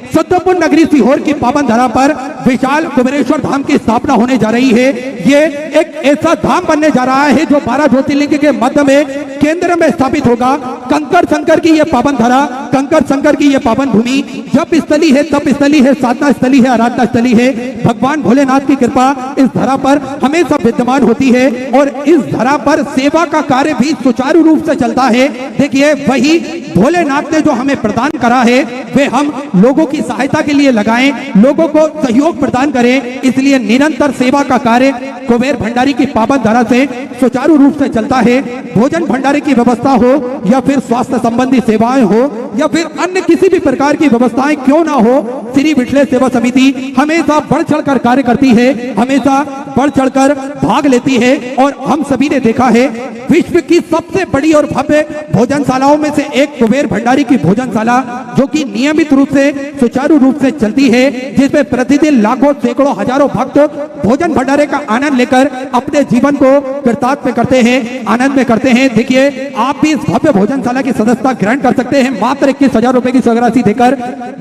सत्यपुर नगरी सीहोर की पावन धरा पर विशाल कुबेरेश्वर धाम की स्थापना होने जा रही है। ये एक ऐसा धाम बनने जा रहा है जो 12 ज्योतिर्लिंग के मध्य में केंद्र में स्थापित होगा। कंकर शंकर की ये पावन धरा, कंकर शंकर की ये पावन भूमि जप स्थली है, तप स्थली है, साधना स्थली है, आराधना स्थली है। भगवान भोलेनाथ की कृपा इस धरा पर हमेशा विद्यमान होती है और इस धरा पर सेवा का कार्य भी सुचारू रूप से चलता है। देखिए वही भोलेनाथ ने जो हमें प्रदान करा है वे हम लोगों की सहायता के लिए लगाएं, लोगों को सहयोग प्रदान करें। इसलिए निरंतर सेवा का कार्य कुबेर भंडारी की पावन धरा से सुचारू रूप से चलता है। भोजन भंडारे की व्यवस्था हो या फिर स्वास्थ्य संबंधी सेवाएं हो या फिर अन्य किसी भी प्रकार की व्यवस्थाएं क्यों ना हो, श्री विठले सेवा समिति हमेशा बढ़ चढ़कर कार्य करती है, हमेशा बढ़ चढ़कर भाग लेती है। और हम सभी ने देखा है विश्व की सबसे बड़ी और भव्य भोजनशालाओं में से एक कुबेर भंडारी की भोजनशाला, जो कि नियमित रूप से सुचारू रूप से चलती है, जिसमें प्रतिदिन लाखों सैकड़ों हजारों भक्त भोजन भंडारे का आनंद लेकर अपने जीवन को कृतार्थ करते हैं, आनंद में करते हैं। देखिए आप भी इस भव्य भोजनशाला की सदस्यता ग्रहण कर सकते हैं। मात्र 21,000 रुपए की राशि देकर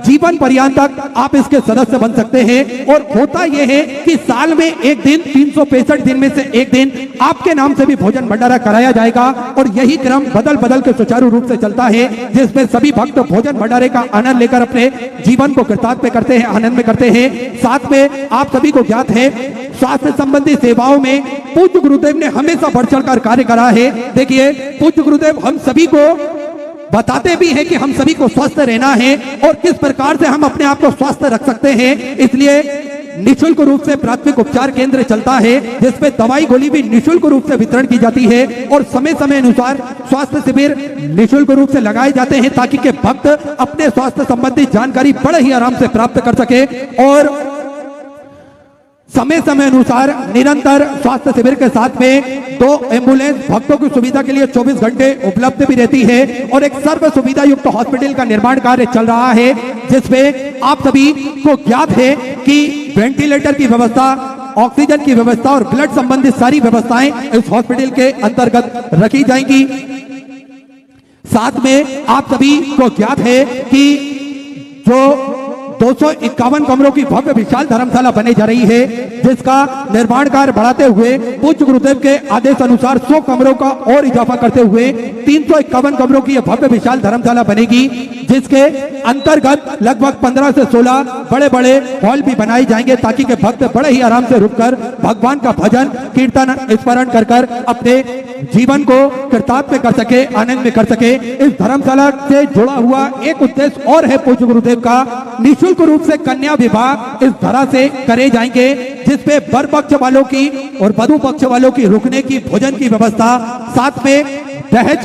जीवन पर्यंत तक आप इसके सदस्य बन सकते हैं। और होता यह है कि साल में एक दिन 365 दिन में से एक दिन आपके नाम से भी भोजन भंडारा कराया जाएगा और यही क्रम बदल बदल के सुचारू रूप से चलता है, जिसमें सभी भक्त भोजन भंडारे का आनंद लेकर अपने जीवन को कृतार्थ करते हैं, आनंद में करते हैं। साथ में आप सभी को ज्ञात है स्वास्थ्य संबंधी सेवाओं में पूज्य गुरुदेव ने हमेशा बढ़ चढ़कर कार्य करा है। देखिए पूज्य गुरुदेव हम सभी को बताते भी हैं कि हम सभी को स्वस्थ रहना है और किस प्रकार से हम अपने आप को स्वस्थ रख सकते हैं। इसलिए निःशुल्क रूप से प्राथमिक उपचार केंद्र चलता है, जिसमें दवाई गोली भी निःशुल्क रूप से वितरण की जाती है और समय समय अनुसार स्वास्थ्य शिविर निःशुल्क रूप से लगाए जाते हैं, ताकि के भक्त अपने स्वास्थ्य संबंधी जानकारी बड़े ही आराम से प्राप्त कर सके। और समय समय अनुसार निरंतर स्वास्थ्य शिविर के साथ में 2 एम्बुलेंस भक्तों की सुविधा के लिए 24 घंटे उपलब्ध भी रहती है और एक सर्व सुविधा युक्त हॉस्पिटल का निर्माण कार्य चल रहा है, जिसमें आप सभी को ज्ञात है कि वेंटिलेटर की व्यवस्था, ऑक्सीजन की व्यवस्था और ब्लड संबंधित सारी व्यवस्थाएं इस हॉस्पिटल के अंतर्गत रखी जाएंगी। साथ में आप सभी को ज्ञात है कि जो 251 कमरों की भव्य विशाल धर्मशाला बने जा रही है, जिसका निर्माण कार्य बढ़ाते हुए पूज्य गुरुदेव के आदेश अनुसार 100 कमरों का और इजाफा करते हुए 351 कमरों की यह भव्य विशाल धर्मशाला बनेगी, जिसके अंतर्गत लगभग 15 से 16 बड़े बड़े हॉल भी बनाए जाएंगे, ताकि के भक्त बड़े ही आराम से रुककर भगवान का भजन कीर्तन स्मरण कर अपने जीवन को कृतार्थ कर सके, आनंद में कर सके। इस धर्मशाला से जुड़ा हुआ एक उद्देश्य और है पूज्य गुरुदेव का, निःशुल्क रूप से कन्या विवाह इस धरा से करे जाएंगे, जिसपे वर पक्ष वालों की और वधु पक्ष वालों की रुकने की, भोजन की व्यवस्था, साथ में दहेज